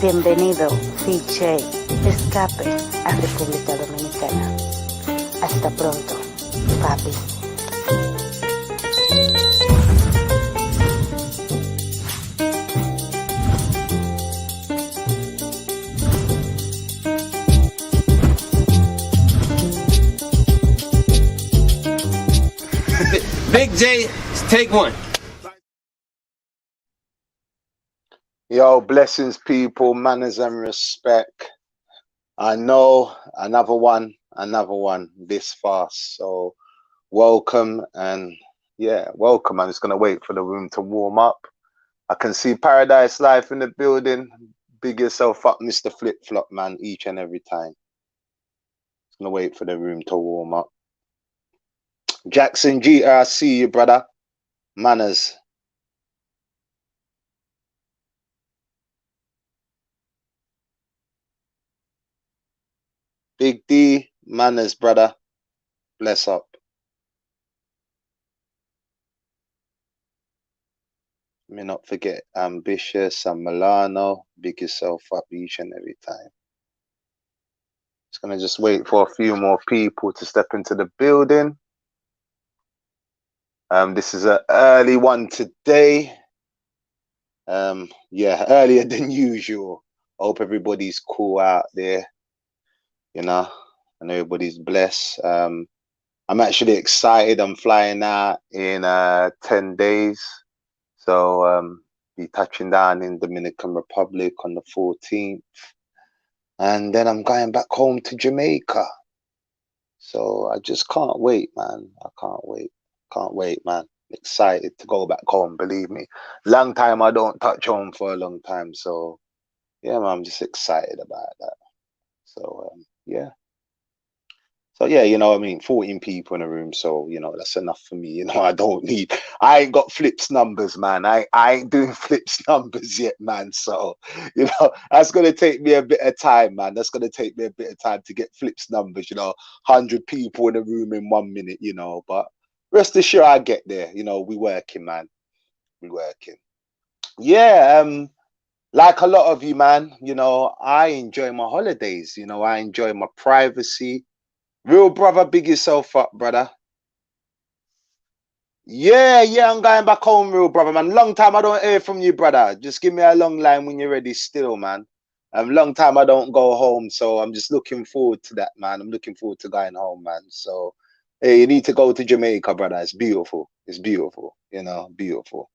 Bienvenido, BJ, escape a República Dominicana. Hasta pronto, papi. Big J, take one. Yo, blessings, people, manners and respect. I know another one this fast. So welcome, and yeah, welcome. I'm just gonna wait for the room to warm up. I can see Paradise Life in the building. Big yourself up, Mr. Flip Flop, man, each and every time. Just gonna wait for the room to warm up. Jackson GR, I see you, brother. Manners. Big D, manners, brother. Bless up. Let me not forget Ambitious and Milano. Big yourself up each and every time. Just gonna just wait for a few more people to step into the building. This is an early one today. Yeah, earlier than usual. Hope everybody's cool out there, you know, and everybody's blessed. I'm actually excited. I'm flying out in 10 days. So be touching down in Dominican Republic on the 14th. And then I'm going back home to Jamaica. So I just can't wait, man. I can't wait. Can't wait, man. Excited to go back home, believe me. Long time I don't touch home for a long time. So yeah, man, I'm just excited about that. So yeah. So yeah, you know what I mean, 14 people in a room, so you know that's enough for me. You know, I ain't got Flip's numbers, man. I ain't doing Flip's numbers yet, man. So you know, that's gonna take me a bit of time, man. That's gonna take me a bit of time to get Flip's numbers, you know, 100 people in a room in 1 minute, you know. But rest assured I get there, you know, we working, man. We working. Yeah, like a lot of you, man, you know, I enjoy my holidays, you know, I enjoy my privacy. Real brother, big yourself up, brother. Yeah, I'm going back home, real brother, man. Long time I don't hear from you, brother. Just give me a long line when you're ready still, man. Long time I don't go home, so I'm just looking forward to that, man. I'm looking forward to going home, man. So, hey, you need to go to Jamaica, brother. It's beautiful. It's beautiful, you know, beautiful.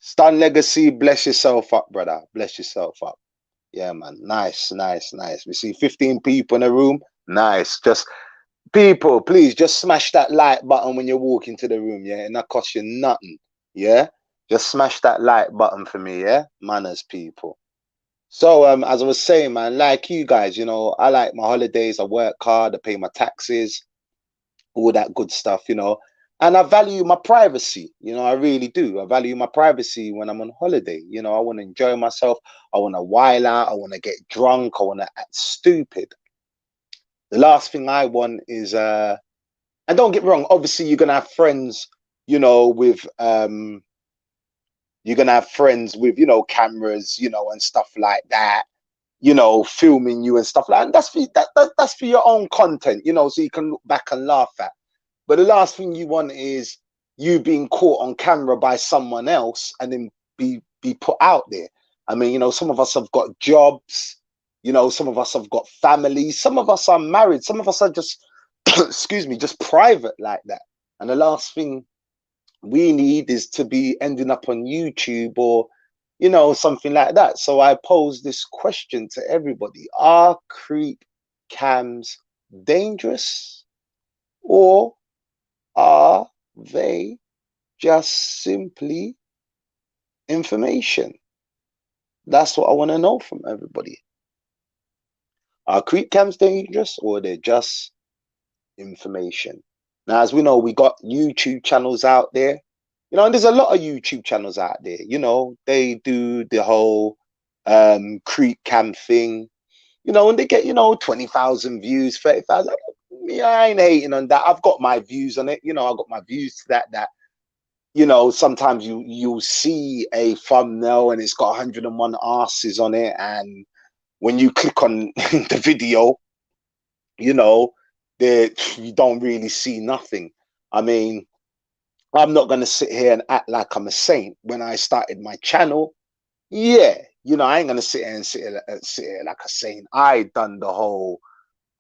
Stan Legacy, bless yourself up, brother. Bless yourself up. Yeah, man. Nice. We see 15 people in the room. Nice. Just people, please just smash that like button when you walk into the room, yeah? And that costs you nothing, yeah? Just smash that like button for me, yeah? Manners, people. So, as I was saying, man, like you guys, you know, I like my holidays. I work hard. I pay my taxes, all that good stuff, you know. And I value my privacy, you know, I really do. I value my privacy when I'm on holiday. You know, I want to enjoy myself. I want to while out. I want to get drunk. I want to act stupid. The last thing I want is and don't get me wrong, obviously you're gonna have friends, you know, with you're gonna have friends with, you know, cameras, you know, and stuff like that, you know, filming you and stuff like that. And that's for that's for your own content, you know, so you can look back and laugh at. But the last thing you want is you being caught on camera by someone else and then be put out there. I mean, you know, some of us have got jobs. You know, some of us have got families. Some of us are married. Some of us are just, excuse me, just private like that. And the last thing we need is to be ending up on YouTube or, you know, something like that. So I pose this question to everybody. Are creep cams dangerous, or are they just simply information? That's what I want to know from everybody. Are creep cams dangerous, or they're just information? Now, as we know, we got YouTube channels out there, you know, and there's a lot of YouTube channels out there, you know, they do the whole creep cam thing, you know, and they get, you know, 20,000 views, 30,000. Yeah, I ain't hating on that. I've got my views on it, you know, I've got my views to that you know, sometimes you'll see a thumbnail and it's got 101 asses on it, and when you click on the video, you know, there you don't really see nothing. I mean, I'm not gonna sit here and act like I'm a saint. When I started my channel, yeah, you know, I ain't gonna sit here and sit here like a saint. I done the whole.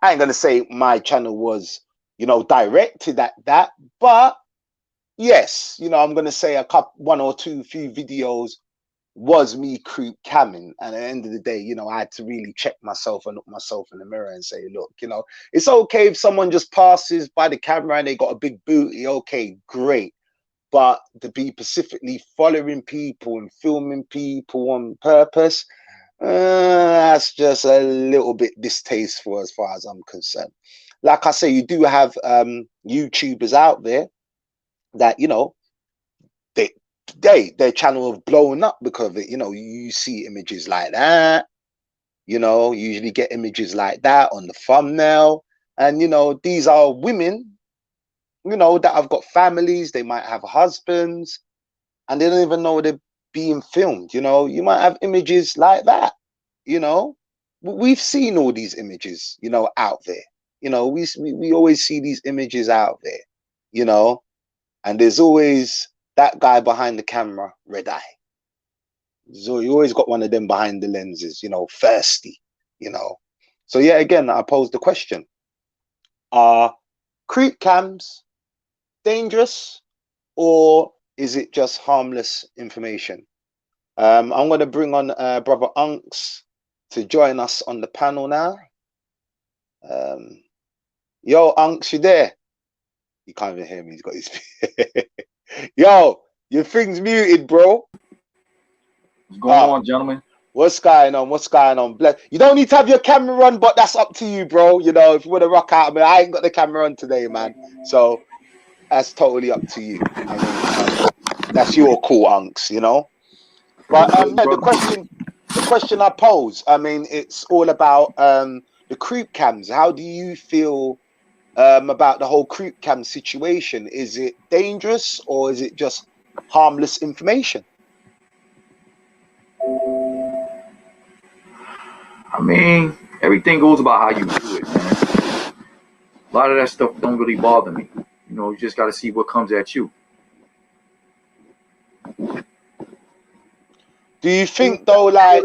I ain't gonna say my channel was, you know, directed at that, but yes, you know, I'm gonna say one or two, few videos was me creep camming. And at the end of the day, you know, I had to really check myself and look myself in the mirror and say, look, you know, it's okay if someone just passes by the camera and they got a big booty. Okay, great. But to be specifically following people and filming people on purpose, that's just a little bit distasteful as far as I'm concerned. Like I say, you do have YouTubers out there that, you know, their channel have blown up because of it. You know, you see images like that, you know, you usually get images like that on the thumbnail. And, you know, these are women, you know, that have got families, they might have husbands, and they don't even know they're being filmed. You know, you might have images like that, you know. We've seen all these images, you know, out there. You know, we always see these images out there, you know, and there's always that guy behind the camera, red eye. So you always got one of them behind the lenses, you know, thirsty, you know. So yeah, again, I posed the question: are creep cams dangerous, or is it just harmless information? I'm going to bring on brother Unks to join us on the panel now. Yo, Unks, you there? You can't even hear me. He's got his. Yo, your thing's muted, bro. What's going on, gentlemen? What's going on? What's going on? Bless. You don't need to have your camera on, but that's up to you, bro. You know, if you want to rock out, I mean, I ain't got the camera on today, man. So that's totally up to you. I mean, that's your call, Unks. You know. But yeah, the question I pose, I mean, it's all about the creep cams. How do you feel about the whole creep cam situation? Is it dangerous, or is it just harmless information? I mean, everything goes about how you do it, man. A lot of that stuff don't really bother me. You know, you just got to see what comes at you. Do you think though, like,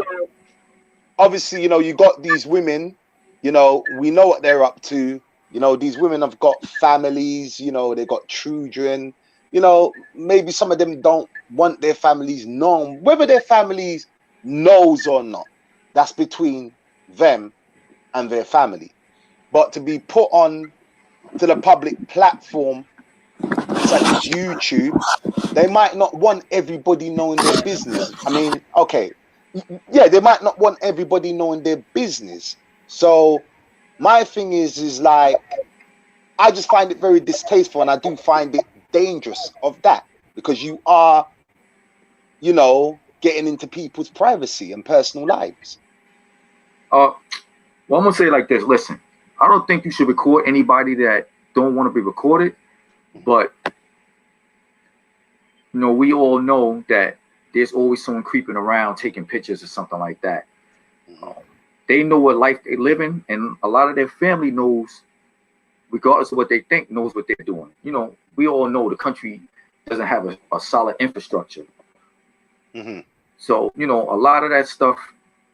obviously, you know, you got these women, you know, we know what they're up to. You know, these women have got families, you know, they got children. You know, maybe some of them don't want their families known, whether their families knows or not. That's between them and their family. But to be put on to the public platform such as YouTube, they might not want everybody knowing their business. I mean, okay, yeah, they might not want everybody knowing their business. So my thing is like, I just find it very distasteful, and I do find it dangerous of that, because you are, you know, getting into people's privacy and personal lives. Well, I'm gonna say it like this. Listen, I don't think you should record anybody that don't want to be recorded, but you know, we all know that there's always someone creeping around taking pictures or something like that. They know what life they live in, and a lot of their family knows, regardless of what they think, knows what they're doing. You know, we all know the country doesn't have a solid infrastructure. So, you know, a lot of that stuff,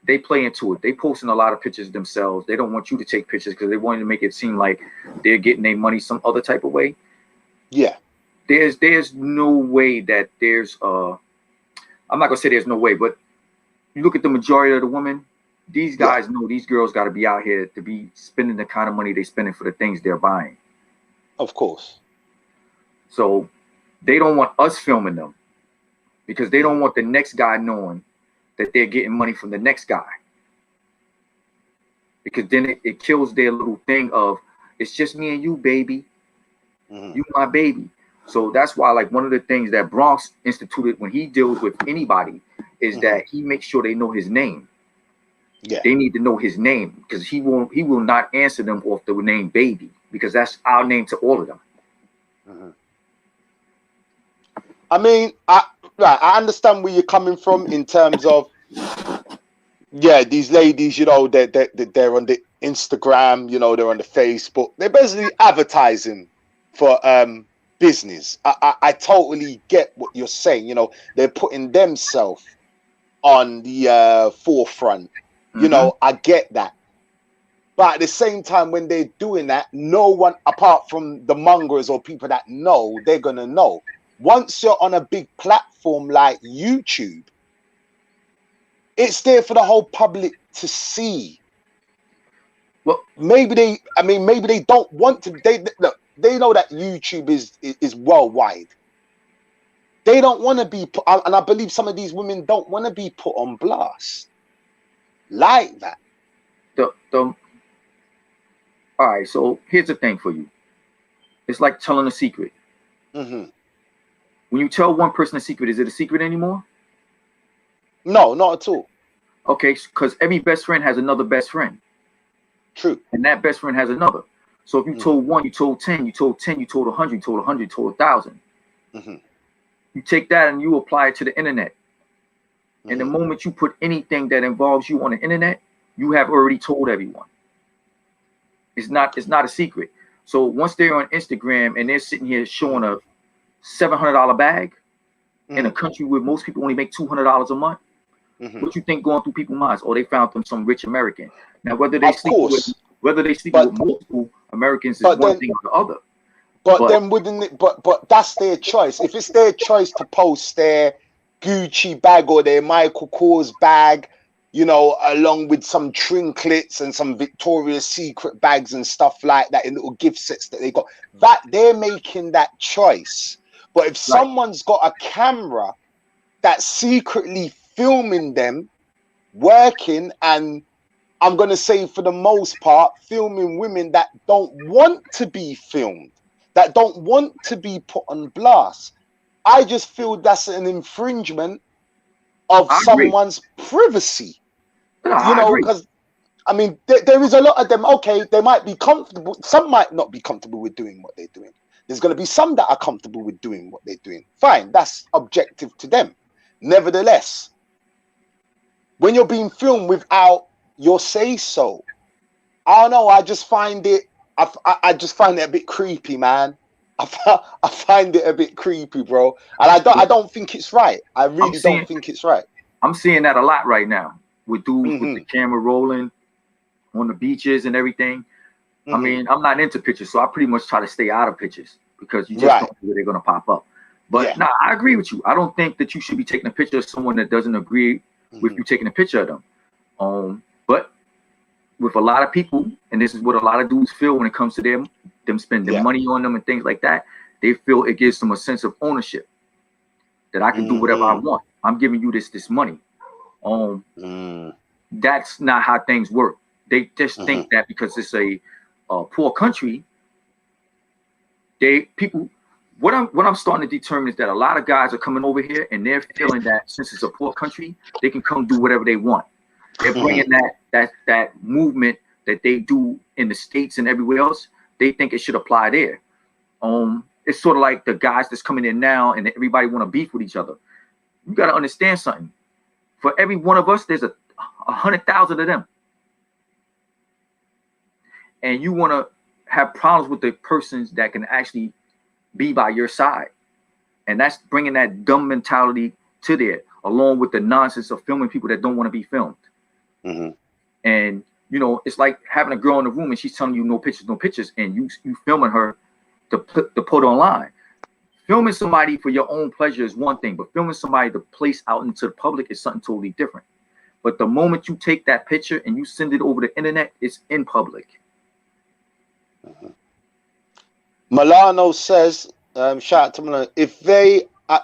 they play into it. They posting a lot of pictures themselves. They don't want you to take pictures because they want to make it seem like they're getting their money some other type of way. Yeah. There's no way that there's I'm not gonna say there's no way, but you look at the majority of the women, these guys know these girls got to be out here to be spending the kind of money they're spending for the things they're buying. Of course. So they don't want us filming them, because they don't want the next guy knowing that they're getting money from the next guy. Because then it kills their little thing of, it's just me and you, baby. You my baby. So that's why, like, one of the things that Bronx instituted when he deals with anybody is that he makes sure they know his name. Yeah. They need to know his name, because he will not answer them off the name baby, because that's our name to all of them. I mean, I understand where you're coming from in terms of, yeah, these ladies, you know, they're on the Instagram, you know, they're on the Facebook. They're basically advertising for business. I totally get what you're saying. You know, they're putting themselves on the forefront. You know, I get that. But at the same time, when they're doing that, no one apart from the Mongerers or people that know, they're gonna know. Once you're on a big platform like YouTube, it's there for the whole public to see. Well, maybe they don't want to. Look, they know that YouTube is worldwide. They don't want to be put, and I believe some of these women don't want to be put on blast like that. All right, so here's the thing for you. It's like telling a secret. When you tell one person a secret, is it a secret anymore? No, not at all. Okay, because every best friend has another best friend. True. And that best friend has another. So if you told one, you told 10, you told 10, you told 100, you told 100, you told 1,000. You take that and you apply it to the internet. And the moment you put anything that involves you on the internet, you have already told everyone. It's not a secret. So once they're on Instagram and they're sitting here showing a $700 bag in a country where most people only make $200 a month, what you think going through people's minds? Oh, they found them some rich American. Now, whether they sleep with multiple Americans is one thing or the other. But then wouldn't it? But that's their choice. If it's their choice to post their Gucci bag or their Michael Kors bag, you know, along with some trinkets and some Victoria's Secret bags and stuff like that, in little gift sets that they got, that they're making that choice. But if someone's got a camera that's secretly filming them working, and I'm going to say for the most part, filming women that don't want to be filmed, that don't want to be put on blast, I just feel that's an infringement of someone's privacy. You know, because I mean, there is a lot of them. Okay, they might be comfortable. Some might not be comfortable with doing what they're doing. There's going to be some that are comfortable with doing what they're doing. Fine, that's objective to them. Nevertheless, when you're being filmed without your say so, I don't know. I just find it. I just find it a bit creepy, man. I find it a bit creepy, bro. And I don't think it's right. I really don't think it's right. I'm seeing that a lot right now with dudes with the camera rolling on the beaches and everything. I mean, I'm not into pictures, so I pretty much try to stay out of pictures because you just don't know where they're gonna pop up. But nah, I agree with you. I don't think that you should be taking a picture of someone that doesn't agree with you taking a picture of them. But with a lot of people, and this is what a lot of dudes feel when it comes to them spending money on them and things like that, they feel it gives them a sense of ownership that I can do whatever I want. I'm giving you this money. That's not how things work. They just think that because it's a poor country, what I'm starting to determine is that a lot of guys are coming over here and they're feeling that since it's a poor country, they can come do whatever they want. They're bringing that movement that they do in the States and everywhere else. They think it should apply there. It's sort of like the guys that's coming in now and everybody want to beef with each other. You got to understand something. For every one of us, there's 100,000 of them. And you want to have problems with the persons that can actually be by your side. And that's bringing that dumb mentality to there, along with the nonsense of filming people that don't want to be filmed. And, you know, it's like having a girl in the room and she's telling you no pictures, and you filming her to put online. Filming somebody for your own pleasure is one thing, but filming somebody to place out into the public is something totally different. But the moment you take that picture and you send it over the internet, it's in public. Milano says, shout out to Milano, if they are,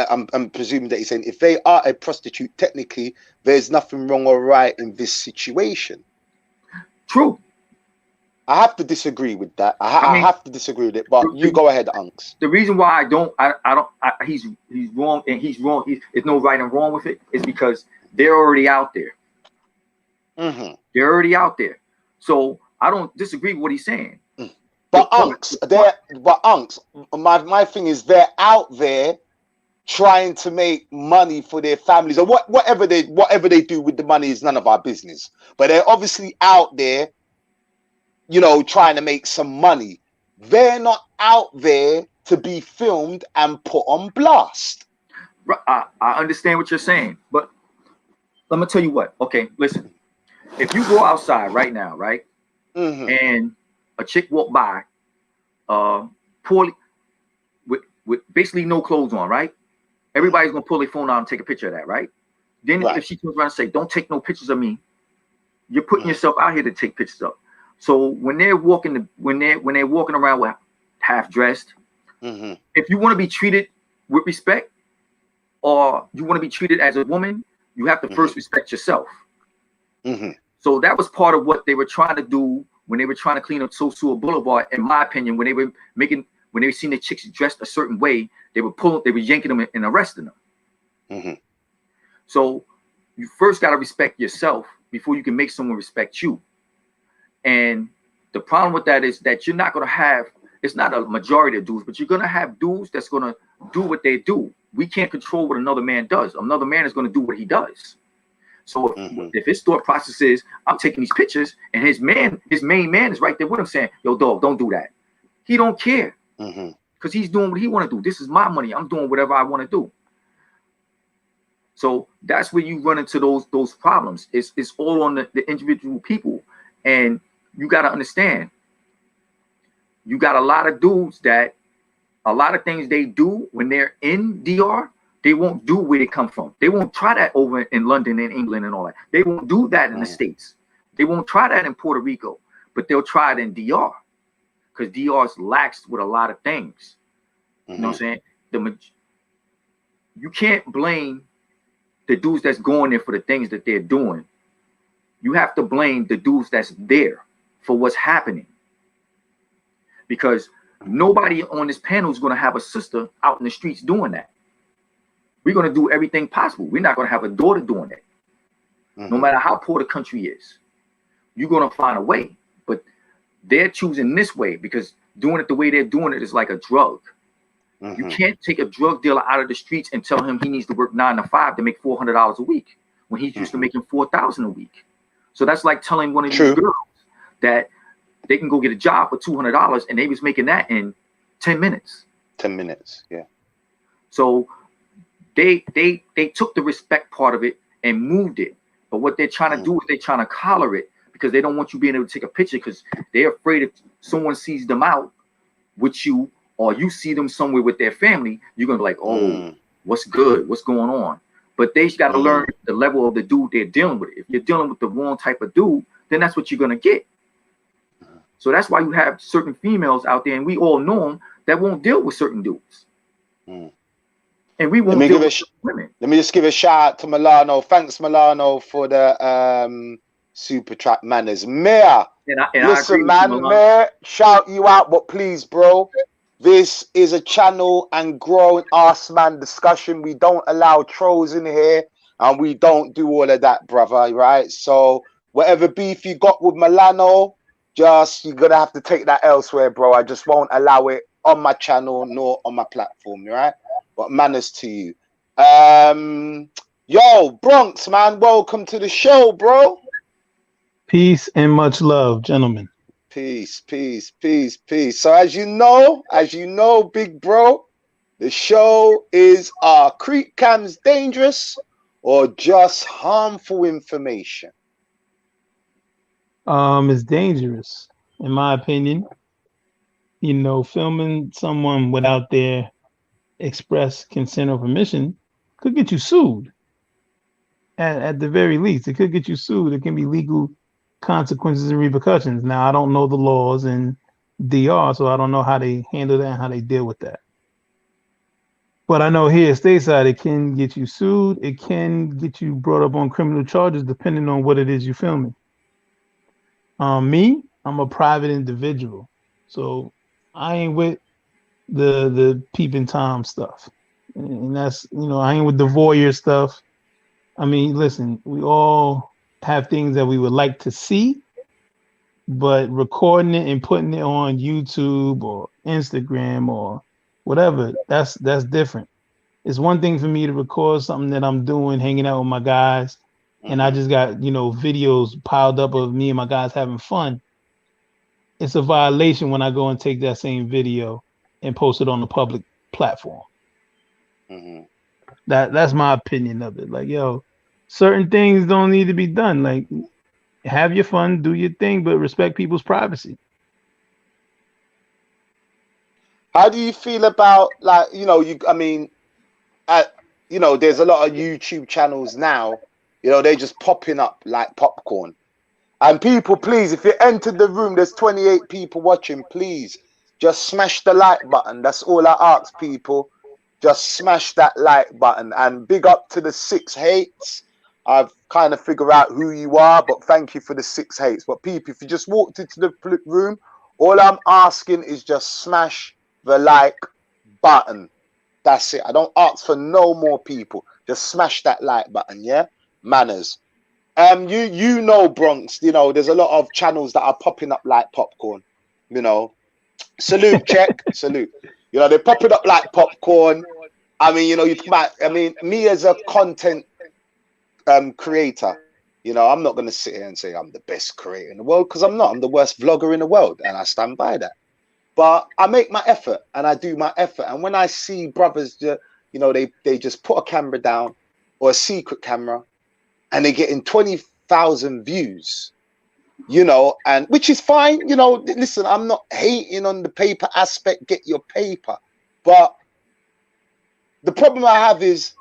I'm presuming that he's saying, if they are a prostitute, technically there's nothing wrong or right in this situation. True. I have to disagree with that. I have to disagree with it, but you go ahead, Unks. The reason why he's wrong, and he's wrong. There's no right and wrong with it. Is because they're already out there. They're already out there. So I don't disagree with what he's saying. But Unks, my thing is they're out there trying to make money for their families, or whatever they do with the money is none of our business. But they're obviously out there, you know, trying to make some money. They're not out there to be filmed and put on blast. I understand what you're saying, but let me tell you what. Okay, listen. If you go outside right now, right, and a chick walk by, poorly, with basically no clothes on, right? Everybody's gonna pull their phone out and take a picture of that, right? Then if she turns around and say, "Don't take no pictures of me," you're putting yourself out here to take pictures of. So when they're walking, when they're walking around with half dressed, if you want to be treated with respect, or you want to be treated as a woman, you have to first respect yourself. So that was part of what they were trying to do when they were trying to clean up Sosua Boulevard, in my opinion. When they were seeing the chicks dressed a certain way, they were yanking them and arresting them. So you first got to respect yourself before you can make someone respect you. And the problem with that is that you're not going to have, it's not a majority of dudes, but you're going to have dudes that's going to do what they do. We can't control what another man does. Another man is going to do what he does. So if his thought process is, I'm taking these pictures, and his main man is right there with him saying, "Yo, dog, don't do that." He don't care, because he's doing what he want to do. This is my money. I'm doing whatever I want to do. So that's where you run into those problems. It's all on the individual people. And you got to understand, you got a lot of dudes that a lot of things they do when they're in DR, they won't do where they come from. They won't try that over in London and England and all that. They won't do that in the States. They won't try that in Puerto Rico, but they'll try it in DR, because DR's laxed with a lot of things. You know what I'm saying? You can't blame the dudes that's going there for the things that they're doing. You have to blame the dudes that's there for what's happening, because nobody on this panel is going to have a sister out in the streets doing that. We're going to do everything possible. We're not going to have a daughter doing that. No matter how poor the country is, you're going to find a way. But they're choosing this way because doing it the way they're doing it is like a drug. You can't take a drug dealer out of the streets and tell him he needs to work 9 to 5 to make $400 a week when he's used to making $4,000 a week. So that's like telling one of these girls that they can go get a job for $200 and they was making that in 10 minutes. 10 minutes, yeah. So they took the respect part of it and moved it. But what they're trying to do is they're trying to collar it, because they don't want you being able to take a picture, because they're afraid if someone sees them out with you, or you see them somewhere with their family, you're gonna be like, "Oh, what's good? What's going on?" But they got to learn the level of the dude they're dealing with. If you're dealing with the wrong type of dude, then that's what you're gonna get. So that's why you have certain females out there, and we all know them, that won't deal with certain dudes. And we won't deal with women. Let me just give a shout out to Milano. Thanks, Milano, for the super track manners. Mayor, listen, man, Mayor, shout you out, but please, bro, this is a channel and growing ass man discussion. We don't allow trolls in here, and we don't do all of that, brother, right? So whatever beef you got with Milano, you're gonna have to take that elsewhere, bro. I just won't allow it on my channel nor on my platform, right? But manners to you. Yo, Bronx, man, welcome to the show, bro. Peace and much love, gentlemen. Peace, peace, peace, peace. So as you know, big bro, the show is Creep Cam's dangerous or just harmful information? It's dangerous, in my opinion. You know, filming someone without their express consent or permission could get you sued. At the very least, it could get you sued. It can be legal consequences and repercussions. Now, I don't know the laws in DR, so I don't know how they handle that and how they deal with that. But I know here stateside, it can get you sued. It can get you brought up on criminal charges, depending on what it is you're filming. Me, I'm a private individual, so I ain't with the peeping Tom stuff, and that's, you know, I ain't with the voyeur stuff. I mean, listen, we all have things that we would like to see, but recording it and putting it on YouTube or Instagram or whatever, that's different. It's one thing for me to record something that I'm doing, hanging out with my guys, and I just got, you know, videos piled up of me and my guys having fun. It's a violation when I go and take that same video and post it on the public platform. That's my opinion of it. Like, yo, certain things don't need to be done. Like, have your fun, do your thing, but respect people's privacy. How do you feel about, like, you know, I mean, you know, there's a lot of YouTube channels now, you know, they just popping up like popcorn. And people, please, if you entered the room, there's 28 people watching, please just smash the like button. That's all I ask people. Just smash that like button. And big up to the 6 hates. I've kind of figured out who you are, but thank you for the 6 hates. But people, if you just walked into the room, all I'm asking is just smash the like button. That's it. I don't ask for no more people. Just smash that like button, yeah? Manners. You know, Bronx, you know, there's a lot of channels that are popping up like popcorn, you know. Salute, check, salute. You know, they're popping up like popcorn. I mean, you know, I mean, me as a content creator, you know, I'm not going to sit here and say I'm the best creator in the world, because I'm not. I'm the worst vlogger in the world, and I stand by that. But I make my effort, and I do my effort. And when I see brothers, you know, they just put a camera down, or a secret camera, and they're getting 20,000 views, you know, and which is fine. You know, listen, I'm not hating on the paper aspect. Get your paper. But the problem I have is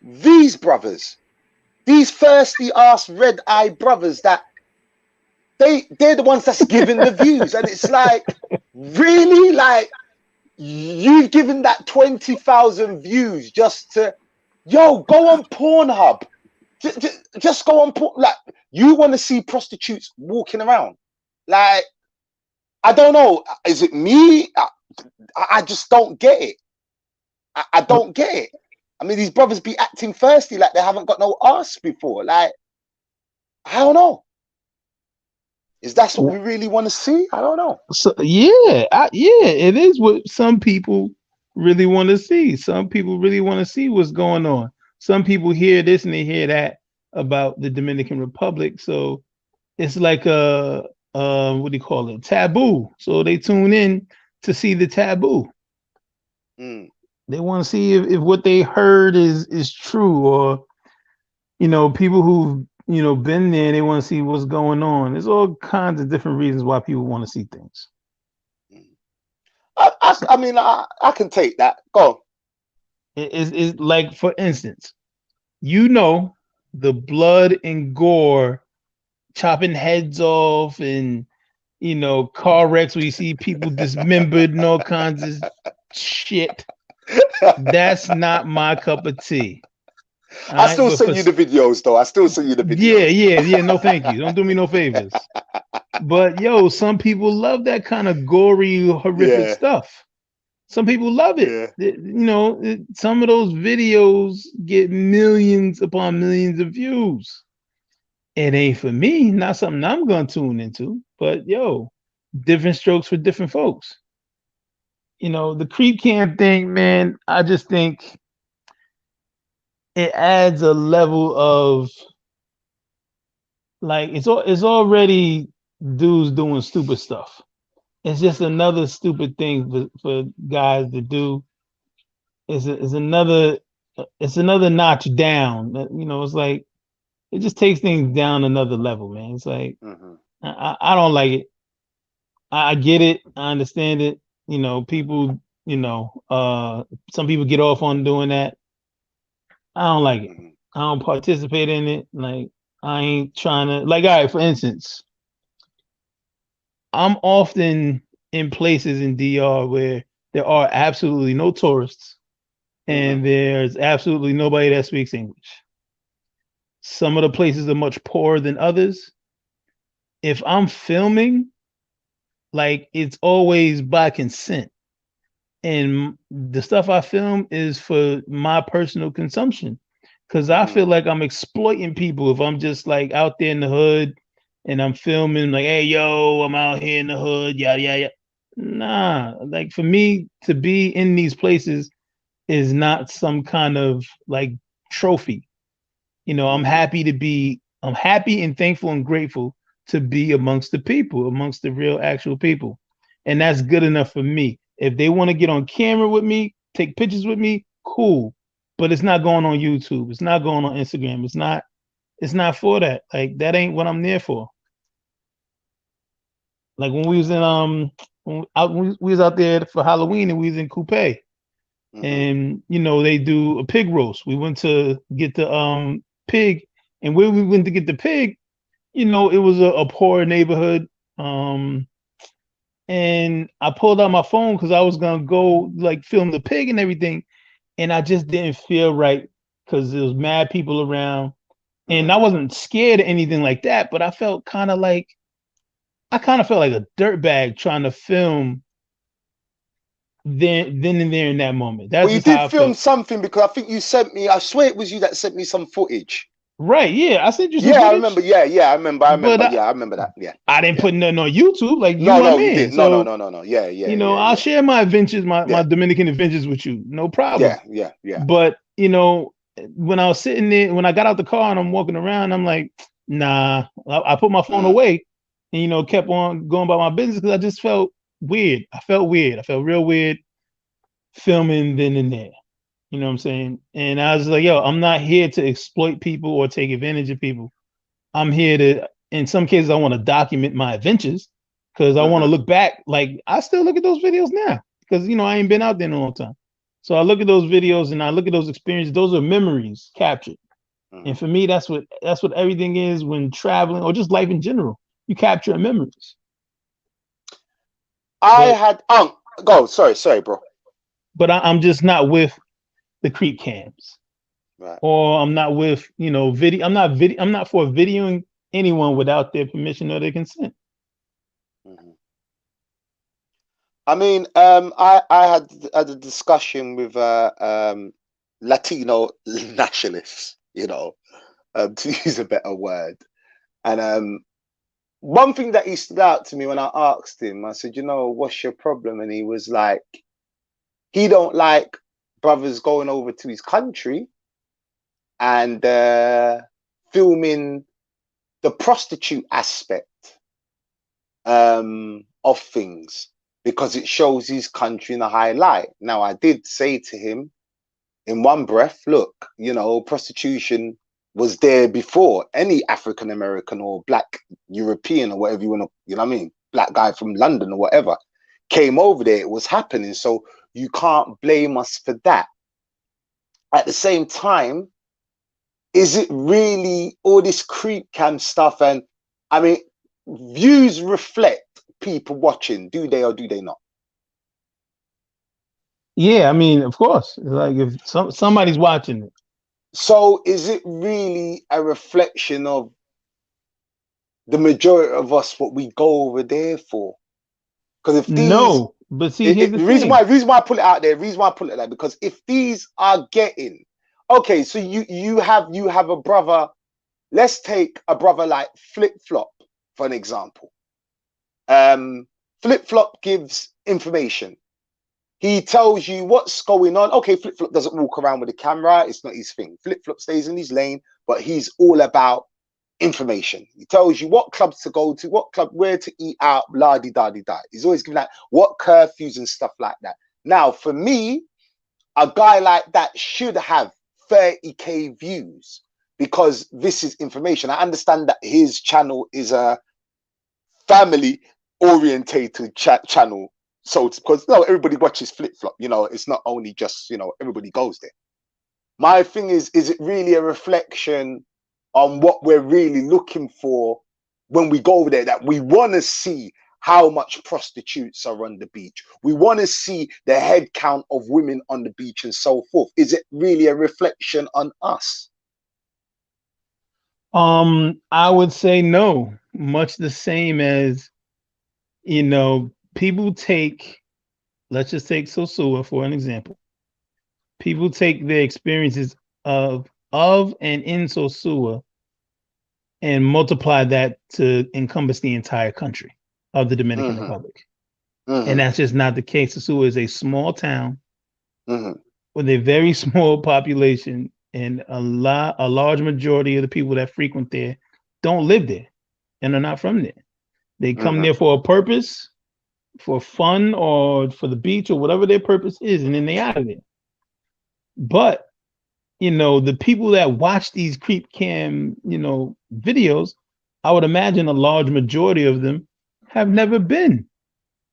these brothers, these thirsty ass red eye brothers, that they're the ones that's giving the views. And it's like, really? Like, you've given that 20,000 views just to, yo, go on Pornhub. Just go on, like, you want to see prostitutes walking around. Like, I don't know. Is it me? I just don't get it. I don't get it. I mean, these brothers be acting thirsty like they haven't got no ass before. Like, I don't know. Is that what we really want to see? I don't know. So yeah, it is what some people really want to see. Some people really want to see what's going on. Some people hear this and they hear that about the Dominican Republic. So it's like a what do you call it? Taboo. So they tune in to see the taboo. They want to see if what they heard is true, or, you know, people who've, you know, been there, they want to see what's going on. There's all kinds of different reasons why people want to see things. I mean, I can take that. Go. It's like, for instance, you know, the blood and gore, chopping heads off, and, you know, car wrecks where you see people dismembered and all kinds of shit. That's not my cup of tea. I still send you the videos, though. I still send you the videos. Yeah. No, thank you. Don't do me no favors. But yo, some people love that kind of gory, horrific stuff. Some people love it. You know, some of those videos get millions upon millions of views. It ain't for me. Not something I'm gonna tune into. But yo, different strokes for different folks. You know, the creep cam thing, man, I just think it adds a level of, like, it's already dudes doing stupid stuff. It's just another stupid thing for guys to do. It's another notch down. You know, it's like, it just takes things down another level, man. It's like, I don't like it. I get it. I understand it. You know, people, you know, some people get off on doing that. I don't like it. I don't participate in it. Like, I ain't trying to, like, all right, for instance, I'm often in places in DR where there are absolutely no tourists and there's absolutely nobody that speaks English. Some of the places are much poorer than others. If I'm filming, like, it's always by consent. And the stuff I film is for my personal consumption, because I feel like I'm exploiting people if I'm just like out there in the hood and I'm filming like, hey, yo, I'm out here in the hood, yada, yada, yada. Nah, like, for me to be in these places, is not some kind of like trophy. You know, I'm happy and thankful and grateful to be amongst the people, amongst the real actual people. And that's good enough for me. If they want to get on camera with me, take pictures with me, cool. But it's not going on YouTube. It's not going on Instagram. It's not for that. Like that ain't what I'm there for. Like when we was in we was out there for Halloween and we was in Coupe. And you know, they do a pig roast. We went to get the pig, and where we went to get the pig, you know, it was a poor neighborhood. And I pulled out my phone because I was gonna go like film the pig and everything, and I just didn't feel right because there was mad people around, and I wasn't scared or anything like that, but I felt kind of like a dirtbag trying to film then and there in that moment. That's Well, you just how did I film felt. something because I think you sent me. I swear it was you that sent me some footage. Right? Yeah, I sent you some Yeah, I footage. remember. Yeah, I remember. But Yeah, I remember that. Yeah. I didn't Yeah. put nothing on YouTube. Like you No, my no, you man, didn't. No, no, so no, no, no. Yeah, yeah, you know yeah, I'll yeah. share my adventures, my Yeah. Dominican adventures with you, no problem. Yeah, yeah, yeah. But you know, when I was sitting there, when I got out the car and I'm walking around, I'm like, nah. I put my phone away, and you know, kept on going about my business because I just felt weird. I felt weird. I felt real weird filming then and there. You know what I'm saying? And I was like, yo, I'm not here to exploit people or take advantage of people. I'm here to, in some cases, I want to document my adventures because I want to look back. Like I still look at those videos now because you know I ain't been out there in a long time. So I look at those videos and I look at those experiences. Those are memories captured. And for me, that's what everything is when traveling or just life in general. You capture memories. I had go. Sorry, bro. But I'm just not with the creep cams. Right. Or I'm not with, you know, video. I'm not for videoing anyone without their permission or their consent. I mean, I had a discussion with Latino nationalists, you know, to use a better word. And one thing that he stood out to me when I asked him, I said, you know, what's your problem? And he was like, he don't like brothers going over to his country and filming the prostitute aspect of things because it shows his country in a high light. Now, I did say to him in one breath, look, you know, prostitution was there before any African American or black European or whatever you want to, you know what I mean, black guy from London or whatever came over there. It was happening. So you can't blame us for that. At the same time, is it really all this creep cam stuff? And I mean, views reflect people watching, do they or do they not? Yeah, I mean, of course. Like if somebody's watching it. So is it really a reflection of the majority of us what we go over there for? Because if these No, but see, here's the reason thing. why I put it out there, reason why I put it like because if these are getting okay, so you have a brother. Let's take a brother like Flip Flop for an example. Flip Flop gives information. He tells you what's going on. Okay, Flip Flop doesn't walk around with a camera. It's not his thing. Flip Flop stays in his lane, but he's all about information. He tells you what clubs to go to, what club, where to eat out, la di da di da. He's always giving that what curfews and stuff like that. Now, for me, a guy like that should have 30K views because this is information. I understand that his channel is a family orientated channel. So it's because no, everybody watches Flip Flop, you know, it's not only just, you know, everybody goes there. My thing is it really a reflection on what we're really looking for when we go over there, that we want to see how much prostitutes are on the beach. We want to see the head count of women on the beach and so forth. Is it really a reflection on us? I would say no, much the same as, you know, people take, let's just take Sosua for an example. People take their experiences of and in Sosua and multiply that to encompass the entire country of the Dominican Republic. And that's just not the case. Sosua is a small town with a very small population, and a large majority of the people that frequent there don't live there and are not from there. They come there for a purpose, for fun, or for the beach, or whatever their purpose is, and then they out of there. But you know, the people that watch these creep cam, you know, videos, I would imagine a large majority of them have never been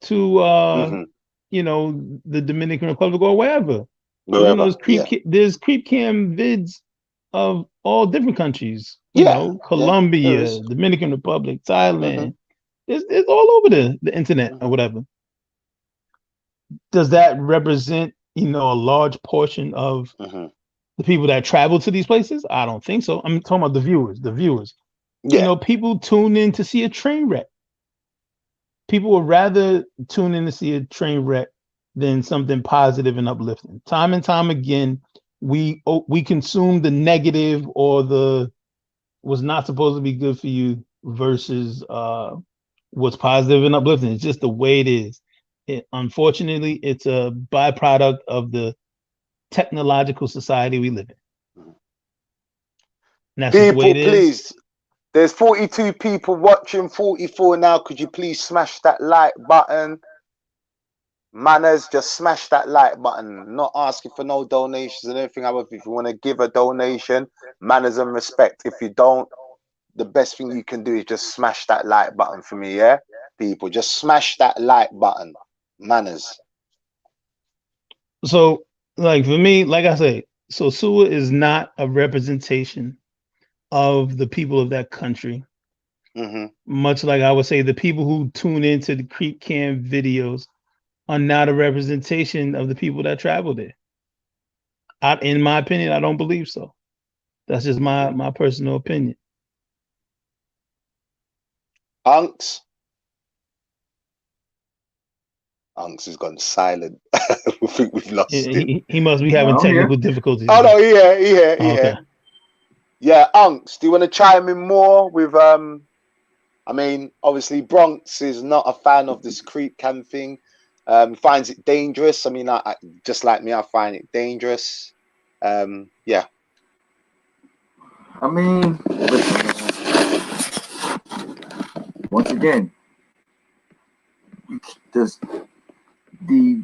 to you know, the Dominican Republic or wherever. You know, there's creep cam vids of all different countries. You know, Colombia, Dominican Republic, Thailand. It's all over the internet or whatever. Does that represent, you know, a large portion of the people that travel to these places? I don't think so. I'm talking about the viewers. You know, people tune in to see a train wreck. People would rather tune in to see a train wreck than something positive and uplifting. Time and time again, we consume the negative or the was not supposed to be good for you versus what's positive and uplifting. It's just the way it is. Unfortunately, it's a byproduct of the technological society we live in. And that's just the way it is. Please, there's 42 people watching, 44 now. Could you please smash that like button? Manners, just smash that like button. Not asking for no donations and anything. However, if you want to give a donation, manners and respect. If you don't, the best thing you can do is just smash that like button for me, yeah? People, just smash that like button. Manners. So, like for me, like I say, sosua is not a representation of the people of that country. Much like I would say the people who tune into the creep cam videos are not a representation of the people that travel there. In my opinion, I don't believe so. That's just my personal opinion. Unks has gone silent. I think we've lost him. He must be having technical difficulties. Oh no, yeah. Yeah, Unks, do you want to chime in more with I mean, obviously Bronx is not a fan of this creep cam thing. Finds it dangerous. I mean, I just like me, I find it dangerous. Yeah. I mean, listen, once again, the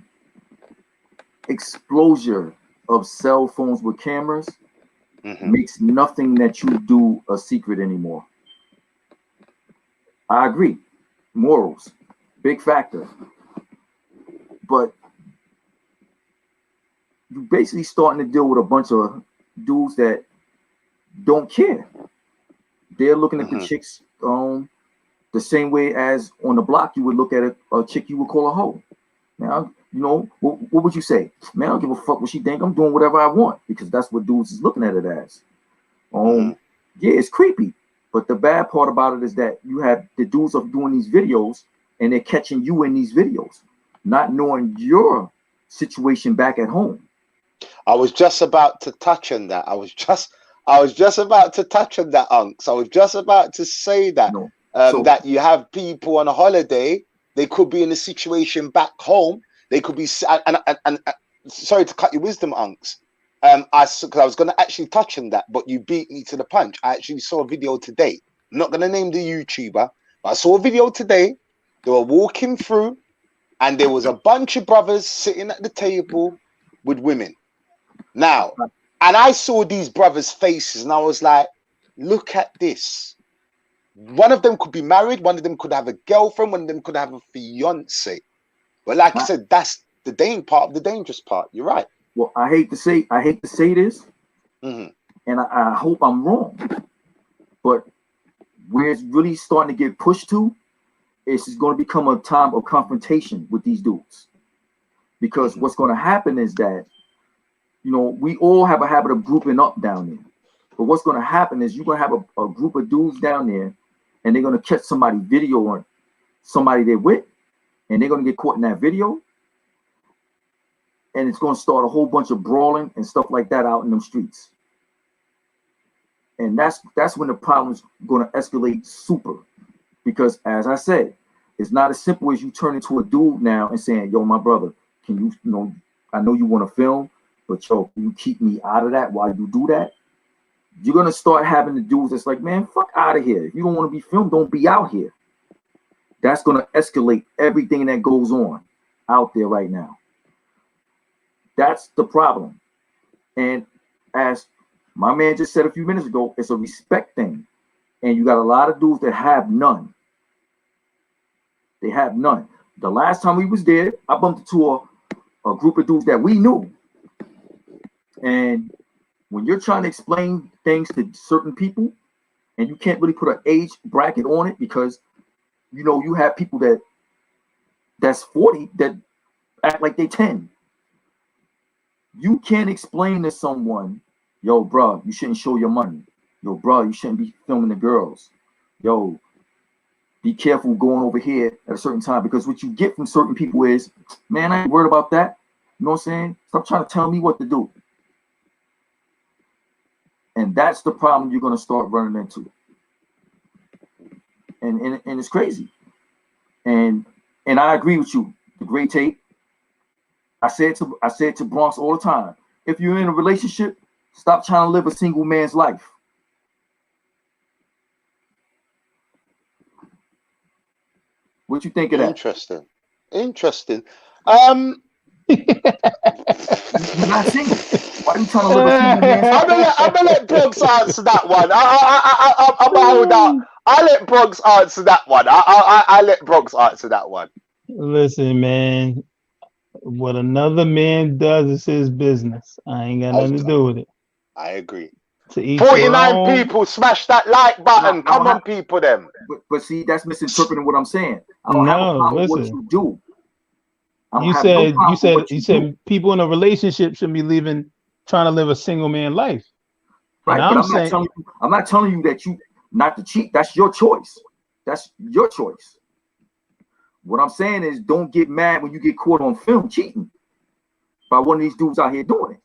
exposure of cell phones with cameras makes nothing that you do a secret anymore. I agree. Morals, big factor. But you're basically starting to deal with a bunch of dudes that don't care. They're looking at the chicks the same way as on the block you would look at a chick you would call a hoe. Now, you know, what would you say? Man, I don't give a fuck what she think. I'm doing whatever I want, because that's what dudes is looking at it as. Yeah, it's creepy. But the bad part about it is that you have the dudes are doing these videos and they're catching you in these videos, not knowing your situation back at home. I was just about to touch on that. I was just about to touch on that, Unks. I was just about to say that. No. That you have people on a holiday, they could be in a situation back home. They could be, and sorry to cut your wisdom, Unks. Because I was going to actually touch on that, but you beat me to the punch. I actually saw a video today. I'm not going to name the YouTuber, but I saw a video today. They were walking through, and there was a bunch of brothers sitting at the table with women. Now, and I saw these brothers' faces, and I was like, look at this. One of them could be married, one of them could have a girlfriend, one of them could have a fiance. But like I said, that's the dangerous part. You're right. Well, I hate to say this, and I hope I'm wrong, but where it's really starting to get pushed to is going to become a time of confrontation with these dudes. Because what's going to happen is that, you know, we all have a habit of grouping up down there. But what's going to happen is you're going to have a group of dudes down there, and they're going to catch somebody video on somebody they're with, and they're going to get caught in that video. And it's going to start a whole bunch of brawling and stuff like that out in them streets. And that's when the problem's going to escalate super. Because as I said, it's not as simple as you turn into a dude now and saying, yo, my brother, can you, I know you want to film. But yo, you keep me out of that while you do that, you're gonna start having the dudes that's like, man, fuck out of here. If you don't want to be filmed, don't be out here. That's gonna escalate everything that goes on out there right now. That's the problem. And as my man just said a few minutes ago, it's a respect thing. And you got a lot of dudes that have none. They have none. The last time we was there, I bumped into a group of dudes that we knew. And when you're trying to explain things to certain people, and you can't really put an age bracket on it, because you know you have people that's 40 that act like they 10. You can't explain to someone, yo, bro, you shouldn't show your money. Yo, bro, you shouldn't be filming the girls. Yo, be careful going over here at a certain time, because what you get from certain people is, man, I ain't worried about that. You know what I'm saying? Stop trying to tell me what to do. And that's the problem you're going to start running into. And it's crazy. And I agree with you. The great tape. I said to Bronx all the time, if you're in a relationship, stop trying to live a single man's life. What you think of that? Interesting. You're not single. Why are you trying to live a single man's life? I'm gonna let Bronx answer that one. I'm gonna hold out. I'll let Bronx answer that one. I'll let Bronx answer that one. Listen, man. What another man does is his business. I ain't got nothing to do with it. I agree. To each 49 people, smash that like button. Come on, people, them. But see, that's misinterpreting what I'm saying. I don't have a problem with what you do. You said people in a relationship should be trying to live a single man life. Right, but I'm not telling you that you not to cheat. That's your choice. That's your choice. What I'm saying is, don't get mad when you get caught on film cheating by one of these dudes out here doing it.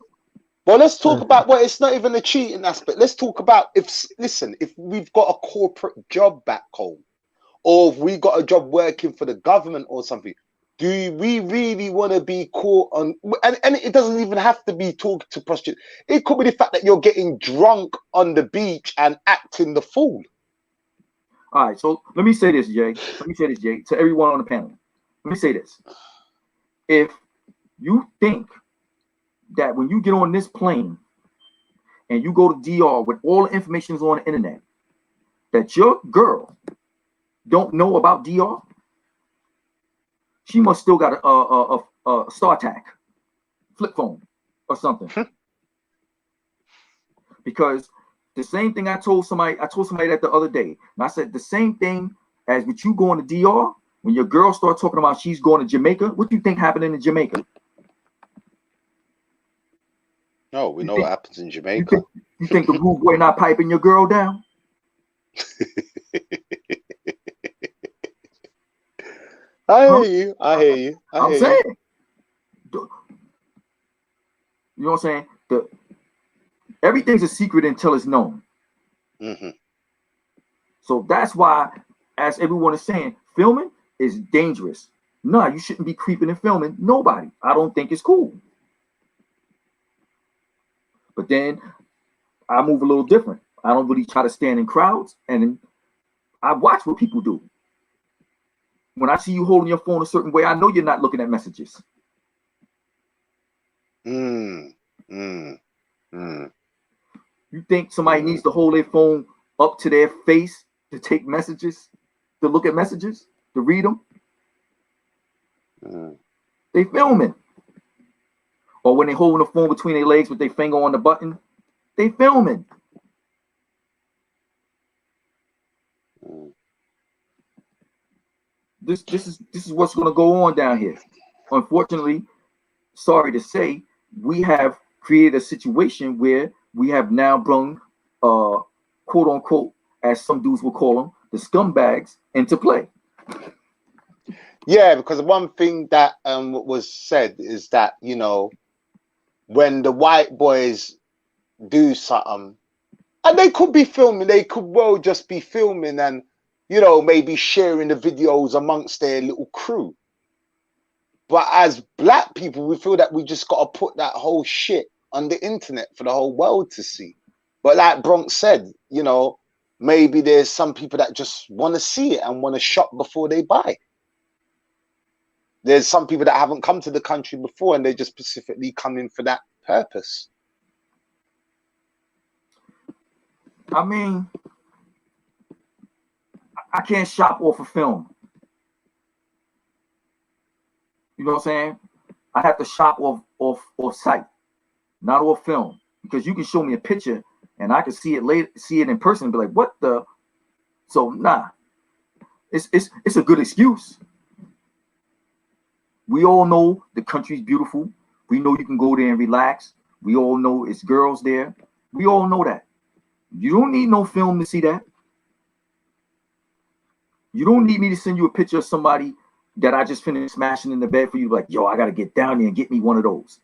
Well, let's talk about it's not even a cheating aspect. Let's talk about if we've got a corporate job back home, or if we got a job working for the government or something. Do we really want to be caught on? And it doesn't even have to be talking to prostitutes. It could be the fact that you're getting drunk on the beach and acting the fool. All right, so let me say this, Jay. To everyone on the panel. Let me say this. If you think that when you get on this plane and you go to DR with all the information on the internet, that your girl don't know about DR, she must still got a StarTAC flip phone or something. Because the same thing I told somebody that the other day. And I said the same thing as with you going to DR, when your girl started talking about she's going to Jamaica. What do you think happened in Jamaica? No, we know what happens in Jamaica. You think the rude boy not piping your girl down? I hear you. I'm saying. You know what I'm saying? Everything's a secret until it's known. Mm-hmm. So that's why, as everyone is saying, filming is dangerous. No, you shouldn't be creeping and filming nobody. I don't think it's cool. But then I move a little different. I don't really try to stand in crowds, and I watch what people do. When I see you holding your phone a certain way, I know you're not looking at messages. You think somebody needs to hold their phone up to their face to take messages, to look at messages, to read them? They filming. Or when they holding the phone between their legs with their finger on the button, they filming. This is what's going to go on down here. Unfortunately, sorry to say, we have created a situation where we have now brought, quote unquote, as some dudes will call them, the scumbags into play. Yeah, because one thing that was said is that, you know, when the white boys do something, and they could be filming, they could well just be filming and, you know, maybe sharing the videos amongst their little crew. But as black people, we feel that we just got to put that whole shit on the internet for the whole world to see. But like Bronx said, you know, maybe there's some people that just want to see it and want to shop before they buy. There's some people that haven't come to the country before and they just specifically come in for that purpose. I mean, I can't shop off a film. You know what I'm saying? I have to shop off site, not off film, because you can show me a picture and I can see it later, see it in person, and be like, "What the?" So nah, it's a good excuse. We all know the country's beautiful. We know you can go there and relax. We all know it's girls there. We all know that. You don't need no film to see that. You don't need me to send you a picture of somebody that I just finished smashing in the bed for you. Like, yo, I got to get down there and get me one of those.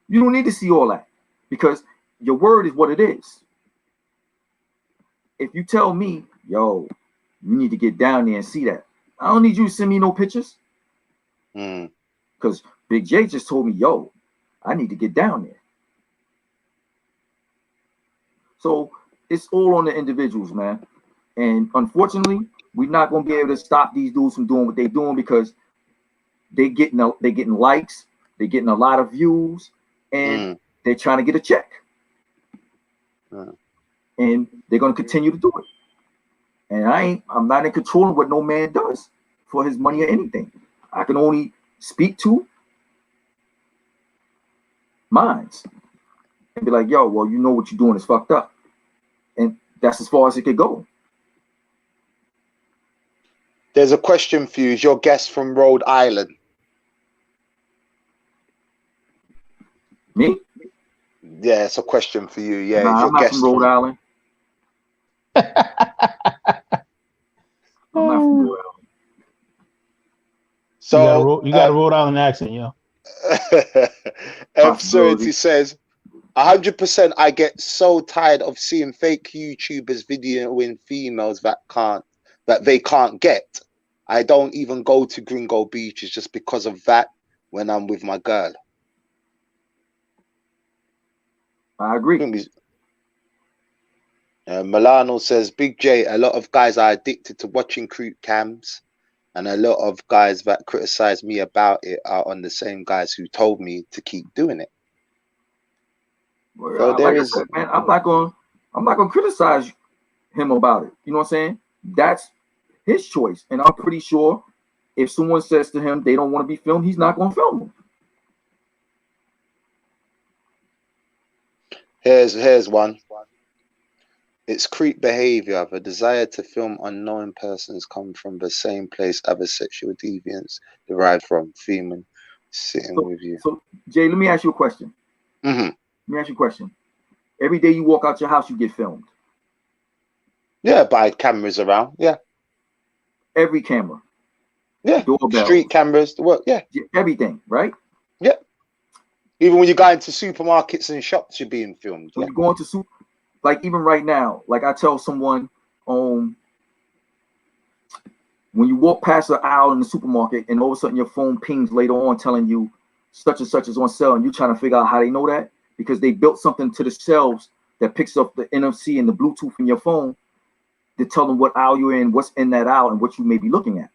You don't need to see all that because your word is what it is. If you tell me, yo, you need to get down there and see that, I don't need you to send me no pictures. Because Big J just told me, yo, I need to get down there. So it's all on the individuals, man. And unfortunately, we're not going to be able to stop these dudes from doing what they're doing because they're getting likes, they're getting a lot of views, and they're trying to get a check. And they're going to continue to do it. And I'm not in control of what no man does for his money or anything. I can only speak to minds and be like, yo, well, you know what you're doing is fucked up. And that's as far as it could go. There's a question for you. Is your guest from Rhode Island? Me? Yeah, it's a question for you. Yeah, nah, is your I'm not guest from Rhode Island. I'm not from Rhode Island. So you got a Rhode Island accent, yo. F30 says 100%. I get so tired of seeing fake YouTubers videoing females that they can't get. I don't even go to Gringo Beaches just because of that when I'm with my girl. I agree. Milano says, Big J, a lot of guys are addicted to watching creep cams, and a lot of guys that criticize me about it are on the same guys who told me to keep doing it. Well, So there like is, I said, man, I'm not gonna criticize him about it. You know what I'm saying? That's his choice, and I'm pretty sure if someone says to him they don't want to be filmed, he's not gonna film them. Here's one. It's creep behavior. The desire to film unknown persons come from the same place other sexual deviants derived from. Female sitting with you. So, Jay, let me ask you a question. Let me ask you a question. Every day you walk out your house, you get filmed. Yeah, by cameras around. Yeah. Every camera. Yeah. Doorbells. Street cameras. Well, yeah. Everything, right? Yeah. Even when you go into supermarkets and shops, you're being filmed. When you go into like even right now, like I tell someone, when you walk past the aisle in the supermarket and all of a sudden your phone pings later on telling you such and such is on sale, and you're trying to figure out how they know that, because they built something to the shelves that picks up the NFC and the Bluetooth in your phone to tell them what aisle you're in, what's in that aisle, and what you may be looking at.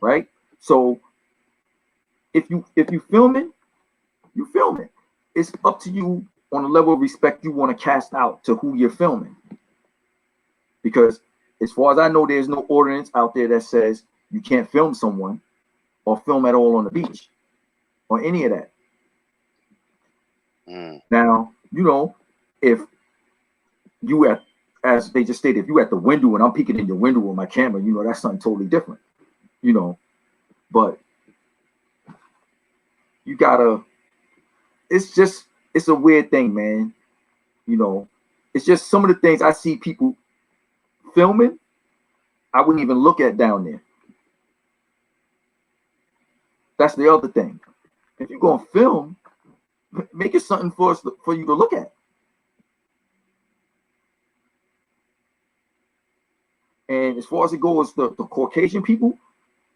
Right? So if you film it, you film it. It's up to you on the level of respect you want to cast out to who you're filming. Because as far as I know, there's no ordinance out there that says you can't film someone or film at all on the beach or any of that. Now, you know, if you as they just stated, if you at the window and I'm peeking in your window with my camera, you know, that's something totally different, you know. But you gotta, it's a weird thing, man. You know, it's just some of the things I see people filming, I wouldn't even look at down there. That's the other thing. If you're gonna film, make it something for you to look at. And as far as it goes, the Caucasian people,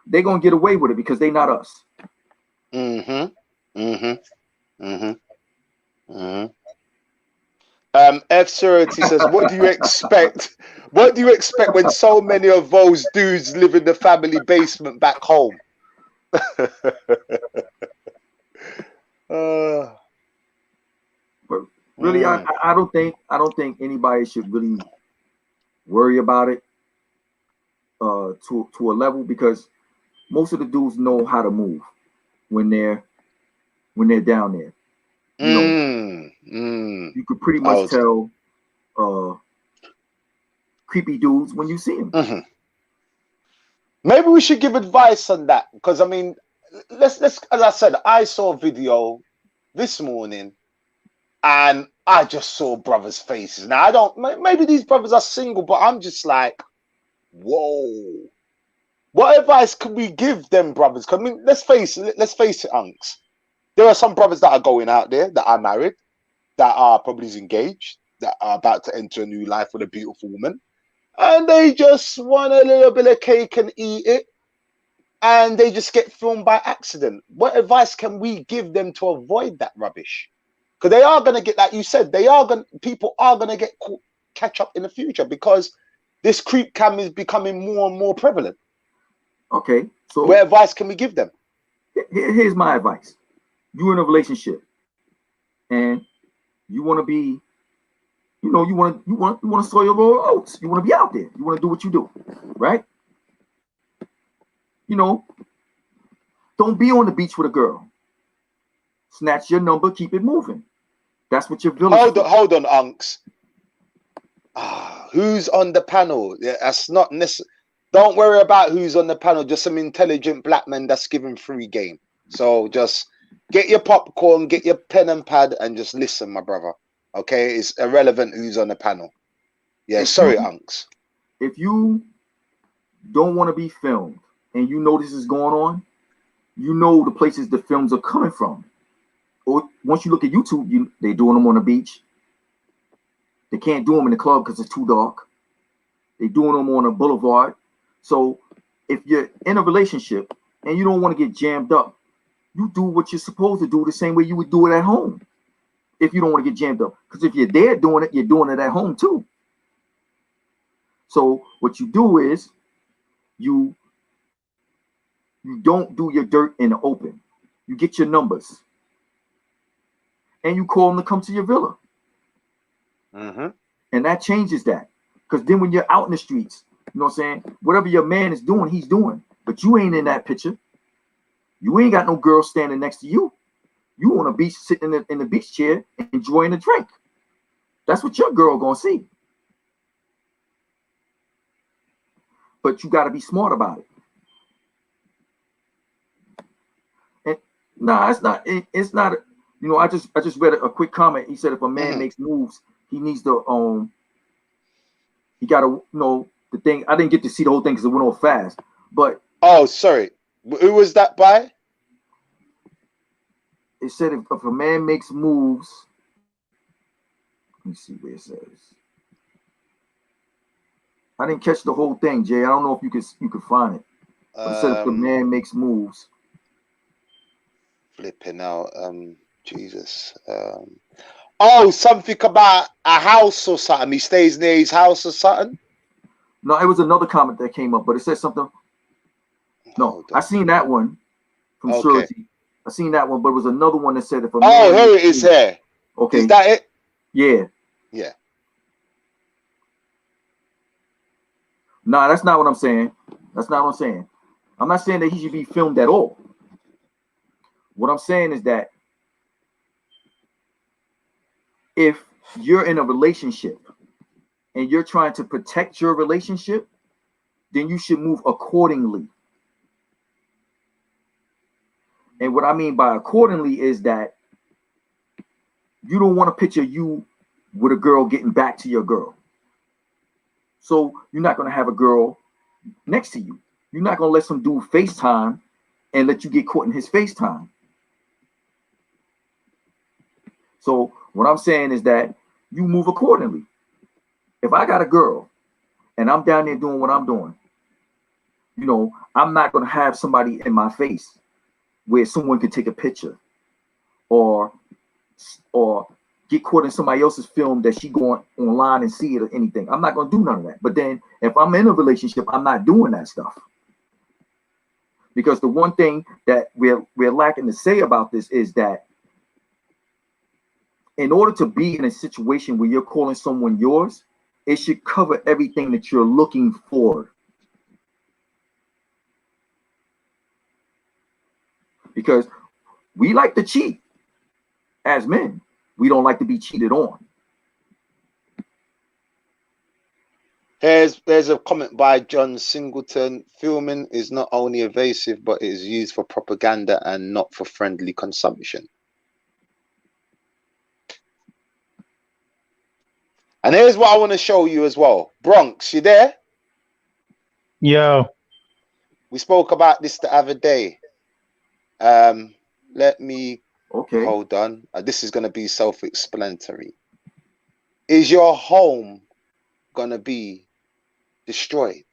they're gonna get away with it because they're not us. Mm-hmm. Mm-hmm. Mm-hmm. F Surety says, what do you expect? What do you expect when so many of those dudes live in the family basement back home? But really, I don't think anybody should really worry about it to a level, because most of the dudes know how to move when they're down there. You know, you could pretty much tell creepy dudes when you see them. Mm-hmm. Maybe we should give advice on that, because I mean, let's as I said, I saw a video this morning and I just saw brothers' faces. Now I don't, maybe these brothers are single, but I'm just like, whoa. What advice can we give them brothers? Because I mean, let's face it, unks. There are some brothers that are going out there that are married, that are probably engaged, that are about to enter a new life with a beautiful woman, and they just want a little bit of cake and eat it, and they just get filmed by accident. What advice can we give them to avoid that rubbish? Because they are going to get, like you said, people are going to get catch up in the future, because this creep cam is becoming more and more prevalent. Okay, so what advice can we give them? Here's my advice. You're in a relationship and you want to be, you want to sow your little oats. You want to be out there. You want to do what you do, right? Don't be on the beach with a girl. Snatch your number, keep it moving. That's what your village. Hold on, unks. Who's on the panel? Yeah, that's not necessary. Don't worry about who's on the panel. Just some intelligent black men that's giving free game. So just get your popcorn, get your pen and pad, and just listen, my brother. Okay, it's irrelevant who's on the panel. Yeah, sorry, unks. If you don't want to be filmed and you know this is going on, you know the places the films are coming from. Or once you look at YouTube, they're doing them on the beach. They can't do them in the club because it's too dark. They're doing them on a boulevard. So if you're in a relationship and you don't want to get jammed up, you do what you're supposed to do the same way you would do it at home. If you don't want to get jammed up, because if you're there doing it, you're doing it at home too. So what you do is you don't do your dirt in the open. You get your numbers and you call them to come to your villa. And that changes that. Because then when you're out in the streets, you know what I'm saying? Whatever your man is doing, he's doing. But you ain't in that picture. You ain't got no girl standing next to you. You on a beach, sitting in the beach chair, enjoying a drink. That's what your girl gonna see. But you got to be smart about it. And it's not. It's not. I just read a quick comment. He said if a man makes moves, he needs to he got to the thing. I didn't get to see the whole thing because it went off fast. But sorry, who was that by? It said if a man makes moves, let me see where it says. I didn't catch the whole thing, Jay. I don't know if you could find it. But it said if the man makes moves. Flipping out, Jesus. Something about a house or something. He stays near his house or something. No, it was another comment that came up, but it said something. No, I seen that one from Surety. I seen that one, but it was another one that said if a man. Here it is here. Okay. Is that it? Yeah. Yeah. Nah, that's not what I'm saying. That's not what I'm saying. I'm not saying that he should be filmed at all. What I'm saying is that if you're in a relationship and you're trying to protect your relationship, then you should move accordingly. And what I mean by accordingly is that you don't want to picture you with a girl getting back to your girl. So you're not going to have a girl next to you. You're not going to let some dude FaceTime and let you get caught in his FaceTime. So what I'm saying is that you move accordingly. If I got a girl and I'm down there doing what I'm doing, I'm not going to have somebody in my face where someone could take a picture or get caught in somebody else's film that she going online and see it or anything. I'm not going to do none of that. But then if I'm in a relationship, I'm not doing that stuff. Because the one thing that we're lacking to say about this is that in order to be in a situation where you're calling someone yours, it should cover everything that you're looking for. Because we like to cheat as men. We don't like to be cheated on. There's a comment by John Singleton. Filming is not only evasive, but it is used for propaganda and not for friendly consumption. And here's what I want to show you as well. Bronx, you there? Yo. We spoke about this the other day. Let me hold on. This is going to be self-explanatory. Is your home going to be destroyed?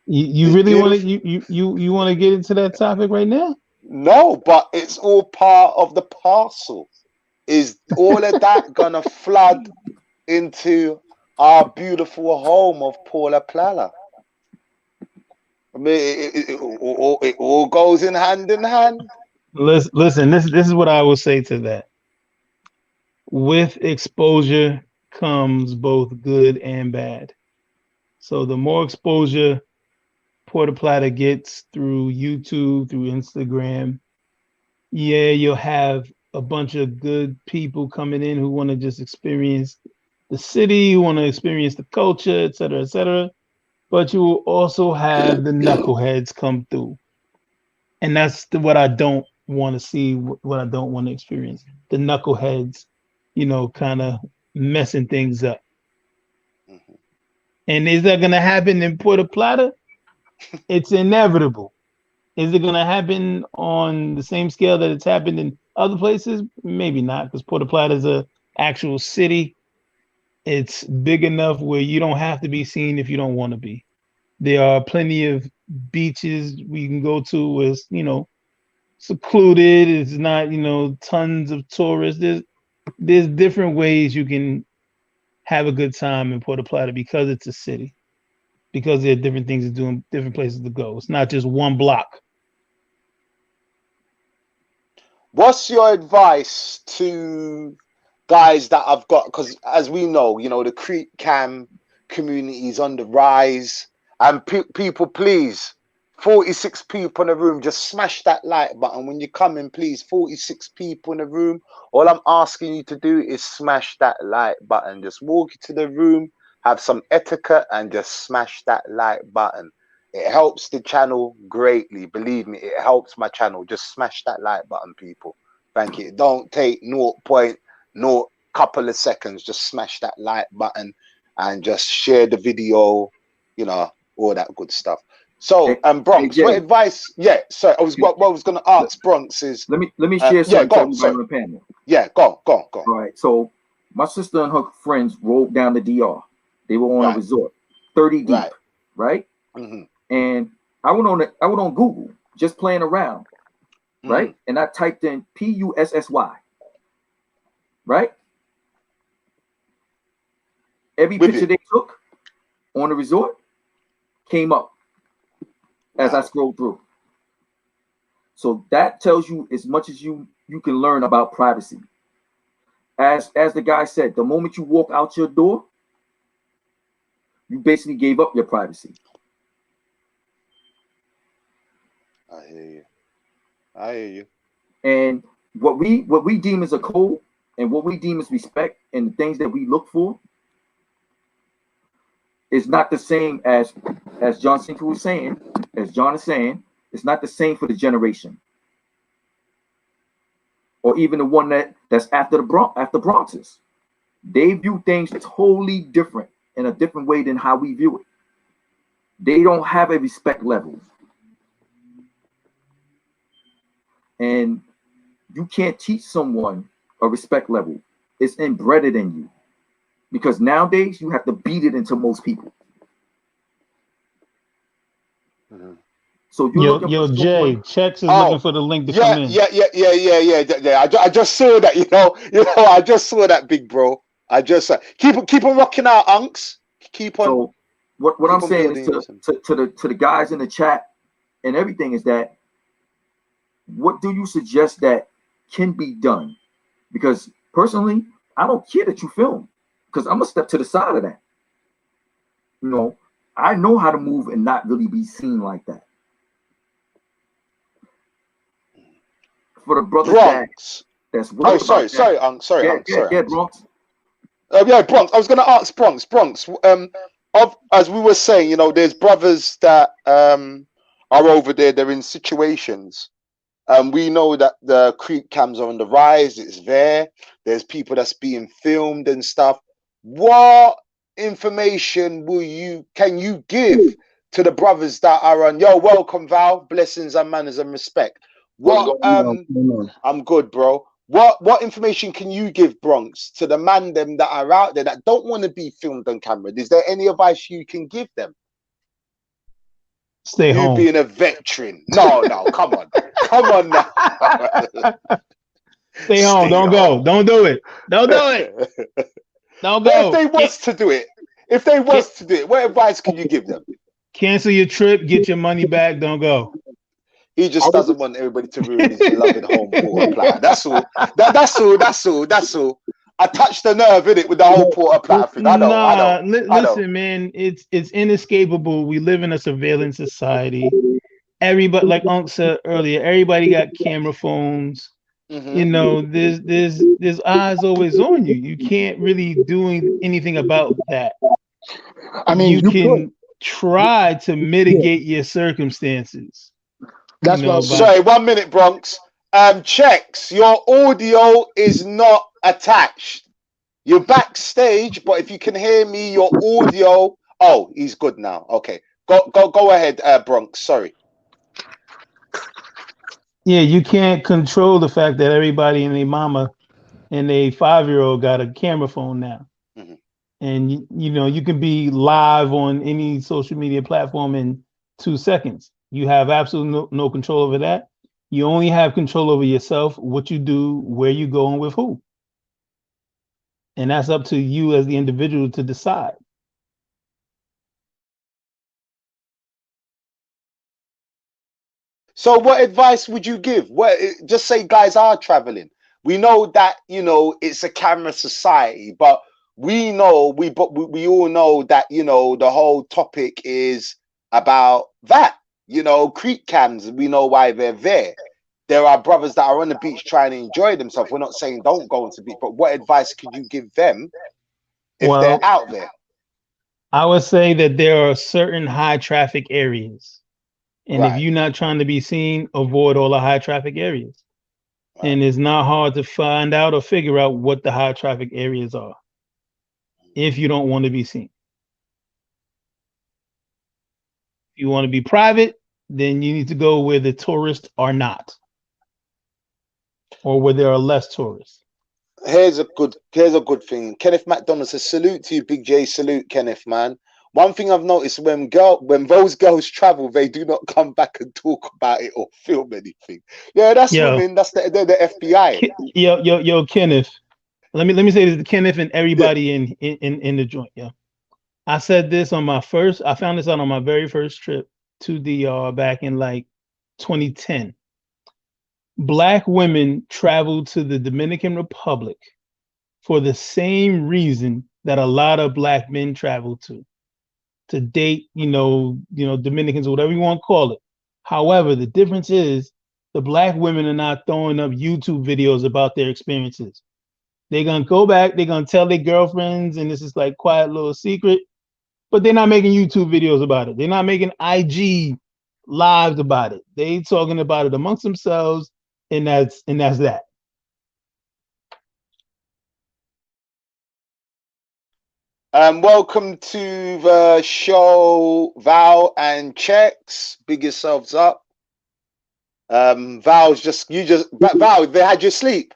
You really want to you want to get into that topic right now? No, but it's all part of the parcel. Is all of that gonna flood into our beautiful home of Paula Plala? I mean, it all goes in hand. Listen, this is what I will say to that. With exposure comes both good and bad. So the more exposure Puerto Plata gets through YouTube, through Instagram, yeah, you'll have a bunch of good people coming in who want to just experience the city, who want to experience the culture, et cetera, et cetera. But you will also have the knuckleheads come through. And that's what I don't want to see, what I don't want to experience. The knuckleheads, you know, kind of messing things up. Mm-hmm. And is that going to happen in Puerto Plata? It's inevitable. Is it going to happen on the same scale that it's happened in other places? Maybe not, because Puerto Plata is an actual city. It's big enough where you don't have to be seen if you don't want to be. There are plenty of beaches we can go to where it's, you know, secluded. It's not, you know, tons of tourists. There's different ways you can have a good time in Puerto Plata because it's a city. Because there are different things to do and different places to go. It's not just one block. What's your advice to guys that I've got? Because as we know, you know, the Creek Cam community is on the rise. And people, please, 46 people in the room, just smash that like button. When you come in, please, 46 people in the room. All I'm asking you to do is smash that like button. Just walk into the room, have some etiquette, and just smash that like button. It helps the channel greatly. Believe me, it helps my channel. Just smash that like button, people. Thank you. Don't take 0.0 couple of seconds. Just smash that like button and just share the video, you know, all that good stuff. So, Bronx, what advice? Yeah, so what I was going to ask Bronx is... Let me share something on the panel. Yeah, go. All right, so my sister and her friends rode down the DR. They were on a resort, 30 deep, right? Mm-hmm. And I went on Google, just playing around, right? And I typed in PUSSY, right? Every picture they took on the resort came up as I scrolled through. So that tells you as much as you can learn about privacy. As the guy said, the moment you walk out your door, you basically gave up your privacy. I hear you. And what we deem as a code and what we deem as respect and the things that we look for is not the same as John Sinkler was saying, as John is saying, it's not the same for the generation. Or even the one that's after Bronxes. They view things totally different in a different way than how we view it. They don't have a respect level. And you can't teach someone a respect level. It's embedded in you. Because nowadays you have to beat it into most people. So you're looking Yo, for Jay, someone. Checks is looking Oh, for the link to yeah, come in. yeah. I just saw that, I just saw that, big bro. I just keep on rocking out, unks. Keep on So what I'm saying is building. to the guys in the chat and everything is that, what do you suggest that can be done? Because personally, I don't care that you film, because I'm gonna step to the side of that. You know, I know how to move and not really be seen like that. For the brothers Bronx. that's Oh, worried about that, sorry, Unc. Sorry, Unc. yeah, Bronx. Yeah, Bronx. I was gonna ask Bronx. As we were saying, there's brothers that are over there. They're in situations. We know that the creep cams are on the rise. It's there. There's people that's being filmed and stuff. What information can you give to the brothers that are on? Yo, welcome, Val. Blessings and manners and respect. What's What going on? I'm good, bro. What information can you give, Bronx, to the man them that are out there that don't want to be filmed on camera? Is there any advice you can give them? Stay You home. being a veteran. No, come on. Come on now. Stay home. Don't go. Don't do it. Don't do it. Don't go. But if they was to do it, what advice can you give them? Cancel your trip. Get your money back. Don't go. He just doesn't want everybody to ruin his beloved home porter platter. That's all. That's all. I touched the nerve in it with the whole porter platter thing. I know. Listen, man, it's inescapable. We live in a surveillance society. Everybody, like Unc said earlier, everybody got camera phones. There's eyes always on you. You can't really do anything about that. I mean, you can try to mitigate your circumstances. That's what. Sorry, 1 minute, Bronx. Checks, your audio is not attached. You're backstage, but if you can hear me, your audio. Oh, he's good now. Okay, go ahead, Bronx. Sorry. Yeah, you can't control the fact that everybody and their mama and a 5-year-old got a camera phone now. And you can be live on any social media platform in 2 seconds. You have absolutely no control over that. You only have control over yourself, what you do, where you go, and with who. And that's up to you as the individual to decide. So what advice would you give? Just say guys are traveling. We know that, it's a camera society, but we all know that, the whole topic is about that, creek cams. We know why they're there. There are brothers that are on the beach trying to enjoy themselves. We're not saying don't go into the beach, but what advice could you give them if they're out there? I would say that there are certain high traffic areas. And if you're not trying to be seen, avoid all the high traffic areas. And it's not hard to find out or figure out what the high traffic areas are if you don't want to be seen. If you want to be private, then you need to go where the tourists are not, or where there are less tourists. Here's a good thing. Kenneth McDonald says, salute to you, Big J. Salute, Kenneth, man. One thing I've noticed, when those girls travel, they do not come back and talk about it or film anything. Yeah, that's women. They're the FBI. Yo, Kenneth. Let me say this to Kenneth and everybody in the joint. Yeah, I said this I found this out on my very first trip to DR back in like 2010. Black women traveled to the Dominican Republic for the same reason that a lot of black men travel to date, Dominicans or whatever you want to call it. However, the difference is the black women are not throwing up YouTube videos about their experiences. They're going to go back, they're going to tell their girlfriends, and this is like quiet little secret, but they're not making YouTube videos about it. They're not making IG lives about it. They talking about it amongst themselves, and that's that. Welcome to the show, Val and Checks. Big yourselves up. Val, they had you sleep.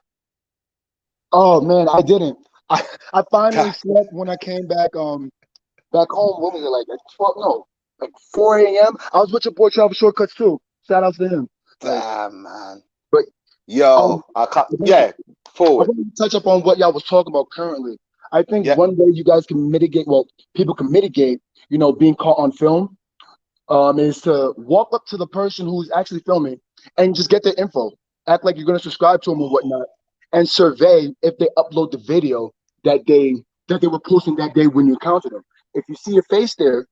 Oh man, I didn't. I finally slept when I came back home. What was it like? 12? No, like 4 a.m. I was with your boy Travel Shortcuts too. Shout out to him. Like, Damn, man. but Yo, I can't. Yeah, I forward. want to touch up on what y'all was talking about currently. I think Yeah. one way you guys can mitigate, well, people can mitigate, being caught on film, is to walk up to the person who's actually filming and just get their info. Act like you're going to subscribe to them or whatnot, and survey if they upload the video that they were posting that day when you encounter them. If you see your face there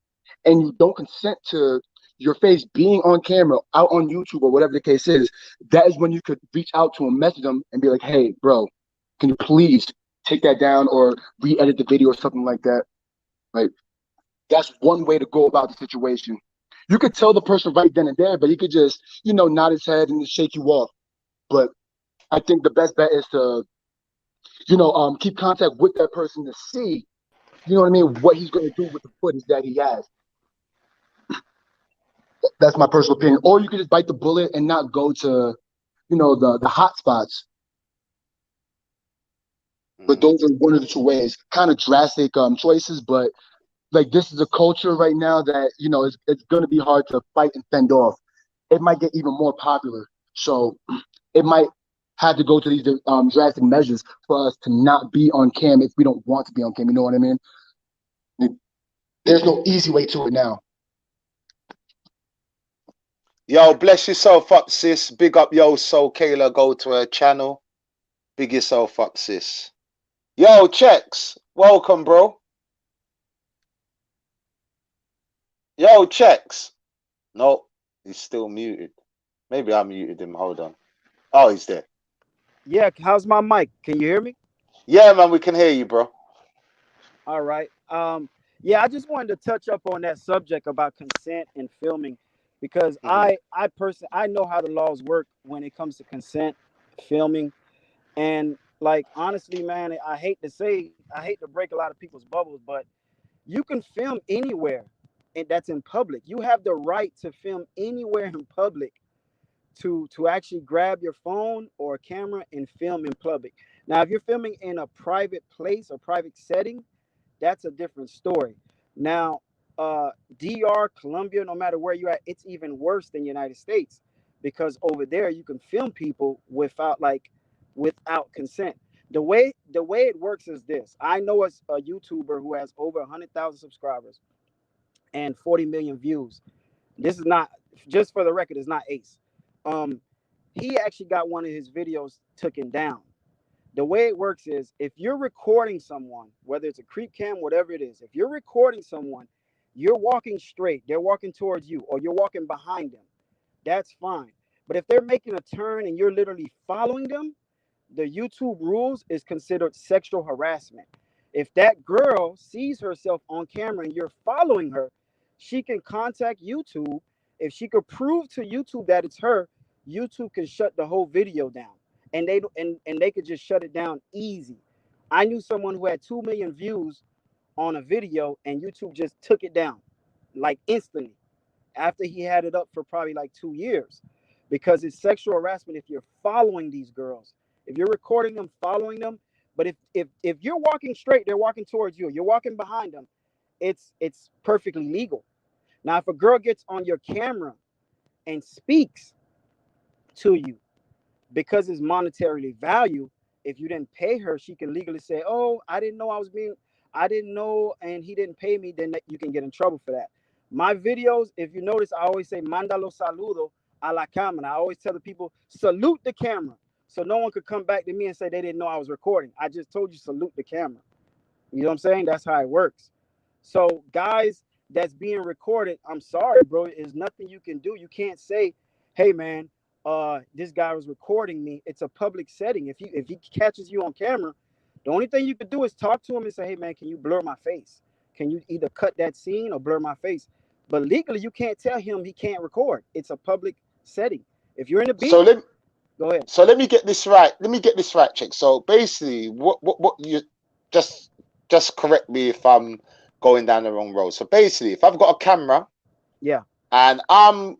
and you don't consent to your face being on camera out on YouTube or whatever the case is, that is when you could reach out to them, message them, and be like, "Hey, bro, can you please take that down or re-edit the video or something like that?" Like, that's one way to go about the situation. You could tell the person right then and there, but he could just, nod his head and just shake you off. But I think the best bet is to, keep contact with that person to see, what he's going to do with the footage that he has. That's my personal opinion. Or you could just bite the bullet and not go to, the hot spots. But those are one of the two ways. Kind of drastic choices, but like this is a culture right now that it's going to be hard to fight and fend off. It might get even more popular, so it might have to go to these drastic measures for us to not be on cam if we don't want to be on cam. You know what I mean? There's no easy way to it now. Yo, bless yourself up, sis. Big up, yo, Soul Kayla. Go to her channel. Big yourself up, sis. Yo, Checks. Welcome, bro. Yo, Checks. No, he's still muted. Maybe I muted him. Hold on. Oh, he's there. Yeah, how's my mic? Can you hear me? Yeah, man, we can hear you, bro. All right. Yeah, I just wanted to touch up on that subject about consent and filming because I personally I know how the laws work when it comes to consent, filming, and like honestly, man, I hate to break a lot of people's bubbles, but you can film anywhere and that's in public. You have the right to film anywhere in public to actually grab your phone or a camera and film in public. Now, if you're filming in a private place or private setting, that's a different story. Now, DR, Colombia, no matter where you're at, it's even worse than United States because over there you can film people without consent. The way it works is this. I know a YouTuber who has over 100,000 subscribers and 40 million views. This is not, just for the record, it's not Ace. Um, he actually got one of his videos taken down. The way it works is if you're recording someone, whether it's a creep cam, whatever it is, if you're recording someone, you're walking straight, they're walking towards you, or you're walking behind them, that's fine. But if they're making a turn and you're literally following them, the YouTube rules is considered sexual harassment. If that girl sees herself on camera and you're following her, she can contact YouTube. If she could prove to YouTube that it's her, YouTube can shut the whole video down. And they could just shut it down easy. I knew someone who had 2 million views on a video and YouTube just took it down like instantly after he had it up for probably like 2 years because it's sexual harassment if you're following these girls. If you're recording them, following them, but if you're walking straight, they're walking towards you. You're walking behind them. It's perfectly legal. Now, if a girl gets on your camera and speaks to you because it's monetarily value, if you didn't pay her, she can legally say, "Oh, I didn't know, and he didn't pay me." Then you can get in trouble for that. My videos, if you notice, I always say "Mándalo saludo a la cámara." I always tell the people, salute the camera, so no one could come back to me and say they didn't know I was recording. I just told you salute the camera. You know what I'm saying? That's how it works. So guys that's being recorded, I'm sorry, bro. There's nothing you can do. You can't say, "Hey, man, this guy was recording me." It's a public setting. If he catches you on camera, the only thing you could do is talk to him and say, "Hey, man, can you blur my face? Can you either cut that scene or blur my face?" But legally, you can't tell him he can't record. It's a public setting. If you're in the So beach, go ahead. So let me get this right. Let me get this right, Chick. So basically, what you just correct me if I'm going down the wrong road. So basically, if I've got a camera, Yeah. and I'm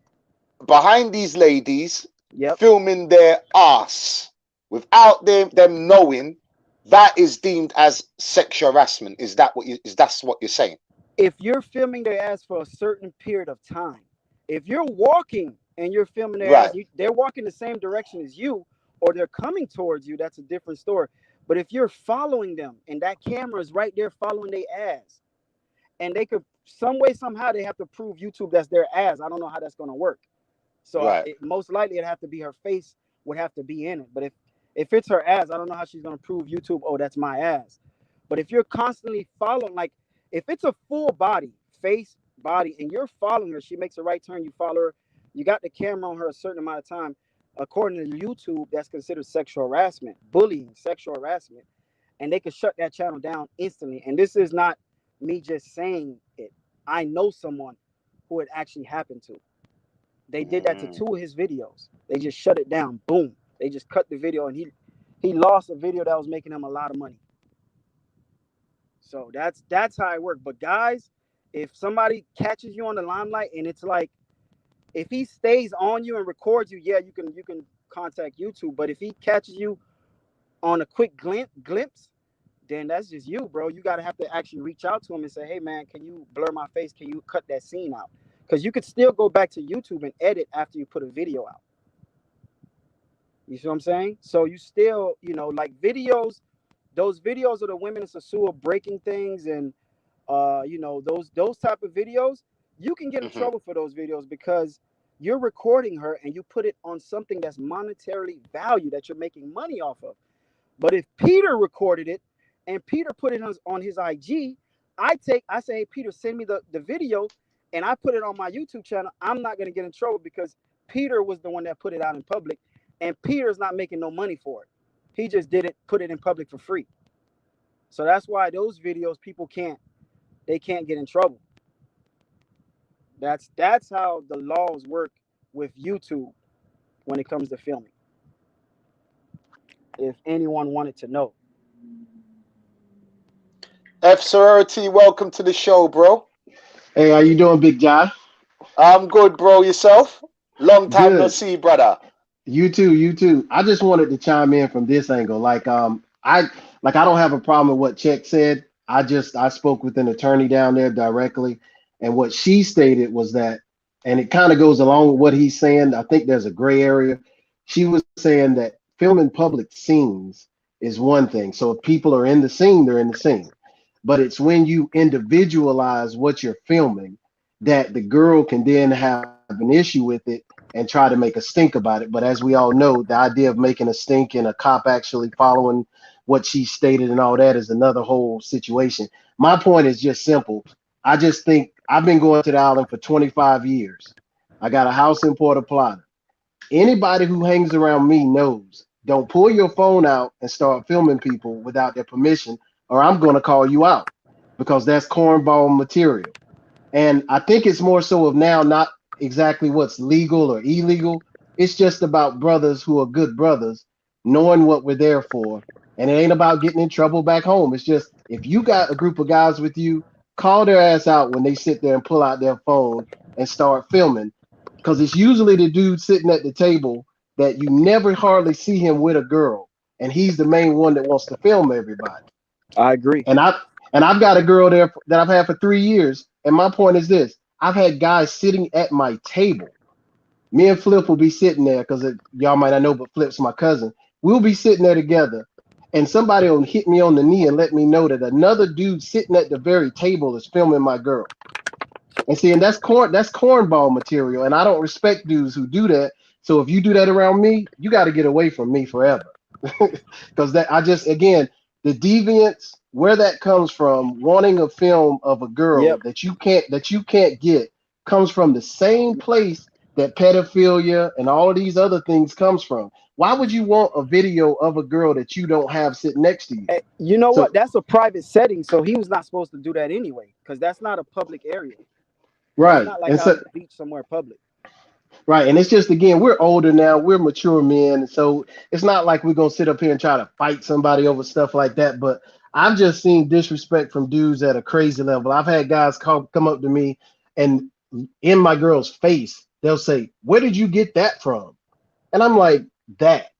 behind these ladies, Yep. filming their ass without them knowing, that is deemed as sexual harassment. Is that what you're saying? if you're filming their ass for a certain period of time, if you're walking and you're filming their ass, Right. they're walking the same direction as you, or they're coming towards you, that's a different story. But if you're following them and that camera is right there following their ass, and they could some way somehow they have to prove YouTube that's their ass. I don't know how that's going to work. So Right. most likely it'd have to be her face would have to be in it. But if it's her ass, I don't know how she's going to prove YouTube, oh, that's my ass. But if you're constantly following, like if it's a full body, face, body, and you're following her, she makes a right turn, you follow her, you got the camera on her a certain amount of time, according to YouTube, that's considered sexual harassment, bullying, sexual harassment, and they can shut that channel down instantly. And this is not me just saying it. I know someone who it actually happened to. They did that to 2 of his videos. They just shut it down. Boom. They just cut the video, and he lost a video that was making him a lot of money. So that's how it worked. But guys, if somebody catches you on the limelight, and it's like, if he stays on you and records you, yeah, you can contact YouTube. But if he catches you on a quick glimpse, then that's just you, bro. You gotta have to actually reach out to him and say, hey man, can you blur my face? Can you cut that scene out? Because you could still go back to YouTube and edit after you put a video out. You see what I'm saying? So you still, like videos, those videos of the women in sosua breaking things and those type of videos, you can get in trouble for those videos because you're recording her and you put it on something that's monetarily valued that you're making money off of. But if Peter recorded it and Peter put it on his IG, I say, hey, Peter, send me the video, and I put it on my YouTube channel, I'm not going to get in trouble because Peter was the one that put it out in public, and Peter's not making no money for it. He just put it in public for free. So that's why those videos, people can't get in trouble. That's how the laws work with YouTube when it comes to filming. If anyone wanted to know. F Sorority, welcome to the show, bro. Hey, how you doing, Big Jay? I'm good, bro. Yourself? Long time no Good. see, brother. You too, you too. I just wanted to chime in from this angle. I don't have a problem with what Check said. I spoke with an attorney down there directly, and what she stated was that, and it kind of goes along with what he's saying. I think there's a gray area. She was saying that filming public scenes is one thing. So if people are in the scene, they're in the scene. But it's when you individualize what you're filming that the girl can then have an issue with it and try to make a stink about it. But as we all know, the idea of making a stink and a cop actually following what she stated and all that is another whole situation. My point is just simple. I just think I've been going to the island for 25 years. I got a house in Puerto Plata. Anybody who hangs around me knows, don't pull your phone out and start filming people without their permission, or I'm going to call you out, because that's cornball material. And I think it's more so of now not exactly what's legal or illegal. It's just about brothers who are good brothers knowing what we're there for. And it ain't about getting in trouble back home. It's just, if you got a group of guys with you, call their ass out when they sit there and pull out their phone and start filming. Because it's usually the dude sitting at the table that you never hardly see him with a girl. And he's the main one that wants to film everybody. I agree. And I've got a girl there that I've had for 3 years. And my point is this: I've had guys sitting at my table. Me and Flip will be sitting there, because y'all might not know, but Flip's my cousin. We'll be sitting there together, and somebody will hit me on the knee and let me know that another dude sitting at the very table is filming my girl. And see, and that's cornball material. And I don't respect dudes who do that. So if you do that around me, you got to get away from me forever. Because again, the deviance, where that comes from, wanting a film of a girl that you can't get, comes from the same place that pedophilia and all of these other things comes from. Why would you want a video of a girl that you don't have sitting next to you? Hey, you know what? That's a private setting, so he was not supposed to do that anyway, because that's not a public area. Right. It's not like out on the beach somewhere public. Right. And it's just, again, we're older now, we're mature men. So it's not like we're going to sit up here and try to fight somebody over stuff like that. But I've just seen disrespect from dudes at a crazy level. I've had guys come up to me, and in my girl's face, they'll say, "Where did you get that from?" And I'm like, that.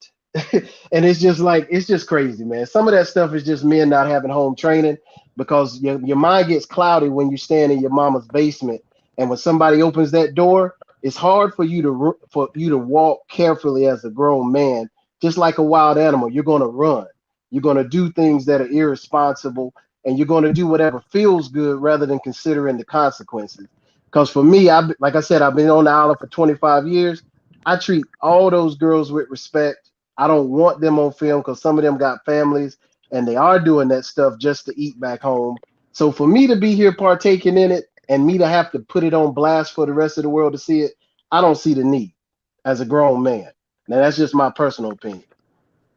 And it's just like it's just crazy, man. Some of that stuff is just men not having home training because your mind gets cloudy when you stand in your mama's basement, and when somebody opens that door, it's hard for you to walk carefully as a grown man, just like a wild animal. You're gonna run. You're gonna do things that are irresponsible, and you're gonna do whatever feels good rather than considering the consequences. Because for me, like I said, I've been on the island for 25 years. I treat all those girls with respect. I don't want them on film because some of them got families and they are doing that stuff just to eat back home. So for me to be here partaking in it and me to have to put it on blast for the rest of the world to see it, I don't see the need as a grown man. Now that's just my personal opinion.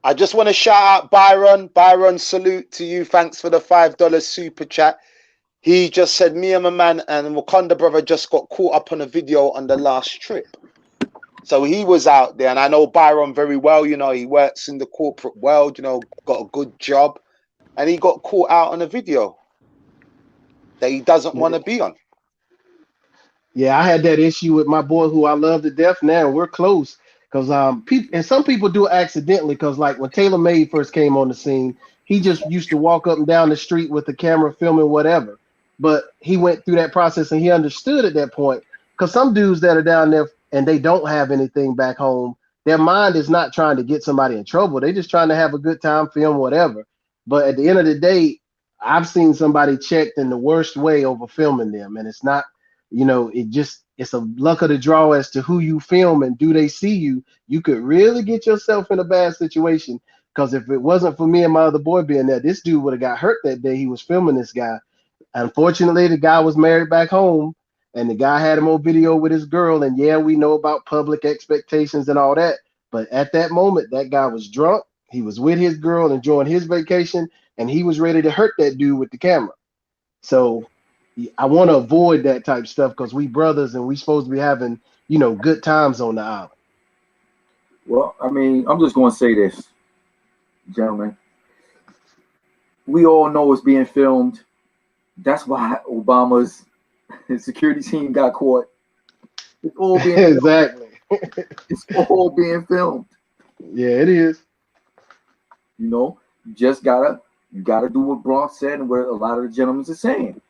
I just want to shout out Byron. Byron, salute to you. Thanks for the $5 super chat. He just said, me and my man and Wakanda brother just got caught up on a video on the last trip. So he was out there, and I know Byron very well. You know, he works in the corporate world, you know, got a good job, and he got caught out on a video that he doesn't want to be on. Yeah, I had that issue with my boy who I love to death now. We're close because people and some people do it accidentally because like when Taylor Made first came on the scene, he just used to walk up and down the street with the camera filming whatever. But he went through that process and he understood at that point because some dudes that are down there and they don't have anything back home, their mind is not trying to get somebody in trouble. They're just trying to have a good time, film whatever. But at the end of the day, I've seen somebody checked in the worst way over filming them, and it's not. It's a luck of the draw as to who you film and do they see you. You could really get yourself in a bad situation because if it wasn't for me and my other boy being there, this dude would have got hurt that day. He was filming this guy. Unfortunately, the guy was married back home and the guy had him on video with his girl. And yeah, we know about public expectations and all that. But at that moment, that guy was drunk. He was with his girl enjoying his vacation and he was ready to hurt that dude with the camera. So I want to avoid that type of stuff because we brothers and we supposed to be having, good times on the island. Well, I mean, I'm just going to say this, gentlemen. We all know it's being filmed. That's why Obama's security team got caught. It's all being exactly. It's all being filmed. Yeah, it is. You gotta do what Bronx said and what a lot of the gentlemen are saying.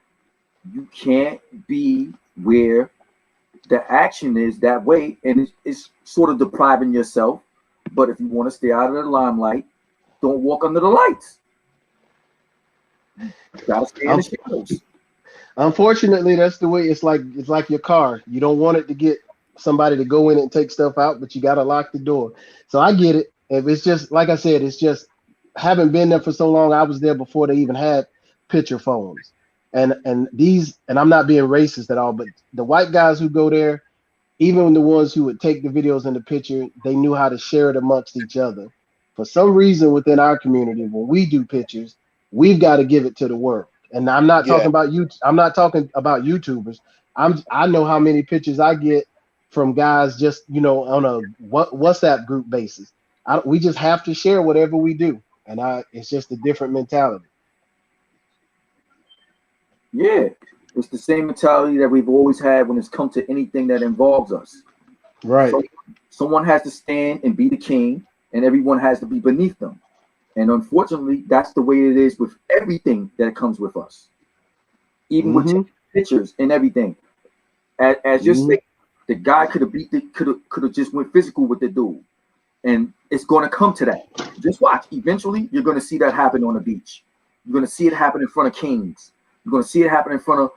You can't be where the action is that way, and it's sort of depriving yourself. But if you want to stay out of the limelight, don't walk under the lights. You gotta stay in the shadows. Unfortunately, that's the way it's like your car. You don't want it to get somebody to go in and take stuff out, but you gotta lock the door. So I get it. If it's just like I said, it's just haven't been there for so long. I was there before they even had picture phones. And I'm not being racist at all, but the white guys who go there, even the ones who would take the videos and the picture, they knew how to share it amongst each other. For some reason within our community, when we do pictures, we've got to give it to the world. And I'm not talking about you. I'm not talking about YouTubers. I know how many pictures I get from guys just on a WhatsApp group basis. We just have to share whatever we do, and it's just a different mentality. Yeah, it's the same mentality that we've always had when it's come to anything that involves us. Right. So someone has to stand and be the king, and everyone has to be beneath them. And unfortunately, that's the way it is with everything that comes with us. Even with pictures and everything. As you say, the guy could have just went physical with the dude. And it's going to come to that. Just watch. Eventually, you're going to see that happen on the beach. You're going to see it happen in front of kings. You're going to see it happen in front of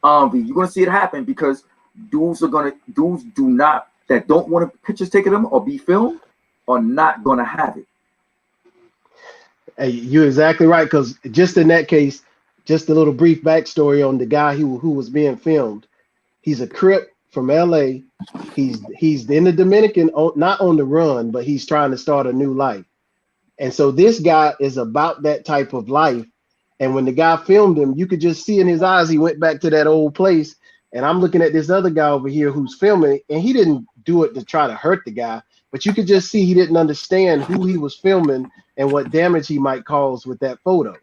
Envy. You're going to see it happen because dudes that don't want pictures taken of them or be filmed are not going to have it. Hey, you're exactly right. Because just in that case, just a little brief backstory on the guy who was being filmed. He's a Crip from LA. He's in the Dominican, not on the run, but he's trying to start a new life. And so this guy is about that type of life. And when the guy filmed him, you could just see in his eyes, he went back to that old place. And I'm looking at this other guy over here who's filming, and he didn't do it to try to hurt the guy, but you could just see he didn't understand who he was filming and what damage he might cause with that photo.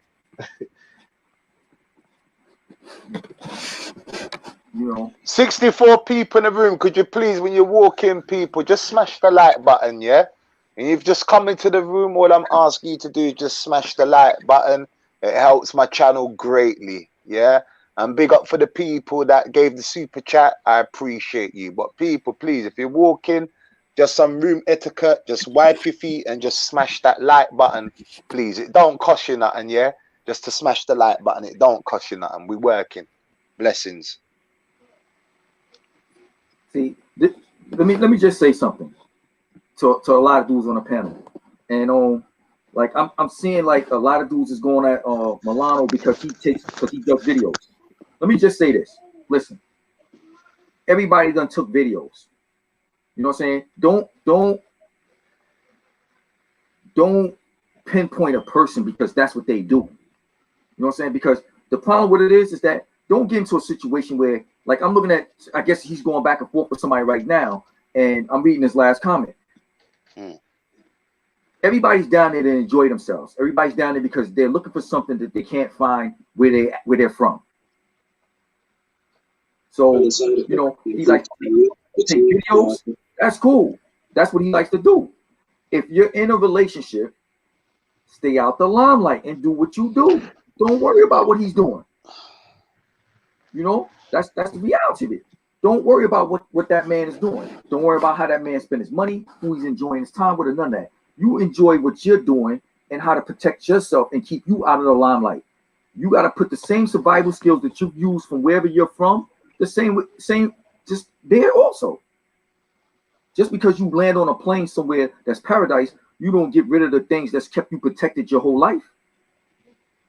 64 people in the room. Could you please, when you walk in, people, just smash the like button, yeah? And you've just come into the room, all I'm asking you to do is just smash the like button. It helps my channel greatly. Yeah. And big up for the people that gave the super chat. I appreciate you. But people, please, if you're walking, just some room etiquette, just wipe your feet and just smash that like button, please. It don't cost you nothing, yeah? Just to smash the like button, it don't cost you nothing. We working. Blessings. See, let me just say something to a lot of dudes on the panel, and like I'm seeing like a lot of dudes is going at Milano because he does videos. Let me just say this. Listen, everybody done took videos. You know what I'm saying? Don't pinpoint a person because that's what they do. You know what I'm saying? Because the problem with it is that don't get into a situation where, like, I'm looking at, I guess he's going back and forth with somebody right now, and I'm reading his last comment. Everybody's down there to enjoy themselves. Everybody's down there because they're looking for something that they can't find where they're from. So, you know, he likes to take videos. That's cool. That's what he likes to do. If you're in a relationship, stay out the limelight and do what you do. Don't worry about what he's doing. You know, that's the reality of it. Don't worry about what that man is doing. Don't worry about how that man spent his money, who he's enjoying his time with, or none of that. You enjoy what you're doing and how to protect yourself and keep you out of the limelight. You got to put the same survival skills that you've used from wherever you're from, the same just there also. Just because you land on a plane somewhere that's paradise, you don't get rid of the things that's kept you protected your whole life.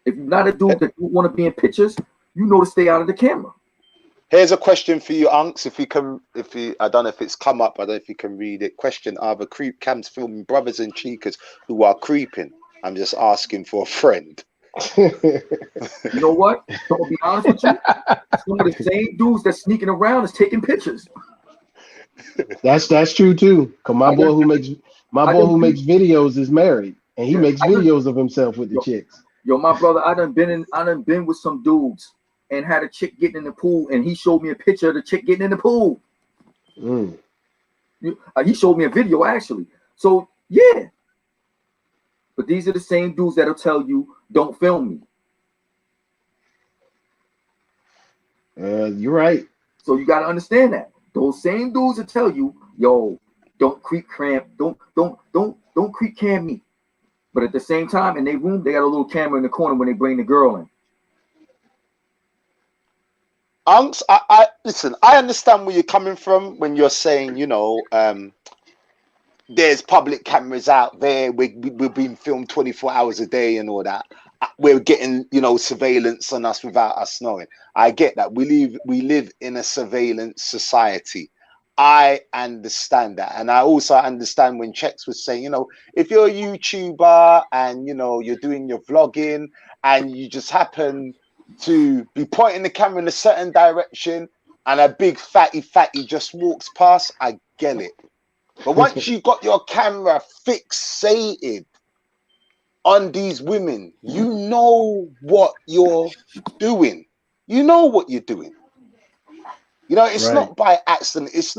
If you're not a dude that don't want to be in pictures, you know to stay out of the camera. Here's a question for you, Unks. I don't know if it's come up. I don't know if you can read it. Question: are the creep cams filming brothers and cheekers who are creeping? I'm just asking for a friend. You know what? Don't be honest with you. Some of the same dudes that's sneaking around is taking pictures. That's true too. Cause my boy who makes videos is married, and he makes videos of himself with the chicks. Yo, my brother, I done been with some dudes and had a chick getting in the pool, and he showed me a picture of the chick getting in the pool. He showed me a video actually. So yeah, but these are the same dudes that'll tell you don't film me. You're right. So you got to understand that those same dudes will tell you, yo, don't creep cam me. But at the same time, in their room, they got a little camera in the corner when they bring the girl in. Unks, I listen, I understand where you're coming from when you're saying, you know, there's public cameras out there. We're being filmed 24 hours a day and all that. We're getting, you know, surveillance on us without us knowing. I get that. We live in a surveillance society. I understand that. And I also understand when Chex was saying, you know, if you're a YouTuber and, you know, you're doing your vlogging and you just happen to be pointing the camera in a certain direction and a big fatty just walks past, I get it. But once you got your camera fixated on these women, you know what you're doing. You know what you're doing. You know, it's not by accident. It's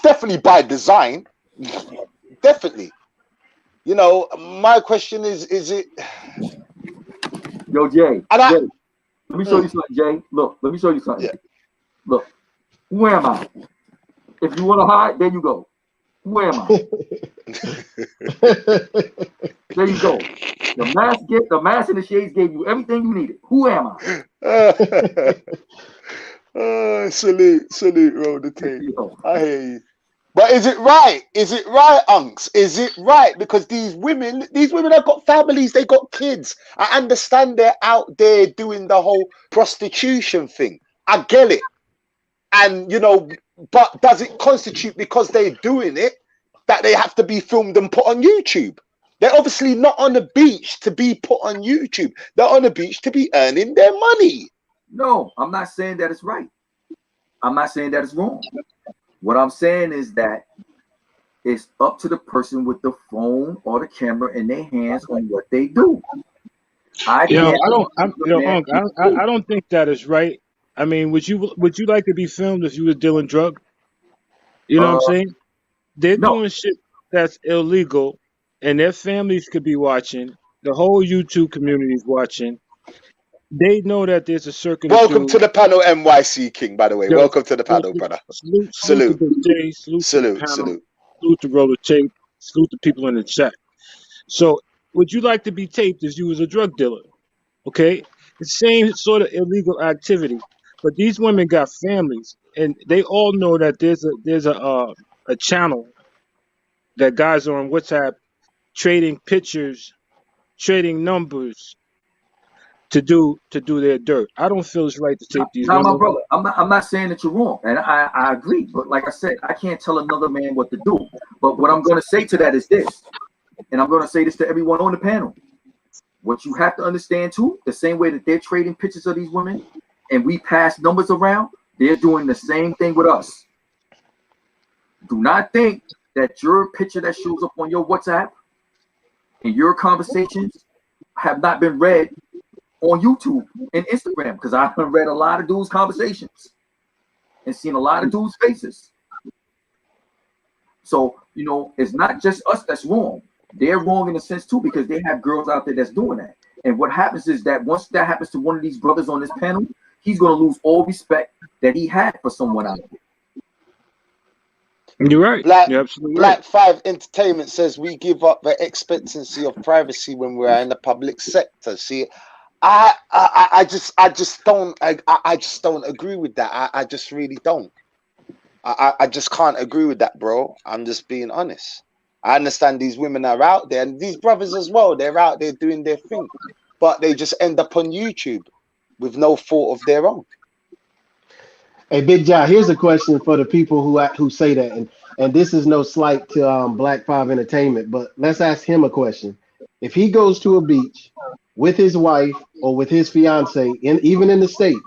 definitely by design. Definitely. You know, my question is it... Yo, Jay, let me show you something, Jay. Look, let me show you something. Yeah. Look, who am I? If you want to hide, there you go. Who am I? There you go. The mask and the shades gave you everything you needed. Who am I? Salute, roll the tape. I hear you. But is it right? Is it right, Unks? Is it right? Because these women have got families, they got kids. I understand they're out there doing the whole prostitution thing. I get it. And, you know, but does it constitute because they're doing it that they have to be filmed and put on YouTube? They're obviously not on the beach to be put on YouTube. They're on the beach to be earning their money. No, I'm not saying that it's right. I'm not saying that it's wrong. What I'm saying is that it's up to the person with the phone or the camera in their hands on what they do. I don't think that is right. I mean, would you like to be filmed if you were dealing drugs? You know what I'm saying? They're doing shit. that's illegal, and their families could be watching, the whole YouTube community is watching. They know that there's a circuit of Welcome to dudes. the panel, NYC King, by the way. Yo, Welcome to the panel, brother. salute to Salute. Big J, salute to the Salute. panel, Salute. salute to Roller Tape, salute to people in the chat. So, would you like to be taped if you was a drug dealer? Okay, the same sort of illegal activity, but these women got families, and they all know that there's a channel that guys are on WhatsApp trading pictures, trading numbers to do their dirt. I don't feel it's right to tape these Now, my women. brother, I'm not saying that you're wrong, and I agree. But like I said, I can't tell another man what to do. But what I'm going to say to that is this, and I'm going to say this to everyone on the panel. What you have to understand too, the same way that they're trading pictures of these women, and we pass numbers around, they're doing the same thing with us. Do not think that your picture that shows up on your WhatsApp and your conversations have not been read on YouTube and Instagram, because I've read a lot of dudes' conversations and seen a lot of dudes' faces. So, you know, it's not just us that's wrong. They're wrong in a sense too, because they have girls out there that's doing that. And what happens is that once that happens to one of these brothers on this panel, he's going to lose all respect that he had for someone out there. You're right. You're absolutely Black right. 5 Entertainment says we give up the expectancy of privacy when we are in the public sector. See, I just don't agree with that. I just really don't. I just can't agree with that, bro. I'm just being honest. I understand these women are out there, and these brothers as well. They're out there doing their thing, but they just end up on YouTube with no fault of their own. Hey, Big Jay, here's a question for the people who say that, and this is no slight to Black 5 Entertainment, but let's ask him a question. If he goes to a beach with his wife or with his fiance, even in the States,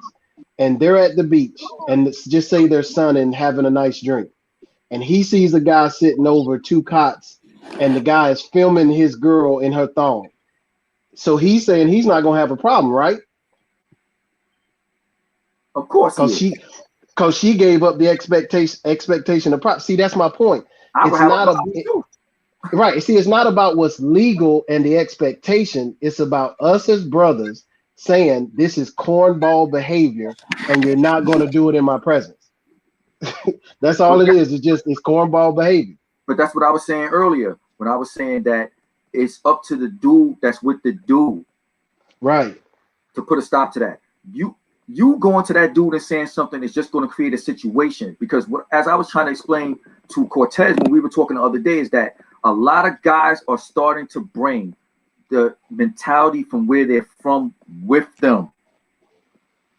and they're at the beach, and let's just say they're sunning, having a nice drink, and he sees a guy sitting over 2 cots, and the guy is filming his girl in her thong. So he's saying he's not gonna have a problem, right? Of course, because she gave up the expectation of privacy. See, that's my point. It's not right. See, it's not about what's legal and the expectation. It's about us as brothers saying this is cornball behavior, and you're not going to do it in my presence. That's all it is. It's cornball behavior. But that's what I was saying earlier when I was saying that it's up to the dude that's with the dude, right, to put a stop to that. You going to that dude and saying something is just going to create a situation, because as I was trying to explain to Cortez when we were talking the other day, is that a lot of guys are starting to bring the mentality from where they're from with them,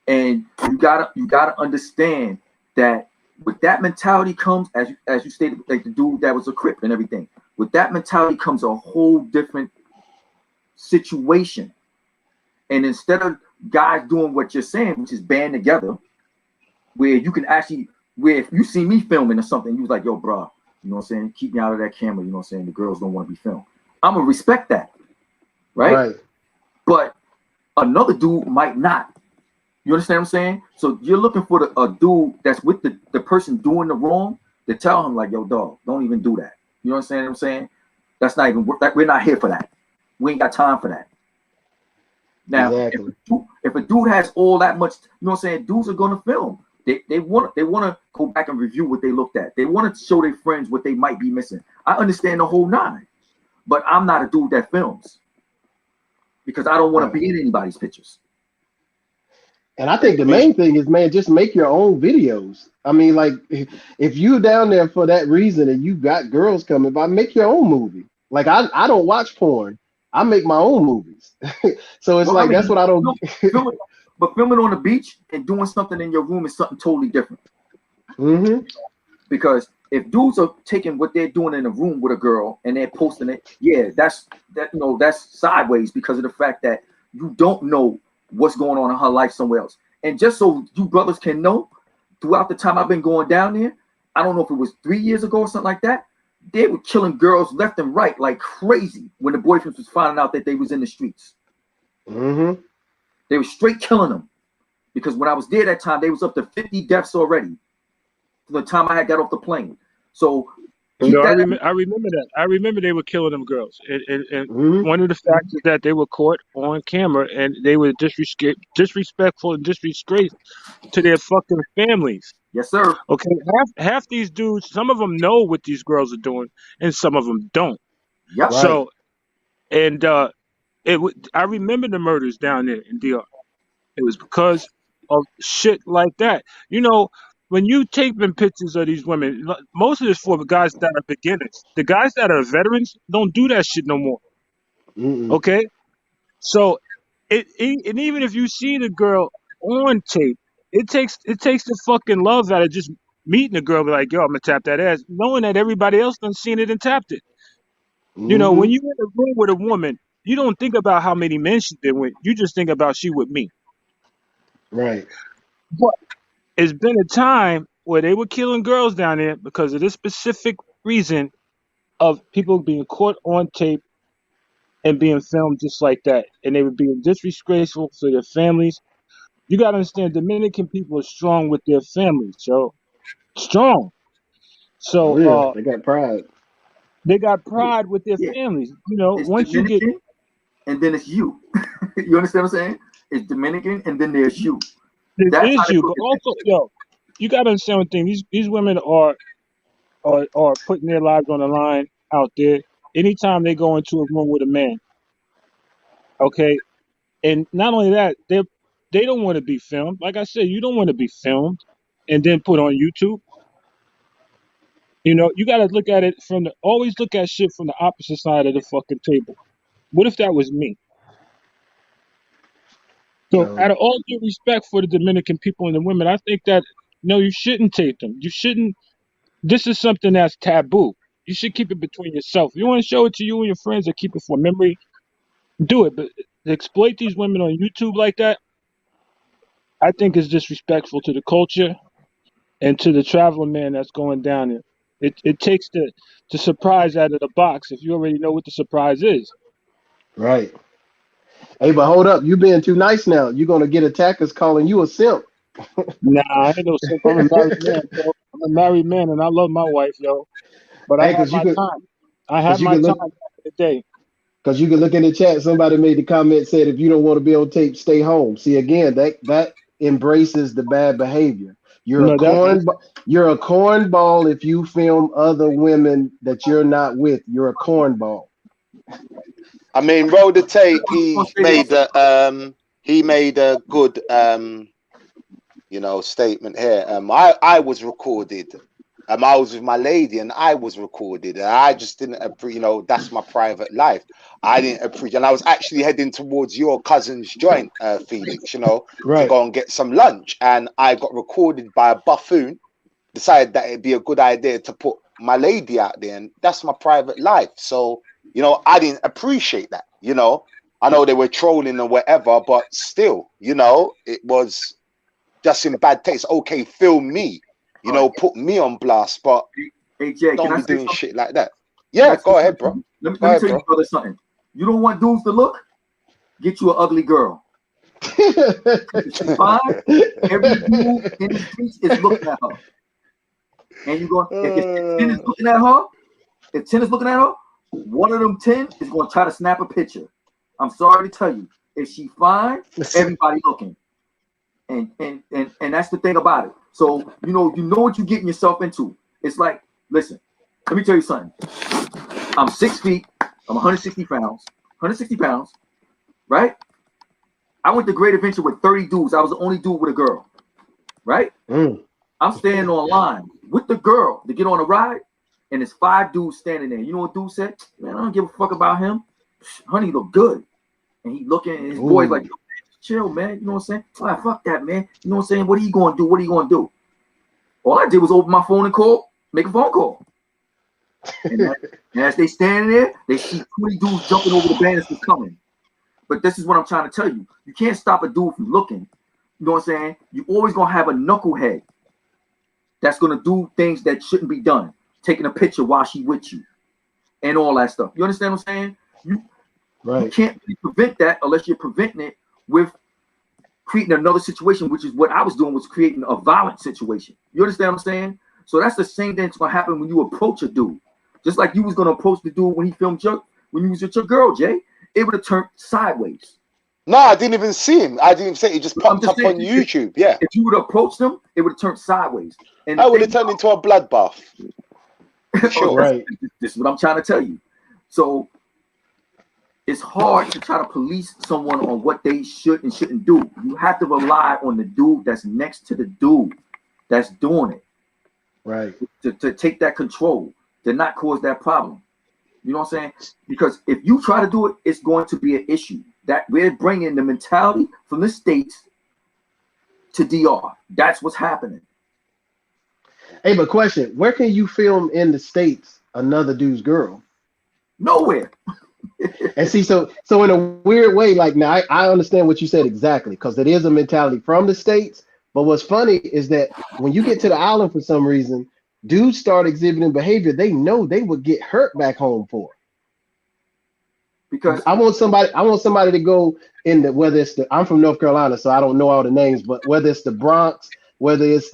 and you gotta understand that with that mentality comes, as you stated, like the dude that was a Crip and everything. With that mentality comes a whole different situation, and instead of guys doing what you're saying, which is band together, where you can actually, where if you see me filming or something, you was like, yo, bro, you know what I'm saying? Keep me out of that camera, you know what I'm saying? The girls don't want to be filmed. I'm gonna respect that, right? But another dude might not. You understand what I'm saying? So you're looking for a dude that's with the person doing the wrong to tell him like, yo, dog, don't even do that. You know what I'm saying? That's not even, we're not here for that. We ain't got time for that. Now, exactly. if a dude has all that much, you know what I'm saying, dudes are gonna film. They want to go back and review what they looked at. They want to show their friends what they might be missing. I understand the whole nine, but I'm not a dude that films because I don't want to be in anybody's pictures. And I think the main thing is, man, just make your own videos. I mean, like, if you're down there for that reason and you got girls coming by, make your own movie. Like, I don't watch porn. I make my own movies. So it's that's what I don't. But filming on the beach and doing something in your room is something totally different. Mm-hmm. Because if dudes are taking what they're doing in a room with a girl and they're posting it, yeah, that's sideways, because of the fact that you don't know what's going on in her life somewhere else. And just so you brothers can know, throughout the time I've been going down there, I don't know if it was 3 years ago or something like that, they were killing girls left and right like crazy when the boyfriends was finding out that they was in the streets. Mm-hmm. They were straight killing them, because when I was there that time, they was up to 50 deaths already from the time I had got off the plane. So You Keep know, that. I remember that. I remember they were killing them girls, and Mm-hmm. one of the facts is that they were caught on camera and they were disrespectful and disgraceful to their fucking families. Yes, sir. Okay, half these dudes, some of them know what these girls are doing, and some of them don't. Yep. Right. So, and I remember the murders down there in DR. It was because of shit like that. You know, when you taking pictures of these women, most of it's for the guys that are beginners. The guys that are veterans don't do that shit no more. Mm-mm. Okay, so and even if you see the girl on tape, it takes the fucking love out of just meeting the girl, be like, yo, I'm gonna tap that ass, knowing that everybody else done seen it and tapped it. You know, Mm-hmm. when you're in a room with a woman, you don't think about how many men she been with. You just think about she with me. Right. But it's been a time where they were killing girls down there because of this specific reason of people being caught on tape and being filmed just like that, and they were being disrespectful to their families. You gotta understand, Dominican people are strong with their families, yo, strong. Oh So yeah, they got pride. they got pride with their Yeah. families. You know, It's once you get Dominican, and then it's you. You understand what I'm saying? It's Dominican, and then there's you. this That's how is they you, look but at also, yo, you gotta understand one thing. These women are putting their lives on the line out there. Anytime they go into a room with a man, okay, and not only that, they don't want to be filmed. Like I said, you don't want to be filmed and then put on YouTube. You know, you got to look at it from the always look at shit from the opposite side of the fucking table. What if that was me? So, No. out of all due respect for the Dominican people and the women, I think that no, you shouldn't tape them. You shouldn't. This is something that's taboo. You should keep it between yourself. If you want to show it to you and your friends or keep it for memory, do it. But to exploit these women on YouTube like that, I think is disrespectful to the culture and to the traveler man that's going down there. It takes the surprise out of the box if you already know what the surprise is. Right. Hey, but hold up, you being too nice now. You're gonna get attackers calling you a simp. Nah, I ain't no simp. I'm a married man, yo. I'm a married man and I love my wife, yo. But I Hey, had my time. I had cause you my could time look, back in the day. cause you could look in the chat. Somebody made the comment said, if you don't want to be on tape, stay home. See, again, that embraces the bad behavior. You're a No, that you're a cornball if you film other women that you're not with. You're a cornball. I mean, roll the tape. I'm gonna say this. He made a good statement here. I was recorded. I was with my lady and I was recorded, and I just didn't that's my private life. I didn't appreciate, and I was actually heading towards your cousin's joint, Felix, to Right. go and get some lunch, and I got recorded by a buffoon. Decided that it'd be a good idea to put my lady out there, and that's my private life. So, I didn't appreciate that. I know they were trolling or whatever, but still, it was just in bad taste. Okay, film me, All right. put me on blast, but Hey Jay, can don't I be say doing something? shit like that. Can I Yeah, say go ahead, something? bro. Let me Go ahead, tell you bro. brother something. You don't want dudes to look? Get you an ugly girl. If she fine, every dude in the streets is looking at her. And you going if 10 is looking at her, if 10 is looking at her, one of them 10 is going to try to snap a picture. I'm sorry to tell you. If she fine, everybody looking. And that's the thing about it. So you know what you're getting yourself into. It's like, listen, let me tell you something. I'm 6 feet, I'm 160 pounds, right? I went to Great Adventure with 30 dudes. I was the only dude with a girl, right? I'm standing on line with the girl to get on a ride, and there's 5 dudes standing there. You know what dude said? Man, I don't give a fuck about him. Honey look good. And he looking, and his boy's like, chill, man. You know what I'm saying? Ah, fuck that, man. You know what I'm saying? What are you going to do? What are you going to do? All I did was open my phone and make a phone call. And as they standing there, they see 20 dudes jumping over the banisters coming. But this is what I'm trying to tell you. You can't stop a dude from looking. You know what I'm saying? You always going to have a knucklehead that's going to do things that shouldn't be done. Taking a picture while she with you and all that stuff. You understand what I'm saying? You can't really prevent that unless you're preventing it with creating another situation, which is what I was doing, was creating a violent situation. You understand what I'm saying? So that's the same thing that's going to happen when you approach a dude. Just like you was gonna approach the dude when he filmed when you was with your girl, Jay. It would have turned sideways. No, I didn't even see him. I didn't even say it. Just popped up on YouTube. Yeah. If you would have approached him, it would have turned sideways. And I would have turned into a bloodbath. Sure. Right. This is what I'm trying to tell you. So it's hard to try to police someone on what they should and shouldn't do. You have to rely on the dude that's next to the dude that's doing it. Right. To take that control, to not cause that problem. You know what I'm saying? Because if you try to do it, it's going to be an issue. That we're bringing the mentality from the States to DR. That's what's happening. Hey, but question, where can you film in the States another dude's girl? Nowhere. And see, so in a weird way, like now I understand what you said exactly, because it is a mentality from the States. But what's funny is that when you get to the island for some reason, dudes start exhibiting behavior they know they would get hurt back home for. Because I want somebody to go in the, whether it's the, I'm from North Carolina, so I don't know all the names, but whether it's the Bronx, whether it's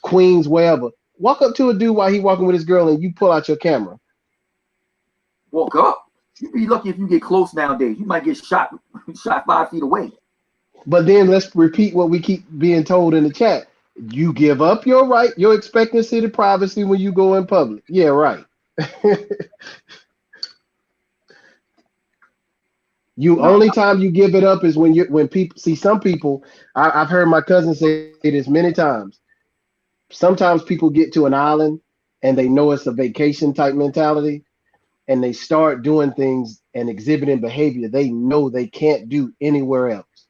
Queens, wherever, walk up to a dude while he walking with his girl and you pull out your camera. Walk up. You'd be lucky if you get close nowadays. You might get shot 5 feet away. But then let's repeat what we keep being told in the chat. You give up your right, your expectancy to privacy when you go in public. Yeah, right. Only time you give it up is when people see some people. I've heard my cousin say this many times. Sometimes people get to an island and they know it's a vacation type mentality, and they start doing things and exhibiting behavior they know they can't do anywhere else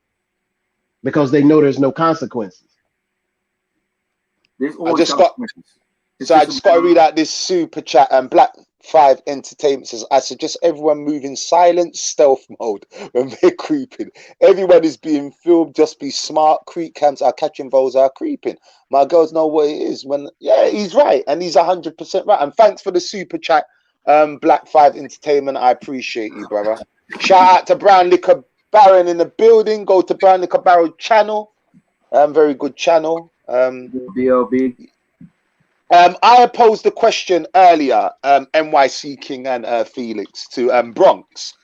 because they know there's no consequences. I just got to read out this super chat, and Black 5 Entertainment says, I suggest everyone move in silent stealth mode when they're creeping. Everyone is being filmed. Just be smart. Creep cams are catching those are creeping. My girls know what it is. Yeah, he's right, and he's 100% right. And thanks for the super chat, Black 5 Entertainment. I appreciate you, brother. Shout out to Brown Liquor Baron in the building. Go to Brown Liquor Barrel channel. Very good channel. BLB. I posed the question earlier, NYC King and Felix, to Bronx.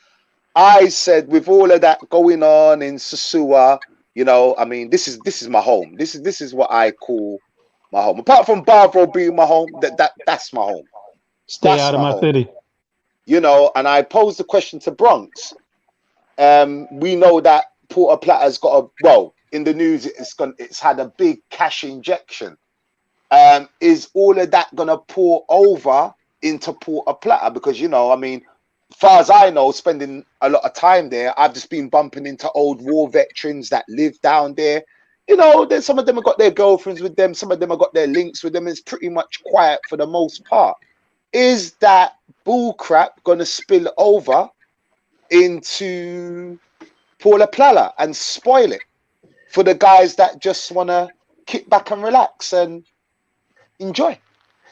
I said, with all of that going on in Sosua, you know, I mean, this is my home. This is what I call my home. Apart from Barbaro being my home, that's my home. Stay out of my city. You know, and I posed the question to Bronx. We know that Puerto Plata's got in the news, it's had a big cash injection. Is all of that gonna pour over into Puerto Plata? Because, you know, I mean, far as I know, spending a lot of time there, I've just been bumping into old war veterans that live down there. You know, some of them have got their girlfriends with them, some of them have got their links with them. It's pretty much quiet for the most part. Is that bull crap gonna spill over into Puerto Plata and spoil it for the guys that just wanna kick back and relax and enjoy?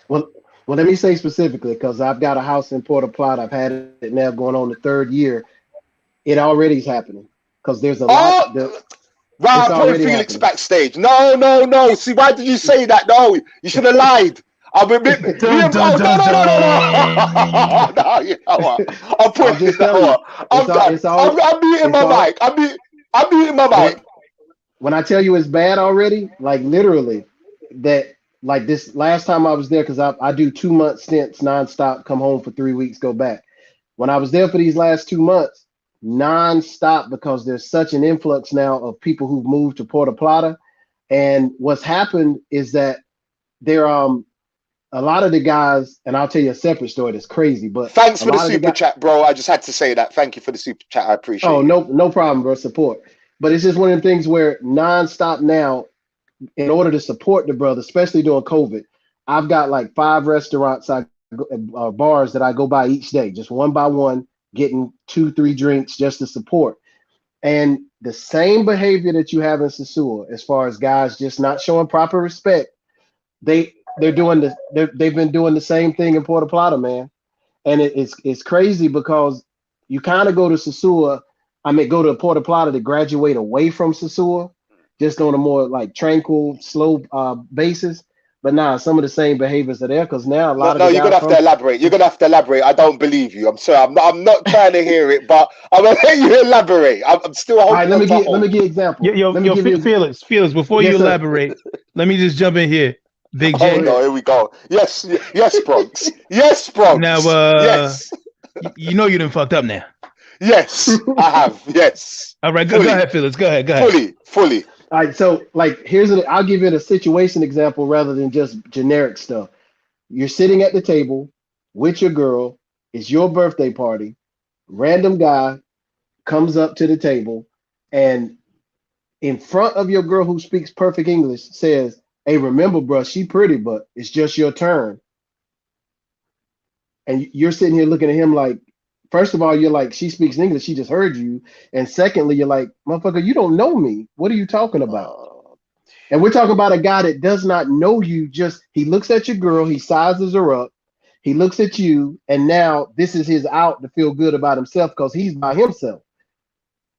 Well, let me say specifically, because I've got a house in Puerto Plata. I've had it now going on the 3rd year. It already is happening because there's a lot. Right, I put Felix backstage. No. See, why did you say that? No, you should have lied. I'm a bit. No, you know what? I'm muting my mic. I'm muting my mic. When I tell you it's bad already, like literally, that. Like this last time I was there, because I do 2-month stints nonstop, come home for 3 weeks, go back. When I was there for these last 2 months, nonstop, because there's such an influx now of people who've moved to Puerto Plata. And what's happened is that there a lot of the guys, and I'll tell you a separate story that's crazy, but thanks for the super chat, bro. I just had to say that. Thank you for the super chat. I appreciate it. No problem, bro. Support. But it's just one of the things where nonstop now, in order to support the brother, especially during COVID, I've got like 5 restaurants, bars that I go by each day, just one by one, getting 2-3 drinks just to support. And the same behavior that you have in Sosua, as far as guys just not showing proper respect, they've been doing the same thing in Puerto Plata, man. And it's crazy because you kind of go to Sosua, go to Puerto Plata to graduate away from Sosua, just on a more like tranquil, slow basis. But nah, some of the same behaviors are there because now a No, lot of no, the you're guys gonna have to from elaborate. You're gonna have to elaborate. I don't believe you. I'm sorry. I'm not trying to hear it, but I'm gonna let you elaborate. I'm still all right, holding on to let me hope. give example. Yo, Let me give you Felix, before you yes, sir. elaborate, let me just jump in here. Big Oh Go J. no, ahead. here we go. Yes, yes, Bronx. Yes, Now, Bronx. Yes, you know you done fucked up now. yes, I have. Yes, All right, go fully, ahead, Felix. Go ahead, go ahead. fully, fully. All right, so like I'll give you a situation example rather than just generic stuff. You're sitting at the table with your girl, it's your birthday party, random guy comes up to the table and in front of your girl who speaks perfect English says, "Hey, remember, bro, she pretty, but it's just your turn." And you're sitting here looking at him like, first of all, you're like, she speaks English, she just heard you. And secondly, you're like, motherfucker, you don't know me. What are you talking about? Uh, And we're talking about a guy that does not know you. Just he looks at your girl, he sizes her up, he looks at you, and now this is his out to feel good about himself because he's by himself.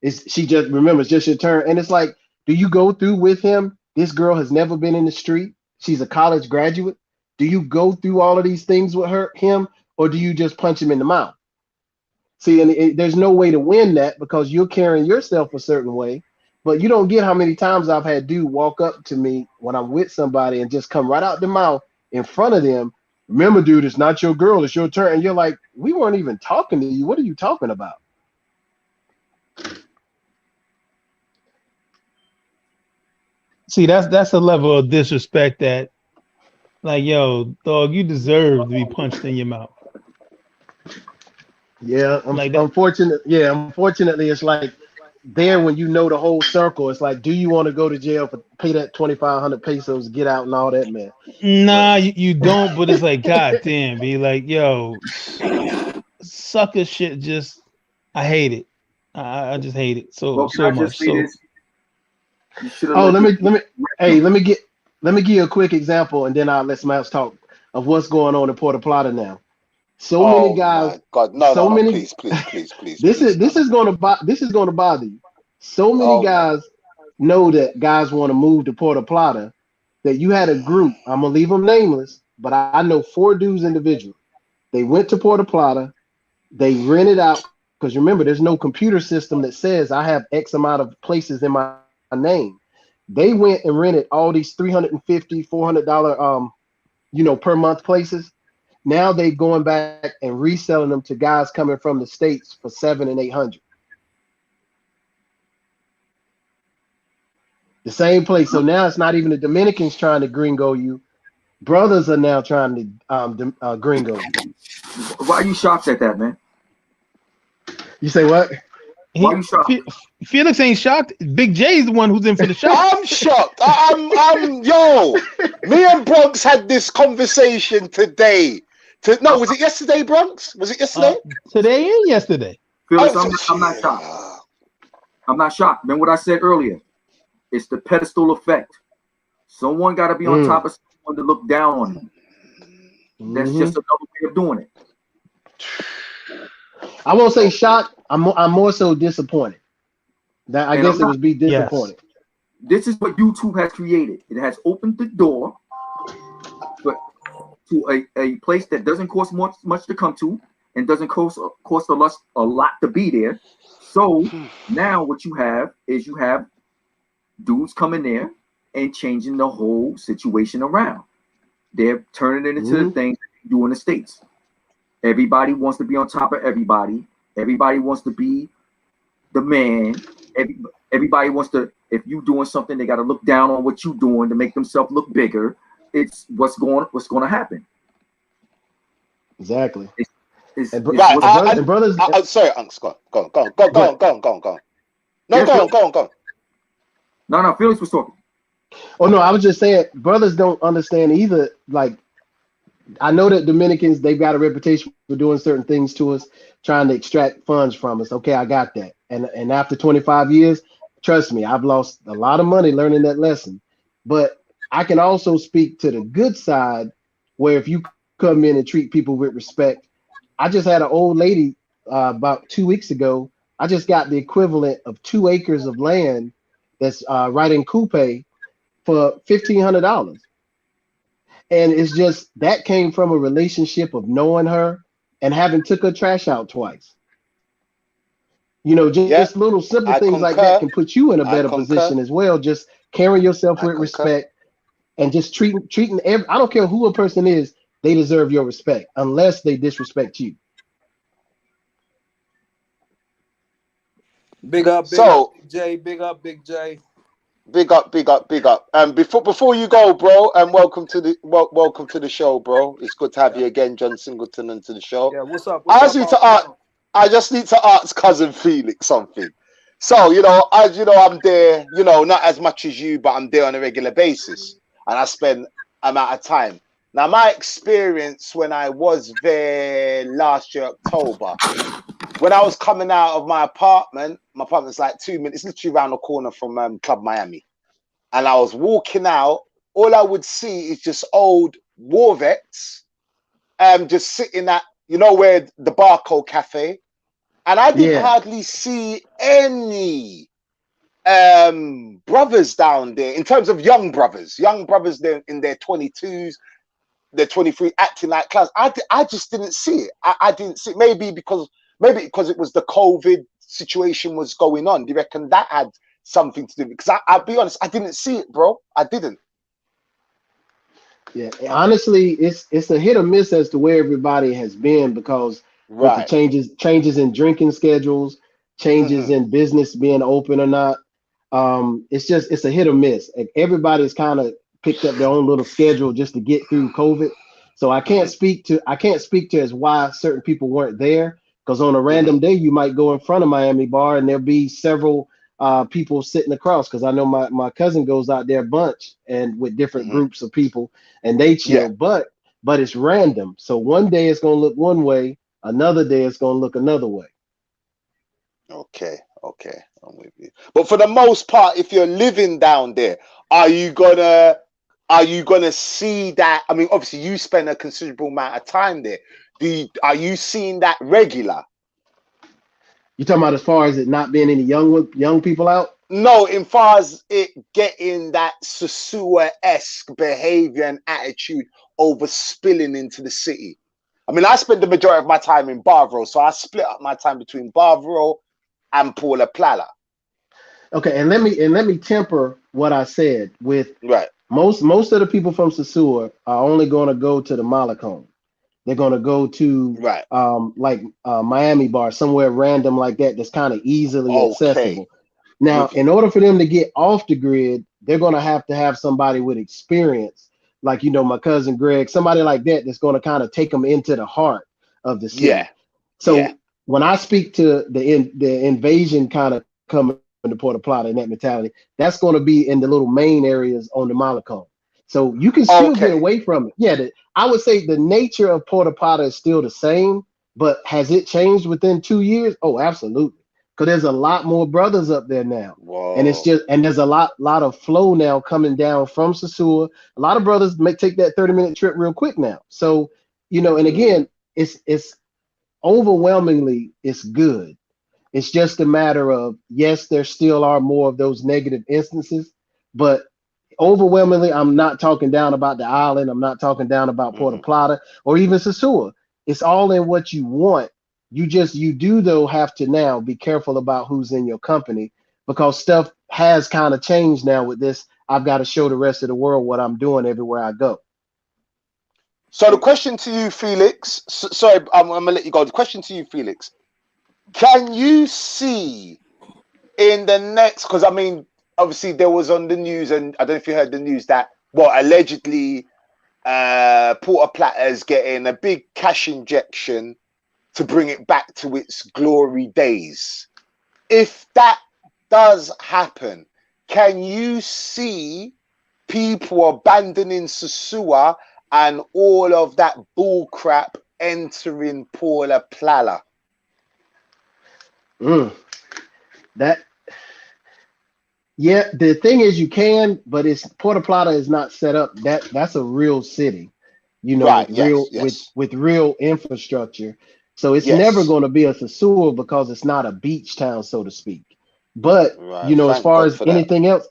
It's she just remembers just your turn. And it's like, do you go through with him? This girl has never been in the street. She's a college graduate. Do you go through all of these things with him, or do you just punch him in the mouth? See, and there's no way to win that because you're carrying yourself a certain way, but you don't get how many times I've had dude walk up to me when I'm with somebody and just come right out the mouth in front of them. Remember, dude, it's not your girl, it's your turn. And you're like, we weren't even talking to you. What are you talking about? See, that's a level of disrespect that, like, yo, dog, you deserve to be punched in your mouth. Yeah, Like that. unfortunate. Yeah, unfortunately, it's like there when you know the whole circle. It's like, do you want to go to jail for pay that 2,500 pesos, get out, and all that, man? But Nah, you don't, but it's like, god damn, be like, yo, sucker shit just I hate it. I just hate it Well, can so I just much. say So this? You should have oh, let the hey, let me give you a quick example, and then I'll let somebody else talk of what's going on in Puerto Plata now. So many oh guys, my God, no, no, so no! many. Please, please, please, please, please, no, This no. is this is going to bother you. So many Oh my, guys know that guys want to move to Puerto Plata. That you had a group. I'm gonna leave them nameless, but I know four dudes individually. They went to Puerto Plata. They rented out because remember, there's no computer system that says I have X amount of places in my name. They went and rented all these 350, $400 per month places. Now they going back and reselling them to guys coming from the states for 700 and 800. The same place. So now it's not even the Dominicans trying to gringo you. Brothers are now trying to gringo you. Why are you shocked at that, man? You say what? Why are he you shocked? Felix ain't shocked. Big J's the one who's in for the shock. I'm shocked. Yo. Me and Bronx had this conversation today. No, was it yesterday, Bronx? Was it yesterday? Today and yesterday. Felix, Oh, I'm not shocked. yeah. I'm not shocked. Remember what I said earlier? It's the pedestal effect. Someone got to be on top of someone to look down on him. That's just another way of doing it. I won't say shocked. I'm more so disappointed. That I And guess I'm it not. was be Yes. disappointed. This is what YouTube has created. It has opened the door to a place that doesn't cost much to come to and doesn't cost a lot to be there. So now what you have is you have dudes coming there and changing the whole situation around. They're turning it into the things that you do in the States. Everybody wants to be on top of everybody. Everybody wants to be the man. Everybody wants to, if you doing something, they got to look down on what you doing to make themselves look bigger. It's what's going to happen. Exactly. It's Right. And brothers. Sorry, Unks. Go on. No, yeah, go on. No, Felix was talking. Oh no, I was just saying, brothers don't understand either. Like, I know that Dominicans, they've got a reputation for doing certain things to us, trying to extract funds from us. Okay, I got that. And after 25 years, trust me, I've lost a lot of money learning that lesson. But I can also speak to the good side, where if you come in and treat people with respect. I just had an old lady about 2 weeks ago. I just got the equivalent of 2 acres of land that's right in Coupe for $1,500. And it's just that came from a relationship of knowing her and having took her trash out twice. You know, Yeah, just little simple I things like that concur. can put you in a I better concur. position as well. Just carrying yourself I with concur. respect and just treating every, I don't care who a person is, they deserve your respect unless they disrespect you. Big up, So Big J, big up, Big J. big up, big up, big up. Before you go, bro, and welcome to the show, bro. It's good to have Yeah, you again, John Singleton, and to the show. yeah. What's up? I What's just up, need our to ask. fam? I just need to ask cousin Felix something. So as you know, I'm there. Not as much as you, but I'm there on a regular basis, and I spend amount of time. Now, my experience when I was there last year, October, when I was coming out of my apartment's like 2 minutes, literally around the corner from Club Miami, and I was walking out. All I would see is just old war vets, just sitting at where the Barcode Cafe, and I didn't Yeah, hardly see any brothers down there in terms of young brothers there in their 22s, their 23, acting like clowns. I just didn't see it. I didn't see it. Maybe because it was the COVID situation was going on. Do you reckon that had something to do? Because I'll be honest, I didn't see it, bro. I didn't. yeah. Honestly, it's a hit or miss as to where everybody has been because with the Right. changes in drinking schedules, changes Mm-hmm. in business being open or not, it's a hit or miss. And everybody's kind of picked up their own little schedule just to get through COVID. So Mm-hmm. I can't speak to as why certain people weren't there because on a Mm-hmm. random day you might go in front of Miami Bar and there'll be several people sitting across because I know my cousin goes out there a bunch and with different Mm-hmm. groups of people and they Yeah. chill, but it's random. So one day it's gonna look one way, another day it's gonna look another way. Okay. Okay. I'm with you. But for the most part, if you're living down there, are you gonna see that? I mean, obviously you spend a considerable amount of time there. Are you seeing that regular? You talking about as far as it not being any young people out? No, in far as it getting that sosua-esque behavior and attitude over spilling into the city. I mean, I spend the majority of my time in Barbaro, so I split up my time between Barbaro and Paula Plala. Okay, and let me temper what I said with Right, most of the people from Sosua are only going to go to the Malecon. They're going to go to right. like Miami Bar, somewhere random like that that's kind of easily Okay, accessible. Now, with in you. order for them to get off the grid, they're going to have somebody with experience, like my cousin Greg, somebody like that that's going to kind of take them into the heart of the Yeah, city. yeah. So when I speak to the invasion kind of coming to Port Plata and that mentality, that's going to be in the little main areas on the Malecon. So you can still get Okay. away from it. Yeah, I would say the nature of Port Plata is still the same, but has it changed within 2 years? Oh, absolutely. Because there's a lot more brothers up there now. And it's Whoa. just there's a lot of flow now coming down from Sosua. A lot of brothers may take that 30-minute trip real quick now. So, and Mm, again, it's overwhelmingly it's good. It's just a matter of yes, there still are more of those negative instances, but overwhelmingly, I'm not talking down about the island. I'm not talking down about Puerto mm-hmm. Plata or even Sosua. It's all in what you want. You do though have to now be careful about who's in your company because stuff has kind of changed now with this. I've got to show the rest of the world what I'm doing everywhere I go. So the question to you, Felix. Sorry, I'm gonna let you go. The question to you, Felix. Can you see in the next? Because I mean, obviously there was on the news, and I don't know if you heard the news that allegedly Porta Plata is getting a big cash injection to bring it back to its glory days. If that does happen, can you see people abandoning Sosua and all of that bull crap entering Paula Plala? Mm, that Yeah, the thing is you can, but it's Puerto Plata is not set up. That's a real city, Right, with yes, real yes, with real infrastructure. So it's never yes. going to be a Sosua because it's not a beach town, so to speak. But Right, as thank far God as for that. anything else,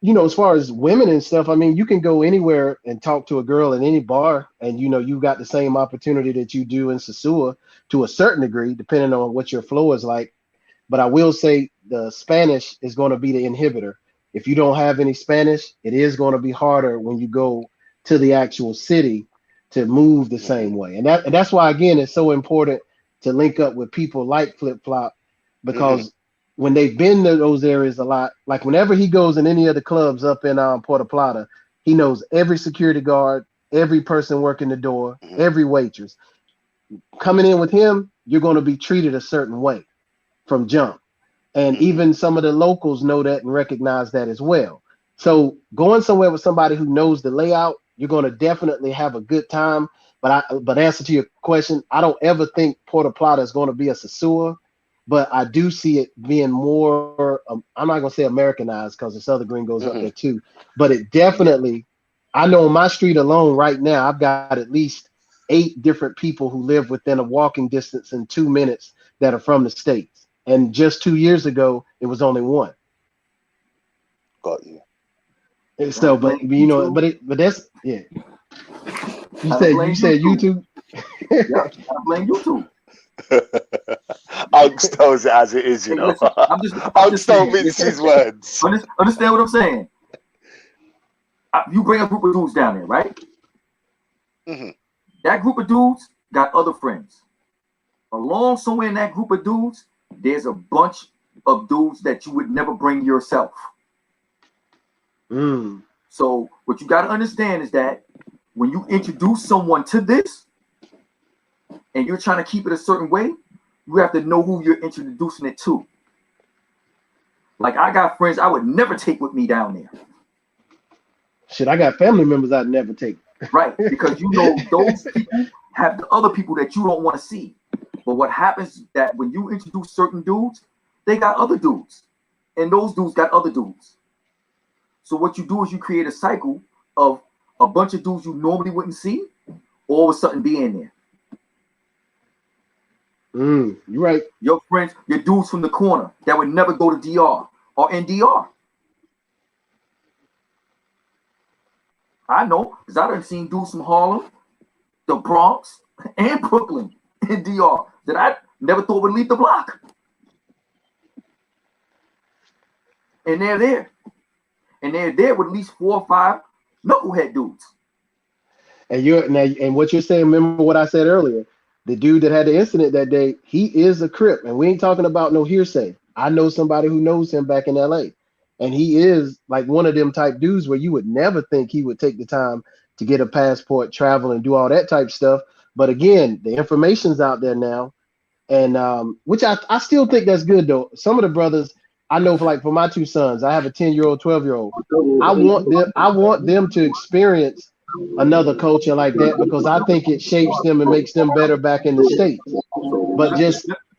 as far as women and stuff, I mean, you can go anywhere and talk to a girl in any bar, and you've got the same opportunity that you do in Sosua to a certain degree, depending on what your flow is like. But I will say the Spanish is going to be the inhibitor. If you don't have any Spanish, it is going to be harder when you go to the actual city to move the same way. And that's why, again, it's so important to link up with people like Flip Flop, because when they've been to those areas a lot, like whenever he goes in any of the clubs up in Puerto Plata, he knows every security guard, every person working the door, every waitress. Coming in with him, you're going to be treated a certain way from jump. And even some of the locals know that and recognize that as well. So going somewhere with somebody who knows the layout, you're going to definitely have a good time. But answer to your question, I don't ever think Puerto Plata is going to be a Sosua, but I do see it being more, I'm not going to say Americanized because there's other gringos up there too, but it definitely, I know on my street alone right now, I've got at least 8 different people who live within a walking distance in 2 minutes that are from the States. And just 2 years ago, it was only 1. Got you. And so, but that's, yeah. You said YouTube? Yeah, I blame YouTube. Unks tells it as it is, Hey, listen, Unks don't mince his words. Understand what I'm saying? You bring a group of dudes down there, right? That group of dudes got other friends. Along somewhere in that group of dudes, there's a bunch of dudes that you would never bring yourself. So what you got to understand is that when you introduce someone to this and you're trying to keep it a certain way, you have to know who you're introducing it to. Like I got friends I would never take with me down there. Shit, I got family members I'd never take. Right, because those people have the other people that you don't want to see. But what happens is that when you introduce certain dudes, they got other dudes. And those dudes got other dudes. So what you do is you create a cycle of a bunch of dudes you normally wouldn't see, all of a sudden being there. You're right. Your friends, your dudes from the corner that would never go to DR or NDR. I know, because I done seen dudes from Harlem, the Bronx, and Brooklyn in DR that I never thought would leave the block. And they're there. And they're there with at least 4 or 5 knucklehead dudes. And what you're saying, remember what I said earlier. The dude that had the incident that day, he is a Crip. And we ain't talking about no hearsay. I know somebody who knows him back in LA. And he is like one of them type dudes where you would never think he would take the time to get a passport, travel, and do all that type stuff. But again, the information's out there now. And which I still think that's good though. Some of the brothers I know, for my 2 sons, I have a 10-year-old, 12-year-old. I want them to experience another culture like that because I think it shapes them and makes them better back in the States. But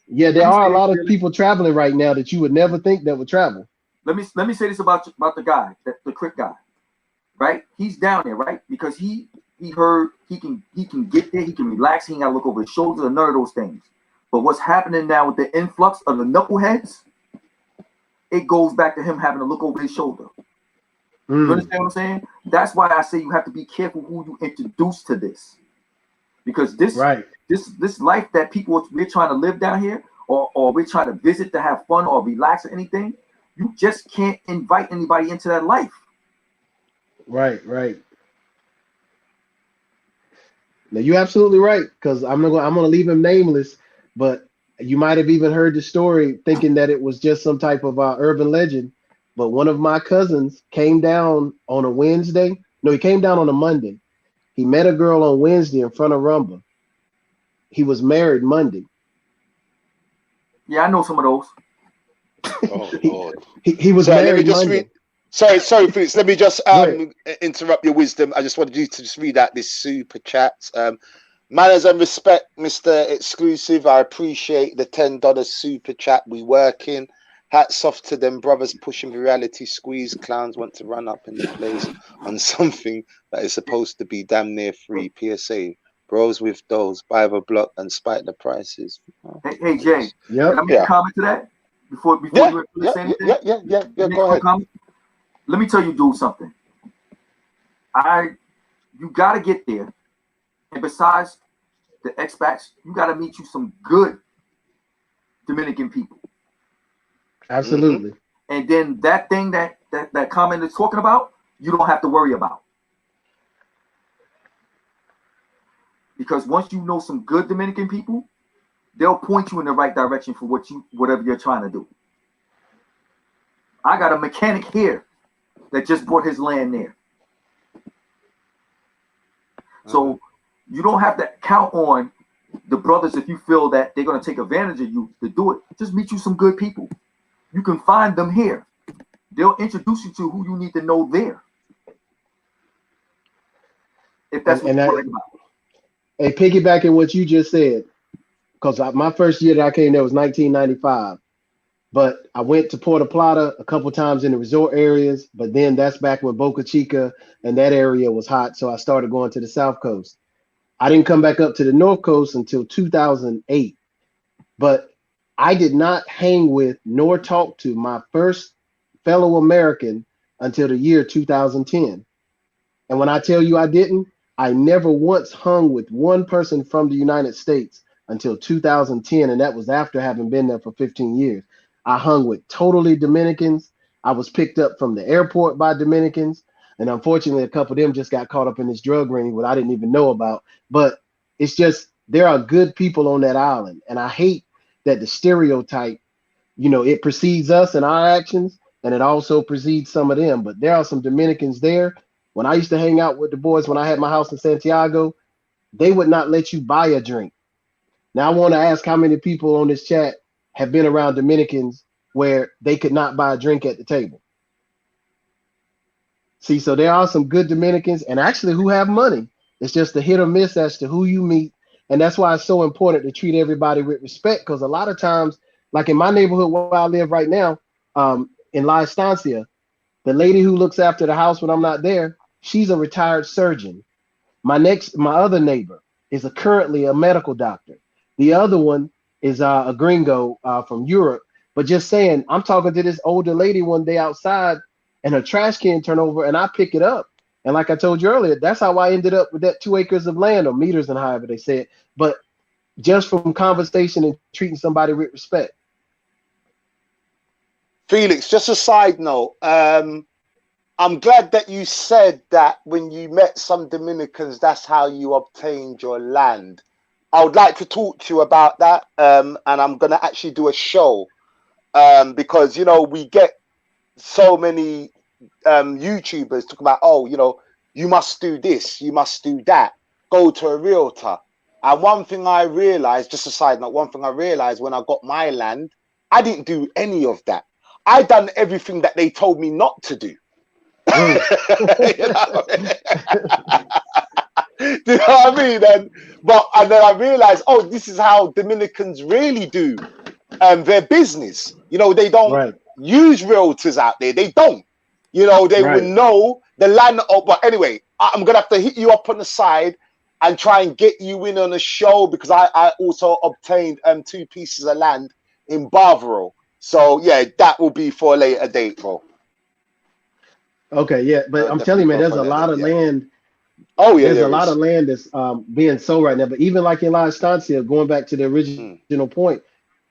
there are a lot of people traveling right now that you would never think that would travel. Let me say this about the guy, the Crip guy, right? He's down there, right? Because he heard he can get there, he can relax, he ain't got to look over his shoulders or none of those things. But what's happening now with the influx of the knuckleheads, it goes back to him having to look over his shoulder. You understand what I'm saying? That's why I say you have to be careful who you introduce to this, because this life that we're trying to live down here, or we're trying to visit to have fun or relax or anything, you just can't invite anybody into that life. Right. Now you're absolutely right, because I'm gonna leave him nameless, but you might have even heard the story thinking that it was just some type of urban legend. But one of my cousins came down on a Wednesday. No, he came down on a Monday. He met a girl on Wednesday in front of Rumba. He was married Monday. Yeah, I know some of those. Oh, Lord. He was married Monday. Sorry, Felix. Let me just interrupt your wisdom. I just wanted you to just read out this super chat. Manners and respect, Mr. Exclusive. I appreciate the $10 super chat. We working. Hats off to them brothers pushing the reality squeeze. Clowns want to run up in the place on something that is supposed to be damn near free. PSA. Bros with those, buy the block and spike the prices. Hey Jay. Can I make a comment to that? Before you say anything? Yeah, go ahead. Comment? let me tell you, do something. You gotta get there, and besides the expats, you gotta meet you some good Dominican people. Absolutely. And then that thing that comment is talking about, you don't have to worry about. Because once you know some good Dominican people, they'll point you in the right direction for whatever you're trying to do. I got a mechanic here that just bought his land there. So you don't have to count on the brothers if you feel that they're going to take advantage of you to do it. Just meet you some good people. You can find them here. They'll introduce you to who you need to know there. If that's what you're worried about. Hey, piggybacking what you just said, because my first year that I came there was 1995. But I went to Puerto Plata a couple times in the resort areas, but then that's back when Boca Chica and that area was hot. So I started going to the South Coast. I didn't come back up to the North Coast until 2008. But I did not hang with nor talk to my first fellow American until the year 2010. And when I tell you I didn't, I never once hung with one person from the United States until 2010. And that was after having been there for 15 years. I hung with totally Dominicans. I was picked up from the airport by Dominicans. And unfortunately, a couple of them just got caught up in this drug ring, what I didn't even know about. But it's just, there are good people on that island. And I hate that the stereotype, it precedes us and our actions, and it also precedes some of them. But there are some Dominicans there. When I used to hang out with the boys, when I had my house in Santiago, they would not let you buy a drink. Now, I want to ask how many people on this chat have been around Dominicans where they could not buy a drink at the table. See, so there are some good Dominicans, and actually who have money. It's just a hit or miss as to who you meet. And that's why it's so important to treat everybody with respect, because a lot of times, like in my neighborhood where I live right now, in La Estancia, the lady who looks after the house when I'm not there, she's a retired surgeon. My other neighbor is currently a medical doctor. The other one is a gringo from Europe. But just saying, I'm talking to this older lady one day outside, and her trash can turned over, and I pick it up. And like I told you earlier, that's how I ended up with that 2 acres of land, or meters and however they say it. But just from conversation and treating somebody with respect. Felix, just a side note. I'm glad that you said that when you met some Dominicans, that's how you obtained your land. I would like to talk to you about that. And I'm going to actually do a show because, we get so many YouTubers talking about, you must do this, you must do that, go to a realtor. And one thing I realized, just a side note, one thing I realized when I got my land, I didn't do any of that. I done everything that they told me not to do. Do you know what I mean? And then I realized, this is how Dominicans really do their business. They don't use realtors out there. They don't. They would know the land. But anyway, I'm gonna have to hit you up on the side and try and get you in on a show, because I also obtained 2 pieces of land in Barbaro. So yeah, that will be for a later date, bro. Okay, yeah, but I'm telling you, man, there's a lot of land. Oh yeah, there's a lot of land that's being sold right now. But even like in La Estancia, going back to the original point,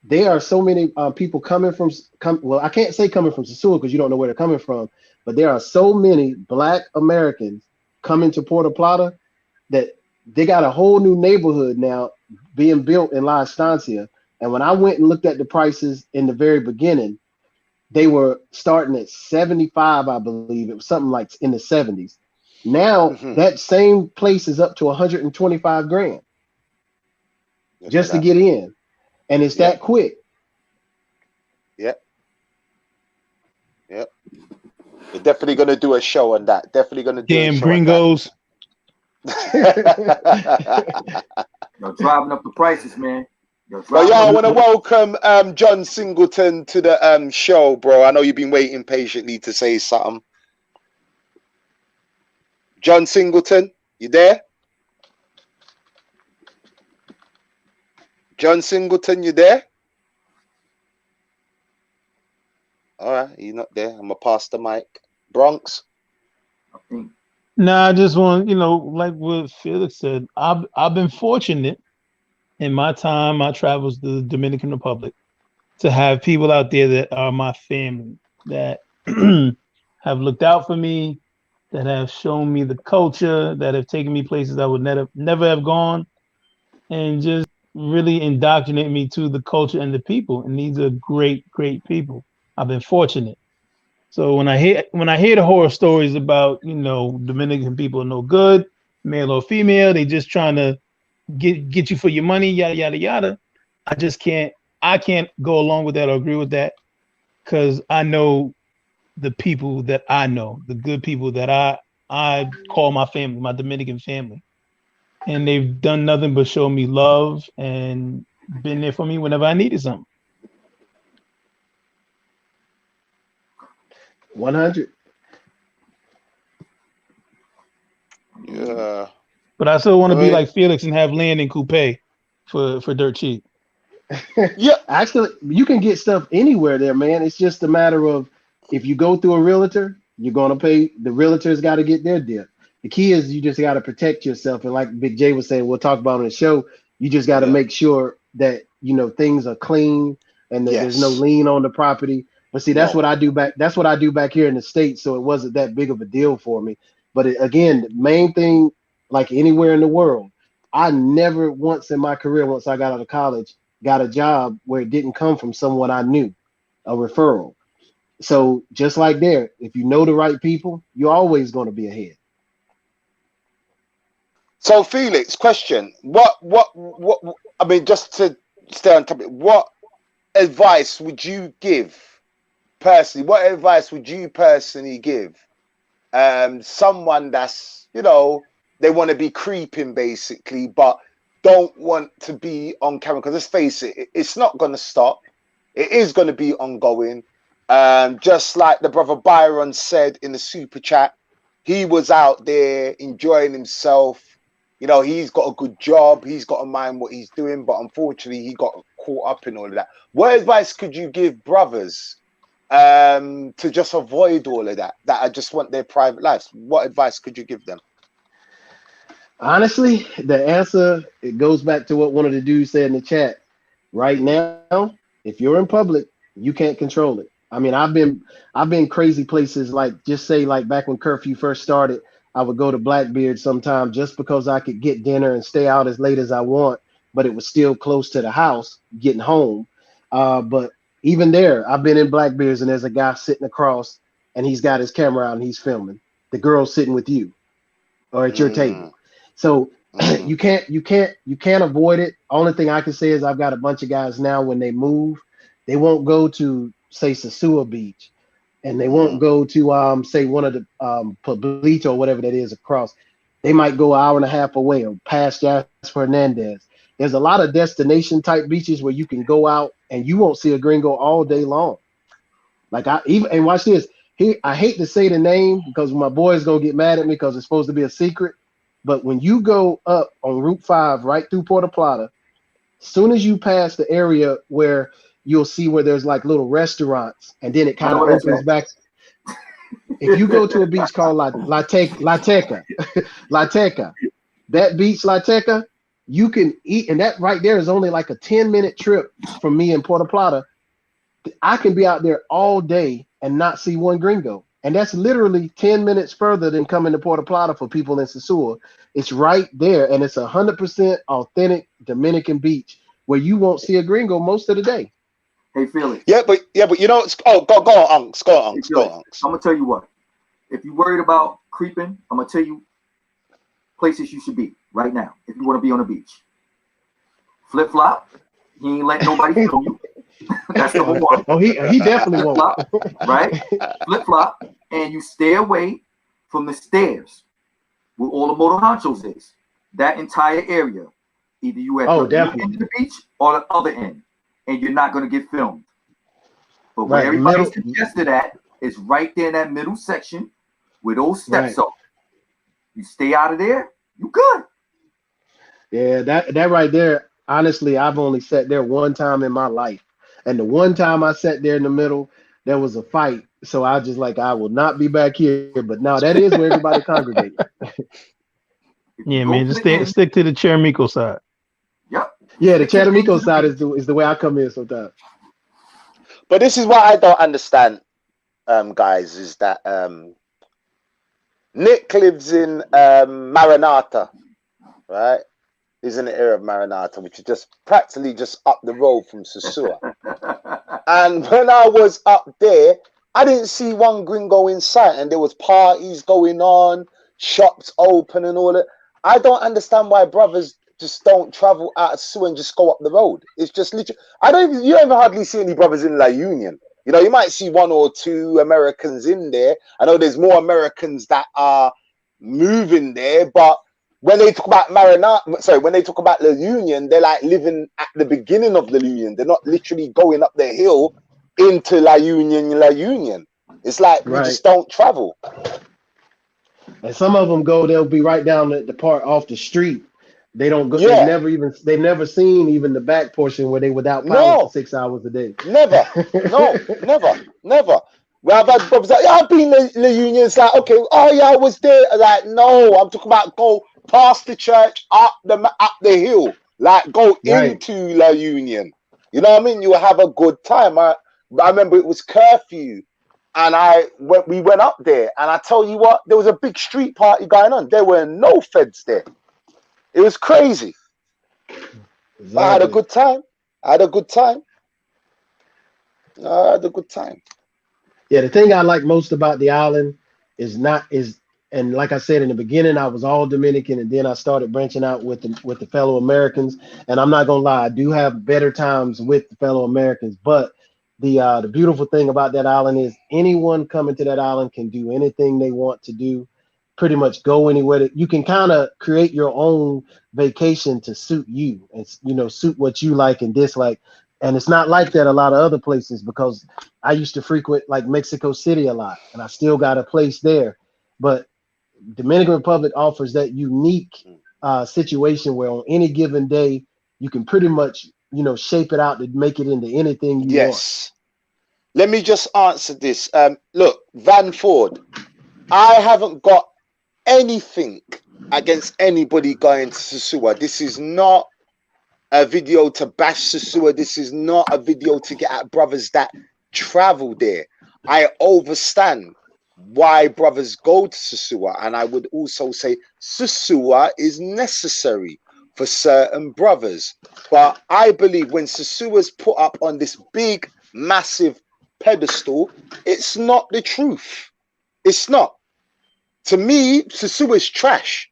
there are so many people coming from. Well, I can't say coming from Sosua because you don't know where they're coming from. But there are so many Black Americans coming to Puerto Plata that they got a whole new neighborhood now being built in La Estancia. And when I went and looked at the prices in the very beginning, they were starting at 75, I believe. It was something like in the 70s. Now that same place is up to 125 grand just to get in. And it's that quick. Yep. Yep. We're definitely going to do a show on that. Definitely going to do a show gringos. You're driving up the prices, man. But I want to welcome John Singleton to the show, bro. I know you've been waiting patiently to say something. John Singleton, you there? John Singleton, you there? All right, he's not there. I'm going to pass the mic. Bronx? I think. Nah, I just want, like what Felix said, I've been fortunate in my time, my travels to the Dominican Republic, to have people out there that are my family, that have looked out for me, that have shown me the culture, that have taken me places I would never have gone, and just really indoctrinate me to the culture and the people. And these are great, great people. I've been fortunate. So when I hear the horror stories about, Dominican people are no good, male or female, they just trying to get you for your money, yada yada yada. I just can't go along with that or agree with that, because I know the people that I know, the good people that I call my family, my Dominican family, and they've done nothing but show me love and been there for me whenever I needed something. 100. Yeah. But I still want I to be mean, like Felix and have land in coupe for dirt cheap. yeah. Actually, you can get stuff anywhere there, man. It's just a matter of, if you go through a realtor, you're gonna pay. The realtor's got to get their dip. The key is you just got to protect yourself. And like Big J was saying, we'll talk about on the show. You just got to Yeah. make sure that things are clean and that there's no Yes. lien on the property. But see, that's No. what I do back. That's what I do back here in the States. So it wasn't that big of a deal for me. But again, the main thing, like anywhere in the world, I never once in my career, once I got out of college, got a job where it didn't come from someone I knew, a referral. So just like there, if you know the right people, you're always going to be ahead. So Felix, question: what? I mean, just to stay on topic, what advice would you give personally? What advice would you personally give someone that's they want to be creeping basically, but don't want to be on camera? Because let's face it, it's not going to stop. It is going to be ongoing. Just like the brother Byron said in the super chat, he was out there enjoying himself. He's got a good job. He's got to mind what he's doing, but unfortunately, he got caught up in all of that. What advice could you give brothers to just avoid all of that? That I just want their private lives. What advice could you give them? Honestly, the answer, it goes back to what one of the dudes said in the chat. Right now, if you're in public, you can't control it. I mean, I've been crazy places, like just say like back when curfew first started, I would go to Blackbeard sometime just because I could get dinner and stay out as late as I want, but it was still close to the house getting home. But even there, I've been in Blackbeards and there's a guy sitting across and he's got his camera out and he's filming. The girl's sitting with you or at your table. So you can't avoid it. Only thing I can say is I've got a bunch of guys now, when they move, they won't go to say Sosua Beach, and they won't go to say one of the Pablito or whatever that is across. They might go an hour and a half away or past Jasper Hernandez. There's a lot of destination type beaches where you can go out and you won't see a gringo all day long. Like and watch this. I hate to say the name because my boys gonna get mad at me because it's supposed to be a secret. But when you go up on Route 5 right through Puerto Plata, as soon as you pass the area where you'll see where there's like little restaurants, and then it kind of opens back. If you go to a beach called La Teca, that beach La Teca, you can eat, and that right there is only like a 10-minute trip from me in Puerto Plata. I can be out there all day and not see one gringo. And that's literally 10 minutes further than coming to Puerto Plata for people in Sosua. It's right there, and it's 100% authentic Dominican beach where you won't see a gringo most of the day. Hey, Felix. Yeah, but go on, Unks. Go on, Unks. I'm gonna tell you what. If you're worried about creeping, I'm gonna tell you places you should be right now. If you want to be on the beach, flip flop. He ain't letting nobody film you. That's number one. Oh, he definitely won't. Right? Flip flop, and you stay away from the stairs where all the motor honchos is. That entire area. Either you at the end of the beach or the other end, and you're not going to get filmed. But where everybody suggested at is right there in that middle section where those steps are. You stay out of there, you good. Yeah, that right there, honestly, I've only sat there one time in my life. And the one time I sat there in the middle, there was a fight So I just like, I will not be back here. But now that is where everybody congregates. Yeah, Go man. to Just the end. stick to the Cheramico side. Yep. Yeah, the Stick to the Chattamico end. side is the way I come in sometimes. But this is what I don't understand, guys, is that Nick lives in Maranata, right? He's in the area of Maranata, which is just practically just up the road from Sosua. And when I was up there, I didn't see one gringo in sight, and there was parties going on, shops open and all that. I don't understand why brothers just don't travel out of Sosua and just go up the road. It's just literally, you don't even hardly see any brothers in La Union. You know, you might see one or two Americans in there. I know there's more Americans that are moving there, but when they talk about when they talk about the Union, they're like living at the beginning of the Union. They're not literally going up the hill into La Union. It's like we Right. just don't travel. And some of them go, they'll be right down the part off the street. They don't go, Yeah, they've never seen even the back portion where they without power for no, 6 hours a day. never, no, never. Well, I've had brothers like, yeah, I've been in the Union. It's like, okay, oh yeah, I was there. Like, no, I'm talking about go past the church, up the hill, like go Right. into La Union. You know what I mean? You have a good time. I remember it was curfew, and we went up there, and I tell you what, there was a big street party going on. There were no feds there. It was crazy. But I had a Exactly. good time. I had a good time. I had a good time. Yeah, the thing I like most about the island and like I said in the beginning, I was all Dominican, and then I started branching out with the fellow Americans. And I'm not gonna lie, I do have better times with the fellow Americans. But the beautiful thing about that island is anyone coming to that island can do anything they want to do, pretty much go anywhere. You can kind of create your own vacation to suit you, and suit what you like and dislike. And it's not like that a lot of other places, because I used to frequent like Mexico City a lot, and I still got a place there. But Dominican Republic offers that unique situation where on any given day you can pretty much shape it out to make it into anything you want. Yes. Let me just answer this. Look, Van Ford, I haven't got anything against anybody going to Sosua. This is not a video to bash Sosua. This is not a video to get at brothers that travel there. I understand why brothers go to Sosua, and I would also say Sosua is necessary for certain brothers. But I believe when Sosua's put up on this big, massive pedestal, it's not the truth. It's not. To me, Sosua is trash.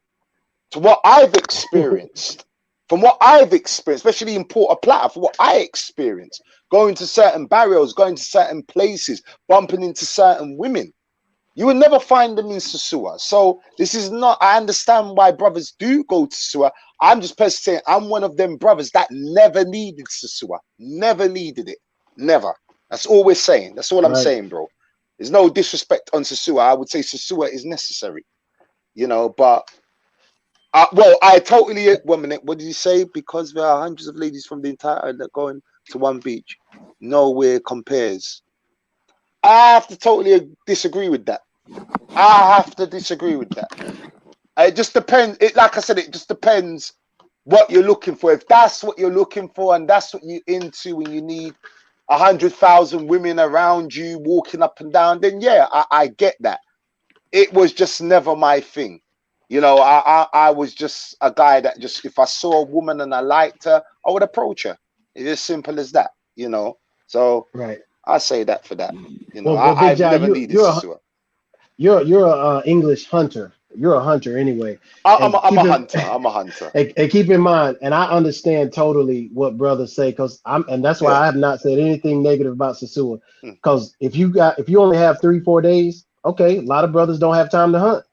To what I've experienced, from what I've experienced, especially in Porta Plata, for what I experienced, going to certain barrios, going to certain places, bumping into certain women, you will never find them in Sosua. So this is not, I understand why brothers do go to Sosua. I'm just personally saying I'm one of them brothers that never needed Sosua. Never needed it. Never. That's all we're saying. That's all I'm Right. saying, bro. There's no disrespect on Sosua. I would say Sosua is necessary. But well, I totally. 1 minute. What did you say? Because there are hundreds of ladies from the entire island that going to one beach. Nowhere compares. I have to totally disagree with that. I have to disagree with that. It just depends. Like I said, it just depends what you're looking for. If that's what you're looking for and that's what you're into, and you need 100,000 women around you walking up and down, then yeah, I get that. It was just never my thing. I was just a guy that just, if I saw a woman and I liked her, I would approach her. It's as simple as that. So Right. I say that for that. Well, Big I've Jai, never needed Sosua. you're a English hunter. You're a hunter anyway. I'm And a hunter. I'm a hunter. and keep in mind, and I understand totally what brothers say, and that's why Yeah. I have not said anything negative about Sosua. Mm. Because if you only have 3-4 days, okay, a lot of brothers don't have time to hunt.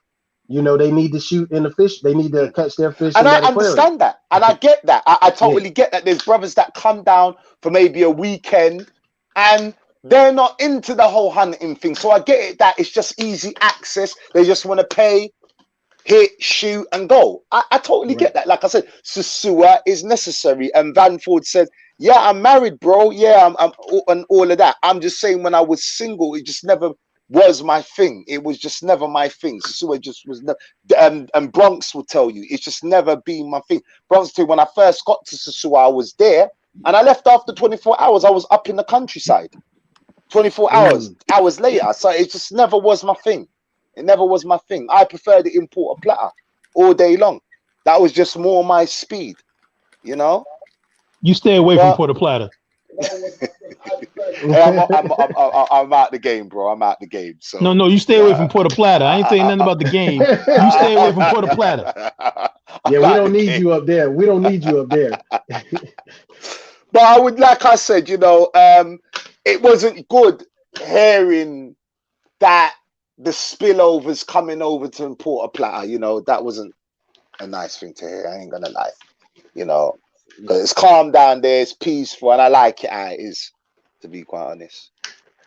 They need to shoot in the fish. They need to catch their fish And in I that aquarium. understand that. And I get that. I Yeah. totally get that. There's brothers that come down for maybe a weekend and they're not into the whole hunting thing. So I get it that it's just easy access. They just want to pay, hit, shoot, and go. I totally get that. Like I said, Sosua is necessary. And Van Ford said, yeah, I'm married, bro. Yeah, I'm and all of that. I'm just saying when I was single, it just never was my thing. It was just never my thing. Sosua just was never. And Bronx will tell you, it's just never been my thing. Bronx too. When I first got to Sosua, I was there, and I left after 24 hours. I was up in the countryside. 24 hours later. So it just never was my thing. It never was my thing. I prefer the importer platter all day long. That was just more my speed, you know. You stay away from Puerto Plata. I'm out the game, bro. I'm out the game. So no, you stay away from Puerto Plata. I ain't saying nothing about the game. You stay away from Puerto Plata. Yeah, we don't need you up there. We don't need you up there. But I would, like I said, you know, it wasn't good hearing that the spillovers coming over to Puerto Plata. You know, that wasn't a nice thing to hear. I ain't gonna lie. You know, because it's calm down there, it's peaceful, and I like it how it is, to be quite honest.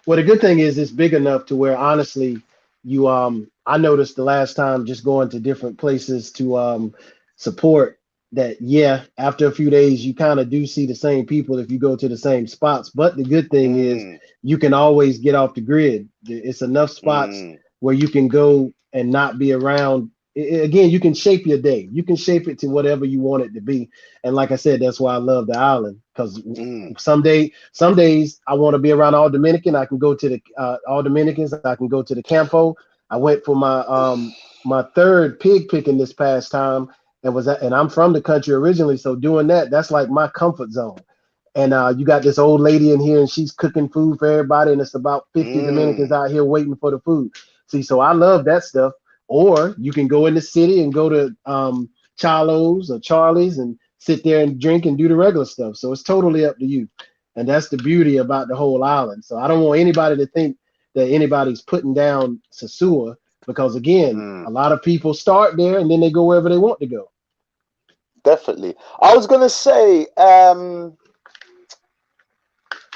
Well, the good thing is it's big enough to where honestly, you I noticed the last time just going to different places to support that, yeah, after a few days you kind of do see the same people if you go to the same spots. But the good thing is you can always get off the grid. It's enough spots where you can go and not be around. Again, you can shape your day. You can shape it to whatever you want it to be. And like I said, that's why I love the island, because some days I want to be around all Dominican. I can go to the all Dominicans. I can go to the Campo. I went for my third pig picking this past time, and I'm from the country originally, so doing that's like my comfort zone. And you got this old lady in here, and she's cooking food for everybody, and it's about 50 Dominicans out here waiting for the food. See, so I love that stuff. Or you can go in the city and go to Charlo's or Charlie's and sit there and drink and do the regular stuff. So it's totally up to you. And that's the beauty about the whole island. So I don't want anybody to think that anybody's putting down Sosua, because again, a lot of people start there and then they go wherever they want to go. Definitely. I was gonna say,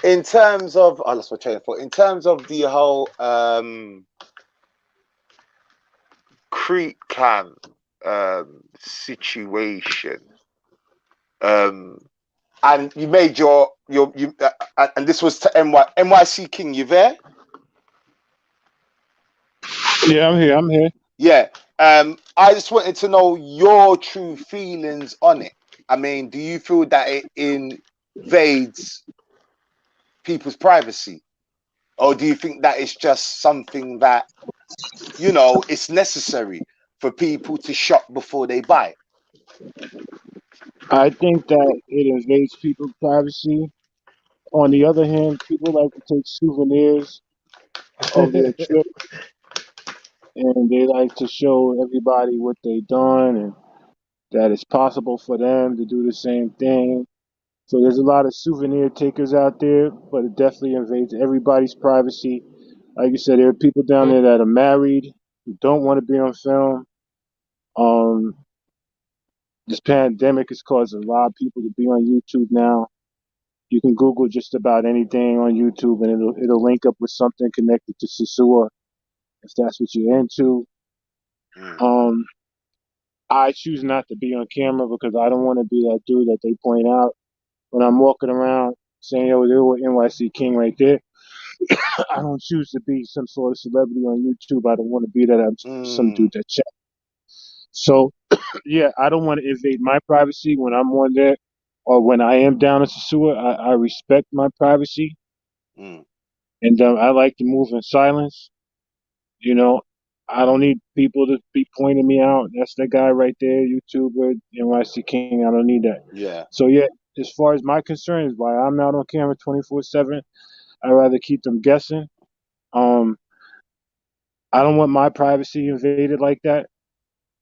in terms of that's what I'm trying for. In terms of the whole Crete clan situation, and you made your and this was to NYC King. You there? Yeah, I'm here. Yeah. I just wanted to know your true feelings on it. I mean, do you feel that it invades people's privacy, or do you think that it's just something that, you know, it's necessary for people to shop before they buy? I think that it invades people's privacy. On the other hand, people like to take souvenirs of their trip, and they like to show everybody what they've done and that it's possible for them to do the same thing. So there's a lot of souvenir takers out there, but it definitely invades everybody's privacy. Like you said, there are people down there that are married who don't want to be on film. This pandemic has caused a lot of people to be on YouTube now. You can Google just about anything on YouTube, and it'll link up with something connected to Sosua if that's what you're into. I choose not to be on camera because I don't want to be that dude that they point out when I'm walking around saying, "Yo, there were NYC King right there." I don't choose to be some sort of celebrity on YouTube. I don't want to be that. I'm some dude that chat. So, yeah, I don't want to invade my privacy when I'm on there or when I am down in Sosua. I respect my privacy, and I like to move in silence. You know, I don't need people to be pointing me out. That's the guy right there, YouTuber, NYC King. I don't need that. Yeah. So, yeah, as far as my concern is why I'm not on camera 24/7. I'd rather keep them guessing. I don't want my privacy invaded like that.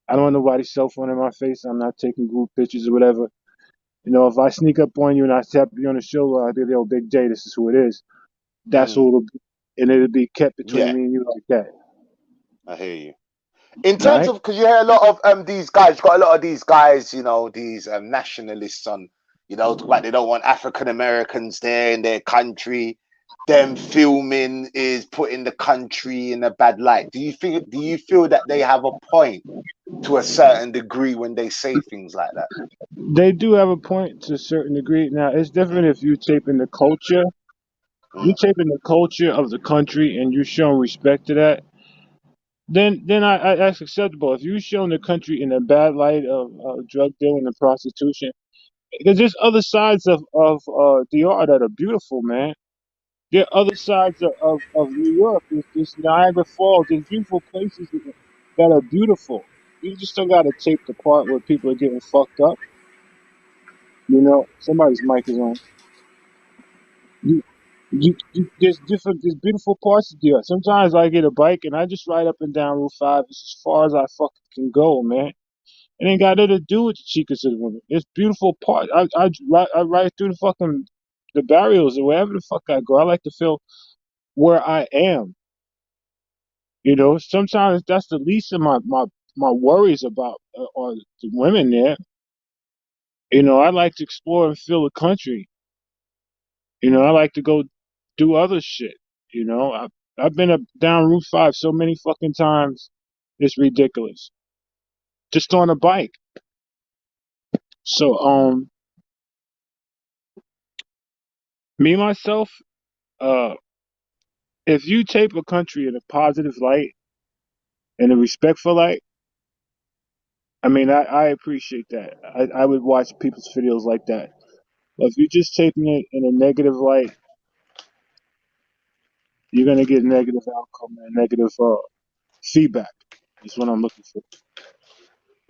I don't want nobody's cell phone in my face. I'm not taking group pictures or whatever. You know, if I sneak up on you and I tap you on the shoulder, I'll be, "Yo, Big J, this is who it is." That's who it'll be. And it'll be kept between me and you like that. I hear you. In terms of, because you hear a lot of these guys, you got a lot of these guys, you know, these nationalists on, you know, like they don't want African Americans there in their country. Them filming is putting the country in a bad light. Do you feel that they have a point to a certain degree when they say things like that? They do have a point to a certain degree. Now, it's different if you're taping the culture You taking the culture of the country and you showing respect to that, then I that's acceptable. If you showing the country in a bad light of drug dealing and prostitution, because there's other sides of DR that are beautiful, man. There are other sides of New York. There's Niagara Falls. There's beautiful places that are beautiful. You just don't gotta tape the part where people are getting fucked up. You know, somebody's mic is on. There's beautiful parts of DR. Sometimes I get a bike and I just ride up and down Route 5. It's as far as I fucking can go, man. It ain't got nothing to do with the chicas of the women. It's beautiful parts. I ride through the barrios or wherever the fuck I go. I like to feel where I am. You know, sometimes that's the least of my worries about are the women there. You know, I like to explore and feel the country. You know, I like to go do other shit. You know, I've been up down Route 5 so many fucking times. It's ridiculous. Just on a bike. So me myself, uh, if you tape a country in a positive light, in a respectful light, I mean, I appreciate that. I would watch people's videos like that. But if you're just taping it in a negative light, you're gonna get negative outcome and negative feedback. Is what I'm looking for.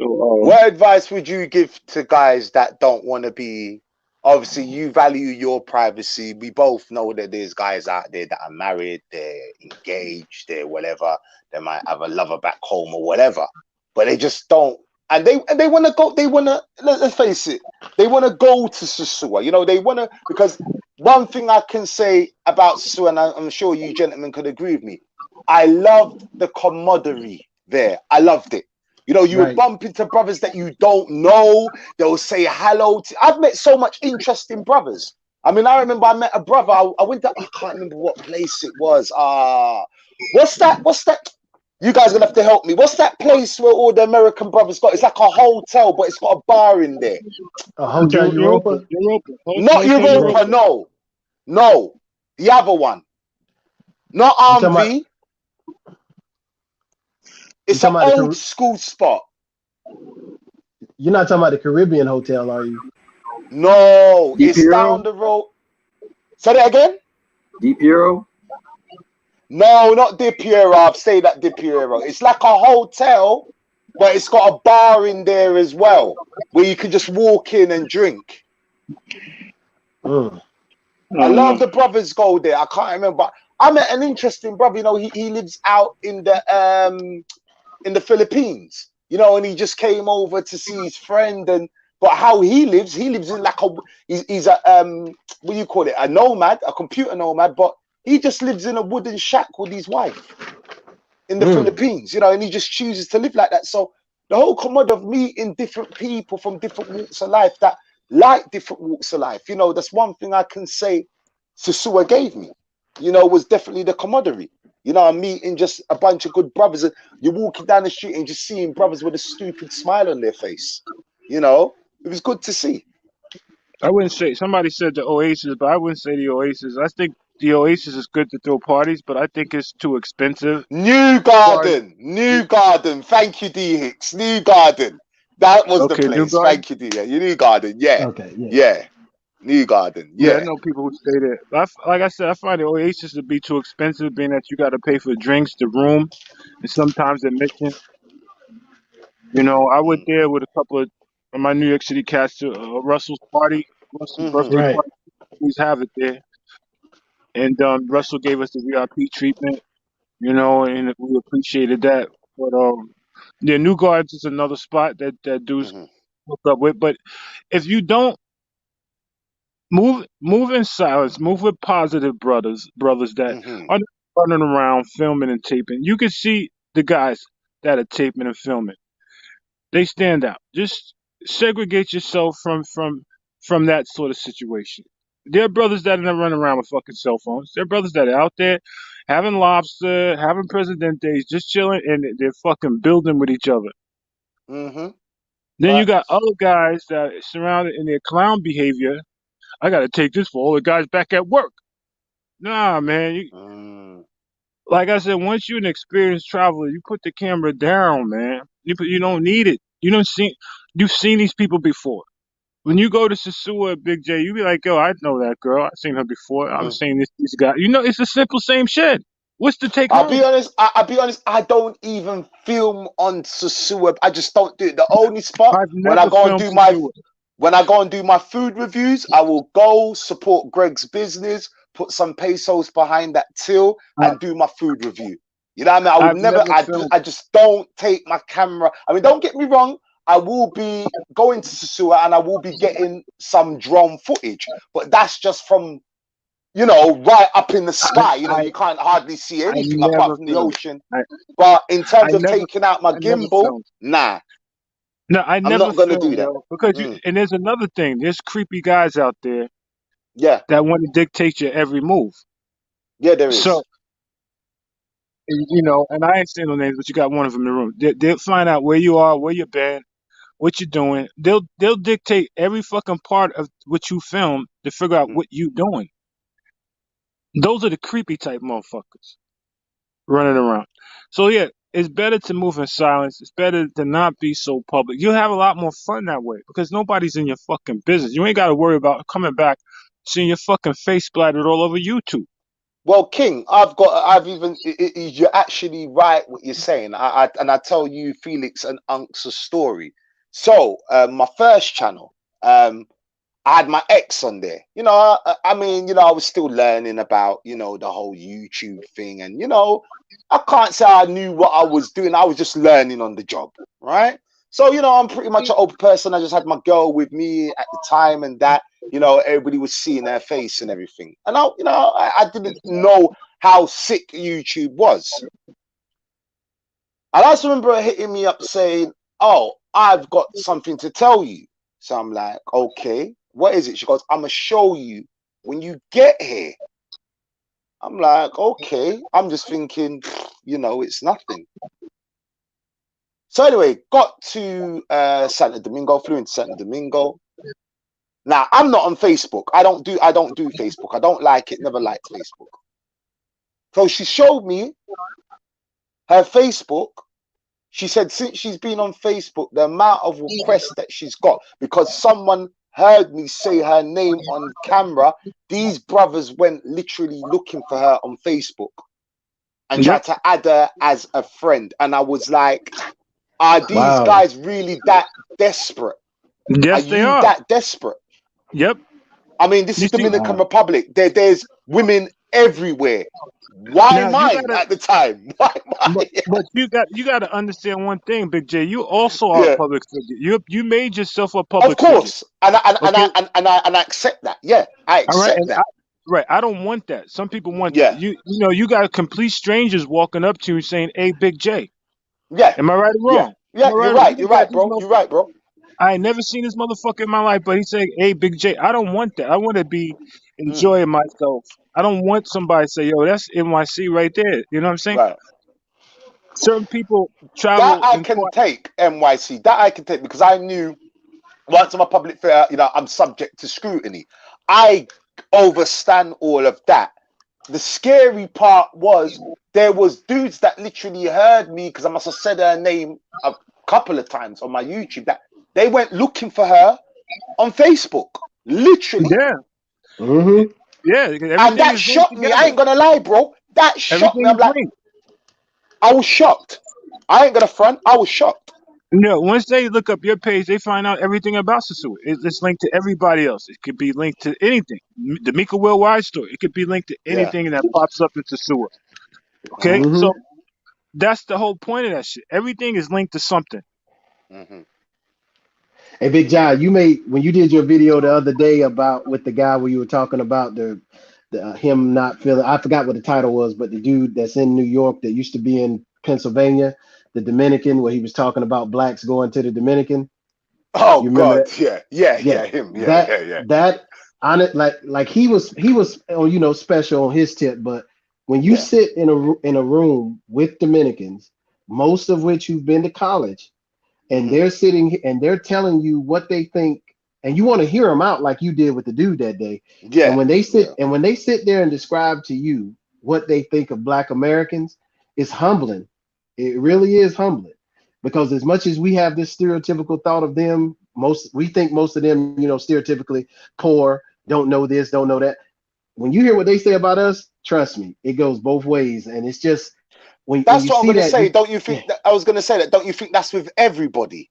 So, What advice would you give to guys that don't want to be? Obviously, you value your privacy. We both know that there's guys out there that are married, they're engaged, they're whatever. They might have a lover back home or whatever, but they just don't. And they want to go. They want to. Let's face it. They want to go to sosua. You know, they want to, because one thing I can say about sosua, and I'm sure you gentlemen could agree with me. I loved the camaraderie there. I loved it. You know, you would bump into brothers that you don't know. They'll say hello to. I've met so much interesting brothers. I mean, I remember I met a brother. I went to. I can't remember what place it was. What's that? What's that? You guys are gonna have to help me. What's that place where all the American brothers got? It's like a hotel, but it's got a bar in there. A Hotel Europa? Europa. Not Europa. No, no, the other one. Not RMV. It's an old school spot. You're not talking about the Caribbean Hotel, are you? No, it's down the road. Say that again? Di Piero? No, not Di Piero. I've stayed at Di Piero. It's like a hotel, but it's got a bar in there as well, where you can just walk in and drink. A lot of the brothers go there. I can't remember. I met an interesting brother. You know, he lives out in the Philippines. You know, and he just came over to see his friend. And but how he lives in like he's a what do you call it? A nomad, a computer nomad. But he just lives in a wooden shack with his wife in the Philippines. You know, and he just chooses to live like that. So the whole commodity of meeting different people from different walks of life that like different walks of life. You know, that's one thing I can say Sosua gave me. You know, was definitely the camaraderie. You know, I'm meeting just a bunch of good brothers. And you're walking down the street and just seeing brothers with a stupid smile on their face. You know, it was good to see. I wouldn't say, somebody said the Oasis, but I wouldn't say the Oasis. I think the Oasis is good to throw parties, but I think it's too expensive. New Garden. Thank you, D Hicks. New Garden. That was the place. Thank you, D. Yeah, New Garden. Yeah. Okay. Yeah. New Garden. Yeah. I know people who stay there. But like I said, I find the Oasis to be too expensive, being that you got to pay for drinks, the room, and sometimes admission. You know, I went there with a couple of my New York City cats to Russell's party, Russell's birthday party. Always have it there. And Russell gave us the VIP treatment, you know, and we appreciated that. But yeah, New Gardens is another spot that dudes hook up with. But if you don't move in silence, move with positive brothers that are running around filming and taping. You can see the guys that are taping and filming. They stand out. Just segregate yourself from that sort of situation. There are brothers that are not running around with fucking cell phones. There are brothers that are out there having lobster, having Presidentes, just chilling, and they're fucking building with each other. Then you got other guys that are surrounded in their clown behavior. I got to take this for all the guys back at work. Nah, man. Mm. Like I said, once you're an experienced traveler, you put the camera down, man. You don't need it. You've seen these people before. When you go to Sosua, Big J, you be like, yo, I know that girl. I've seen her before. I've Mhm. seen this guy. It's the simple same shit. What's the take I'll be home? honest. I'll be honest. I don't even film on Sosua. I just don't do it. The only spot I've when I never go and filmed do my Sosua. food reviews, I will go support Greg's business, put some pesos behind that till, Uh, and do my food review. You know what I mean? I would I've never. never filmed. I just don't take my camera. I mean, don't get me wrong. I will be going to Sosua and I will be getting some drone footage, but that's just from right up in the sky. I You can't hardly see I anything apart never from the filmed. ocean. I But in I terms of never taking out my I never gimbal, filmed. nah, No, I I'm never not gonna filmed, do that. yo. Because Mm, and there's another thing. There's creepy guys out there yeah, that want to dictate your every move. yeah, there is. So and I ain't saying no names, but you got one of them in the room. They'll find out where you are, where you've been, what you're doing. They'll dictate every fucking part of what you film to figure out Mm. what you doing. Those are the creepy type motherfuckers running around. So yeah, it's better to move in silence. It's better to not be so public. You'll have a lot more fun that way because nobody's in your fucking business. You ain't got to worry about coming back seeing your fucking face splattered all over YouTube. Well, King, you're actually right what you're saying. I tell you, Felix and Unk's a story. So, my first channel, I had my ex on there. I mean, I was still learning about, the whole YouTube thing. And, I can't say I knew what I was doing. I was just learning on the job, right? So, I'm pretty much an open person. I just had my girl with me at the time and that, everybody was seeing her face and everything. And I didn't know how sick YouTube was. And I just remember her hitting me up saying, "Oh, I've got something to tell you." So I'm like, "Okay, what is it?" She goes, "I'm gonna show you when you get here." I'm like, "Okay." I'm just thinking, it's nothing. So anyway, got to Santo Domingo, flew into Santo Domingo. Now I'm not on Facebook. I don't do Facebook. I don't like it. Never liked Facebook. So she showed me her Facebook. She said since she's been on Facebook, the amount of requests that she's got, because someone heard me say her name on camera, these brothers went literally looking for her on Facebook and Yep. tried to add her as a friend. And I was like, are these Wow. guys really that desperate? Are Yes, they you are. that desperate? Yep. I mean, this You is see, Dominican Wow. Republic. There's women everywhere. Why now you mine gotta, at the time? Why but, mine? but you gotta understand one thing, Big J. You also are a Yeah. public figure. You made yourself a Of public figure. course, Okay. and I accept that. Yeah, I All right. accept that. Right. I don't want that. Some people want that. Yeah, You got complete strangers walking up to you saying, "Hey, Big J." yeah, Am I right or yeah, wrong? Am yeah. I You're right? right. You You're done got right, this bro. You're right, bro. I ain't never seen this motherfucker in my life, but he said, "Hey, Big J." I don't want that. I want to be Mm, enjoying myself. I don't want somebody to say, "Yo, that's NYC right there." You know what I'm saying? right. Certain people That travel I in can quiet. take, NYC. That I can take because I knew once I'm a public figure, I'm subject to scrutiny. I overstand all of that. The scary part was there was dudes that literally heard me because I must have said her name a couple of times on my YouTube that they went looking for her on Facebook, literally. Yeah, Mm-hmm. yeah. Because And everything that is linked shocked me. I together. ain't gonna lie, bro. That shocked me. Everything I'm is like, linked. I was shocked. I ain't gonna front. I was shocked. Once they look up your page, they find out everything about Sasua. It's linked to everybody else. It could be linked to anything. The Mika Worldwide story. It could be linked to Yeah. anything that pops up in Sasua. Okay, Mm-hmm. Mm-hmm. so that's the whole point of that shit. Everything is linked to something. Mm-hmm. Hey, Big John, you made when you did your video the other day about with the guy where you were talking about the him not feeling. I forgot what the title was, but the dude that's in New York that used to be in Pennsylvania, the Dominican, where he was talking about blacks going to the Dominican. Oh You remember God. that? Yeah. Yeah. Yeah, Yeah. Him. Yeah. that Yeah. Yeah. that on it like he was special on his tip, but when you Yeah. sit in a room with Dominicans, most of which you've been to college, and Mm-hmm. they're sitting and they're telling you what they think and you want to hear them out like you did with the dude that day. Yeah. And when they sit there and describe to you what they think of Black Americans, it's humbling. It really is humbling, because as much as we have this stereotypical thought of them, we think most of them, stereotypically poor, don't know this, don't know that. When you hear what they say about us, trust me, it goes both ways, and it's just that's what I'm gonna say. Don't you think? I was gonna say that. Don't you think that's with everybody?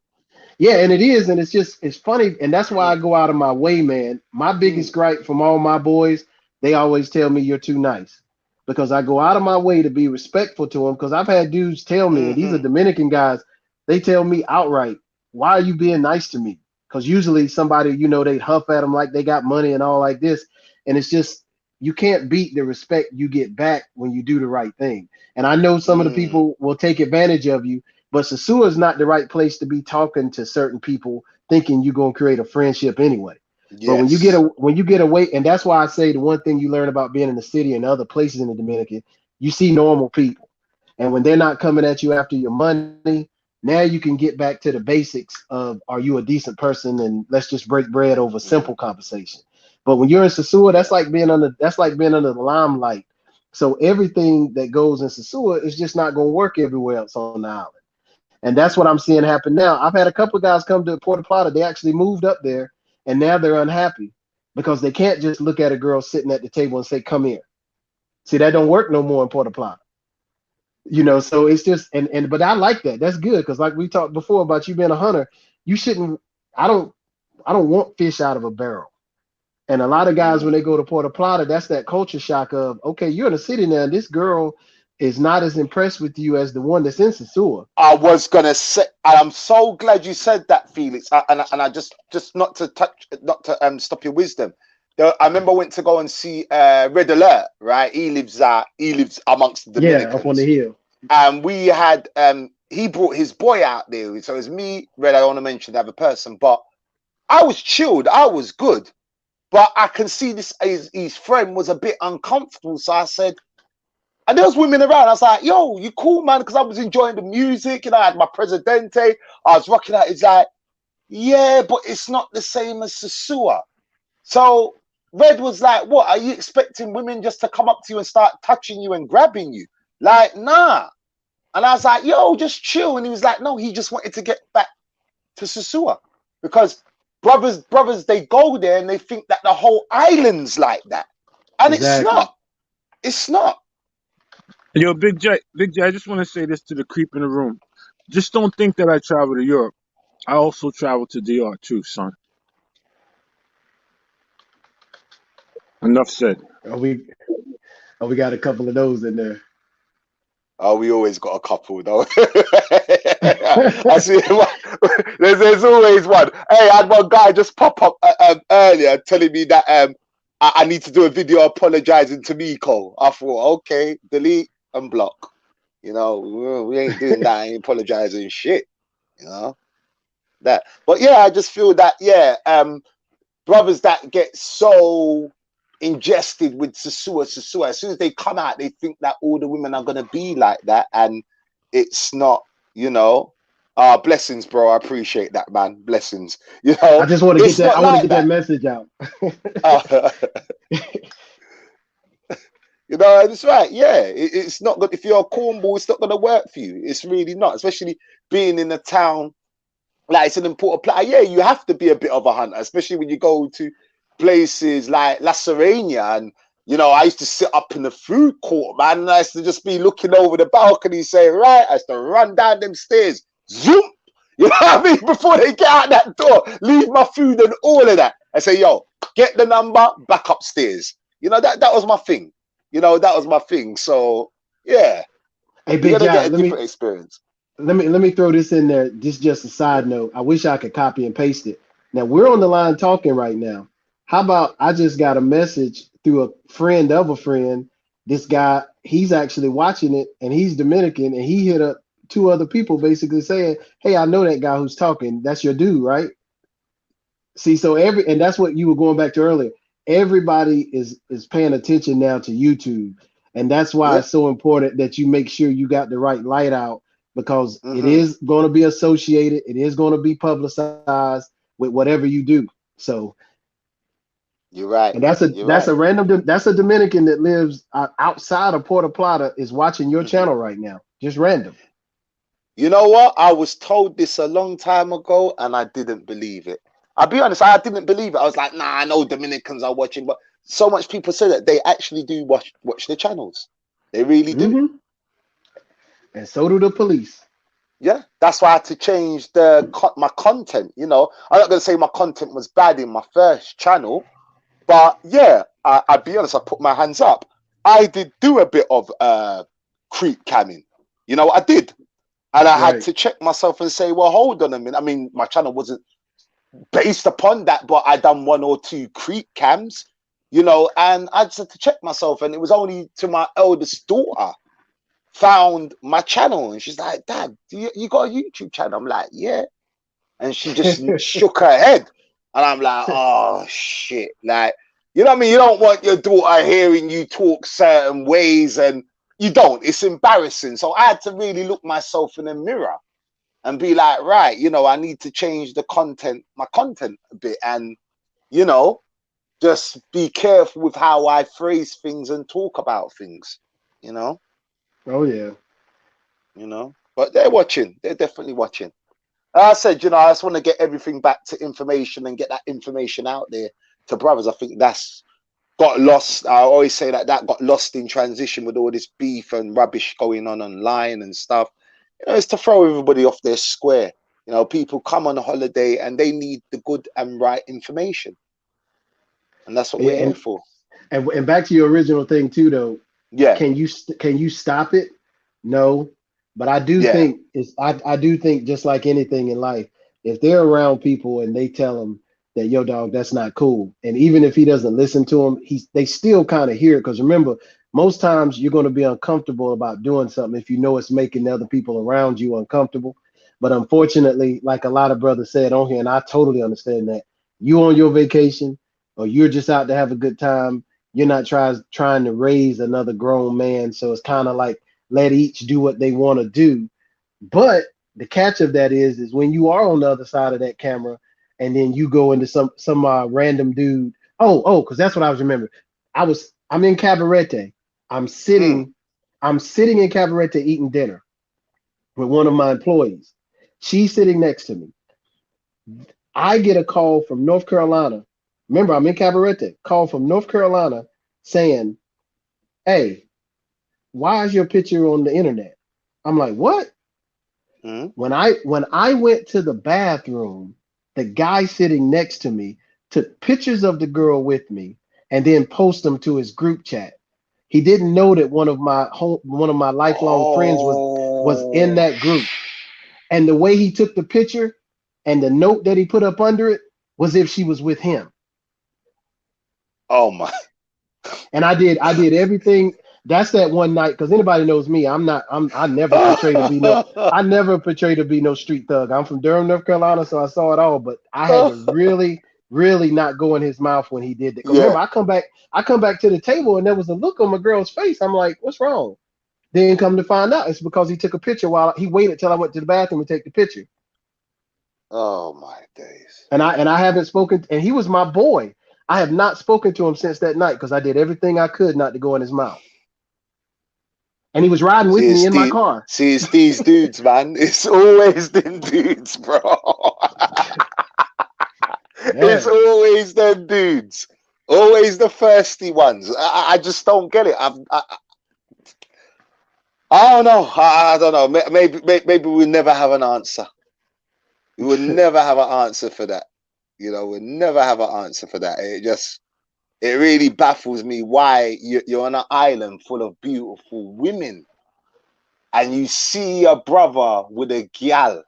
Yeah, and it is, and it's funny, and that's why I go out of my way, man. My biggest gripe from all my boys, they always tell me you're too nice, because I go out of my way to be respectful to them. Because I've had dudes tell me, and these are Dominican guys, they tell me outright, "Why are you being nice to me?" Because usually somebody, they huff at them like they got money and all like this, and it's just, you can't beat the respect you get back when you do the right thing. And I know some of the people will take advantage of you. But sosua is not the right place to be talking to certain people thinking you're gonna create a friendship anyway. Yes. But when you get away, and that's why I say the one thing you learn about being in the city and other places in the Dominican, you see normal people, and when they're not coming at you after your money, now you can get back to the basics of, are you a decent person, and let's just break bread over simple conversation. But when you're in sosua, that's like being under the limelight. So everything that goes in sosua is just not gonna work everywhere else on the island. And that's what I'm seeing happen now. I've had a couple of guys come to Puerto Plata. They actually moved up there, and now they're unhappy because they can't just look at a girl sitting at the table and say, "Come here." See, that don't work no more in Puerto Plata. So it's just, but I like that. That's good, because like we talked before about you being a hunter, you shouldn't. I don't want fish out of a barrel. And a lot of guys, when they go to Puerto Plata, that's that culture shock of, okay, you're in a city now, and this girl is not as impressed with you as the one that's in sosua. I was gonna say, and I'm so glad you said that, Felix. And I just not to stop your wisdom. I remember I went to go and see Red Alert. Right, he lives amongst the Dominicans. Yeah, up on the hill. And we had he brought his boy out there, so it was me, Red. I don't want to mention the other person, but I was chilled. I was good, but I can see this. His friend was a bit uncomfortable, so I said. And there was women around. I was like, "Yo, you cool, man?" Because I was enjoying the music, I had my Presidente. I was rocking out. It's like, yeah, but it's not the same as sosua. So Red was like, "What? Are you expecting women just to come up to you and start touching you and grabbing you?" Like, nah. And I was like, "Yo, just chill." And he was like, "No, he just wanted to get back to sosua because brothers, they go there and they think that the whole island's like that, and Exactly. it's not. It's not." Yo, Big J, I just want to say this to the creep in the room. Just don't think that I travel to Europe. I also travel to DR too, son. Enough said. We got a couple of those in there. Oh, we always got a couple, though. I see. There's always one. Hey, I had one guy just pop up earlier telling me that I need to do a video apologizing to Miko. I thought, okay, delete and block. We ain't doing that. I ain't apologizing shit. That. But yeah, I just feel that brothers that get so ingested with sosua, as soon as they come out, they think that all the women are gonna be like that, and it's not. Blessings, bro. I appreciate that, man. Blessings. I just want to get that. I want to get that message out. That's right. Yeah, it's not good. If you're a cornball, it's not going to work for you. It's really not, especially being in a town like it's an important place. Yeah, you have to be a bit of a hunter, especially when you go to places like La Serena. And I used to sit up in the food court, man, and I used to just be looking over the balcony, saying, right, I used to run down them stairs, zoom. You know what I mean? Before they get out that door, leave my food and all of that. I say, yo, get the number, back upstairs. That was my thing. That was my thing. So yeah, hey, Big J, get a different experience. Let me throw this in there. This is just a side note. I wish I could copy and paste it. Now we're on the line talking right now. How about I just got a message through a friend of a friend. This guy, he's actually watching it, and he's Dominican, and he hit up 2 other people basically saying, "Hey, I know that guy who's talking. That's your dude, right?" See, so and that's what you were going back to earlier. Everybody is paying attention now to YouTube, and that's why it's so important that you make sure you got the right light out, because it is going to be associated, it is going to be publicized with whatever you do. So, You're right. and that's a You're that's right. a random that's a Dominican that lives outside of Puerto Plata is watching your Hmm. channel right now. Just random. You know what? I was told this a long time ago, and I didn't believe it. I'll be honest, I didn't believe it. I was like, nah, I know Dominicans are watching, but so much people say that they actually do watch the channels. They really do. Hmm. And so do the police. Yeah, that's why I had to change my content. You know, I'm not gonna say my content was bad in my first channel, but yeah, I'll be honest. I put my hands up. I did do a bit of creep camming. You know, I did, and I had Right. to check myself and say, well, hold on a minute. I mean, my channel wasn't based upon that, but I done one or two creep cams. You know, and I just had to check myself, and it was only to my eldest daughter found my channel, and she's like, Dad, you got a YouTube channel? I'm like, yeah. And she just shook her head, and I'm like, oh shit. Like, you know what I mean? You don't want your daughter hearing you talk certain ways, and you don't. It's embarrassing. So I had to really look myself in the mirror and be like, right, you know, I need to change my content a bit, and you know, just be careful with how I phrase things and talk about things, you know. Oh yeah. You know, but they're watching. They're definitely watching. I said, you know, I just want to get everything back to information and get that information out there to brothers. I think that's got lost. I always say that got lost in transition with all this beef and rubbish going on online and stuff. You know, it's to throw everybody off their square. You know, people come on a holiday and they need the good and right information, and that's what we're Yeah, here for. and back to your original thing too, though. Yeah, Can you stop it? No, but I do yeah. think I do think just like anything in life, if they're around people and they tell them that yo dog that's not cool, and even if he doesn't listen to them, they still kind of hear it because remember most times you're going to be uncomfortable about doing something if you know it's making the other people around you uncomfortable. But unfortunately, like a lot of brothers said on here, and I totally understand that you on your vacation or you're just out to have a good time. You're not trying to raise another grown man, so it's kind of like let each do what they want to do. But the catch of that is when you are on the other side of that camera, and then you go into some random dude. Because that's what I was remembering. I'm in Cabarete. I'm Mm, sitting I'm sitting in Cabarete eating dinner with one of my employees. She's sitting next to me. I get a call from North Carolina. Remember, I'm in Cabarete. Call from North Carolina saying, "Hey, why is your picture on the internet?" I'm like, "What?" mm. When I went to the bathroom, the guy sitting next to me took pictures of the girl with me and then post them to his group chat. He didn't know that one of my lifelong friends was in Oh, that group. And the way he took the picture and the note that he put up under it was if she was with him. oh my. And I did everything. That's that one night because anybody knows me. I never portray to be no I never portray to be no street thug. I'm from Durham, North Carolina, so I saw it all. But I had to really, really not go in his mouth when he did that. Because Yeah. remember, I come back to the table and there was a look on my girl's face. I'm like, what's wrong? Then come to find out it's because he took a picture while he waited till I went to the bathroom to take the picture. Oh my days. And I haven't spoken, and he was my boy. I have not spoken to him since that night because I did everything I could not to go in his mouth. And he was riding with me in my car. It's these dudes, man. It's always them dudes, bro. It's Man, always them dudes. Always the thirsty ones. I just don't get it. I don't know. I don't know. Maybe we'll never have an answer. We will never have an answer for that. You know, we'll never have an answer for that. It really baffles me why you're on an island full of beautiful women and you see a brother with a gal.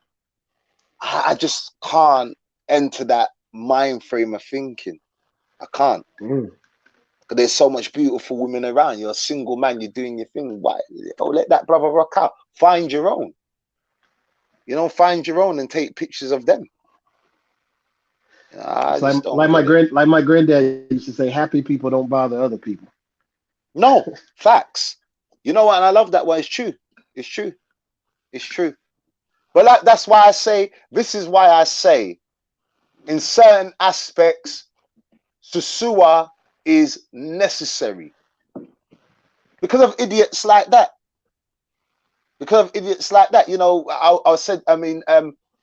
I just can't enter that mind frame of thinking. I can't. mm. Because there's so much beautiful women around. You're a single man, you're doing your thing. Why? Oh, let that brother rock out. Find your own. You know, find your own and take pictures of them. You know, I It's like just don't get it. like my granddad used to say, "Happy people don't bother other people." No, facts. You know what? And I love that one. It's true. It's true. It's true. But that's why I say, this is why I say, in certain aspects, sosua is necessary because of idiots like that. Because of idiots like that, you know, I said, I mean,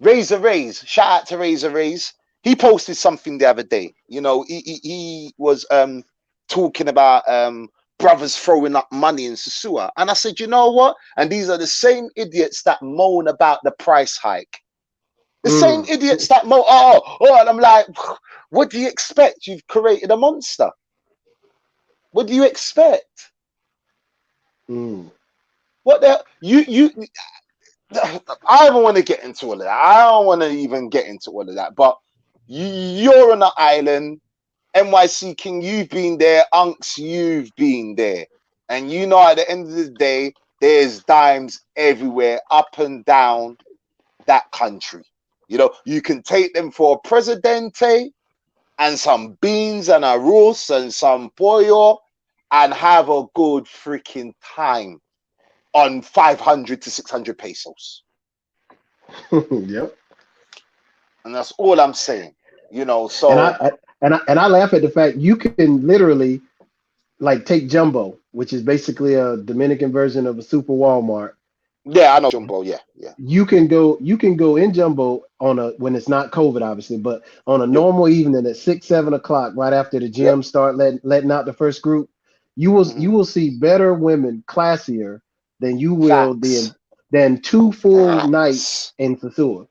Razor Rays, shout out to Razor Rays. He posted something the other day. You know, he was talking about brothers throwing up money in sosua, and I said, you know what? And these are the same idiots that moan about the price hike. The same idiots that moan, and I'm like, what do you expect? You've created a monster. What do you expect? What the you? I don't want to get into all of that. I don't want to even get into all of that. But you're on an island, NYC King. You've been there, Unks. You've been there, and you know at the end of the day, there's dimes everywhere, up and down that country. You know, you can take them for a presidente and some beans and a roast and some pollo and have a good freaking time on 500 to 600 pesos. Yep. And that's all I'm saying, you know. So and I laugh at the fact you can literally like take Jumbo, which is basically a Dominican version of a super Walmart. yeah, I know Jumbo. Yeah. You can go in Jumbo on a when it's not COVID, obviously, but on a Yep. normal evening at 6, 7 o'clock, right after the gym Yep. start letting out the first group, you will see better women, classier than you will Facts. than 2 full nights Facts. in Sosua.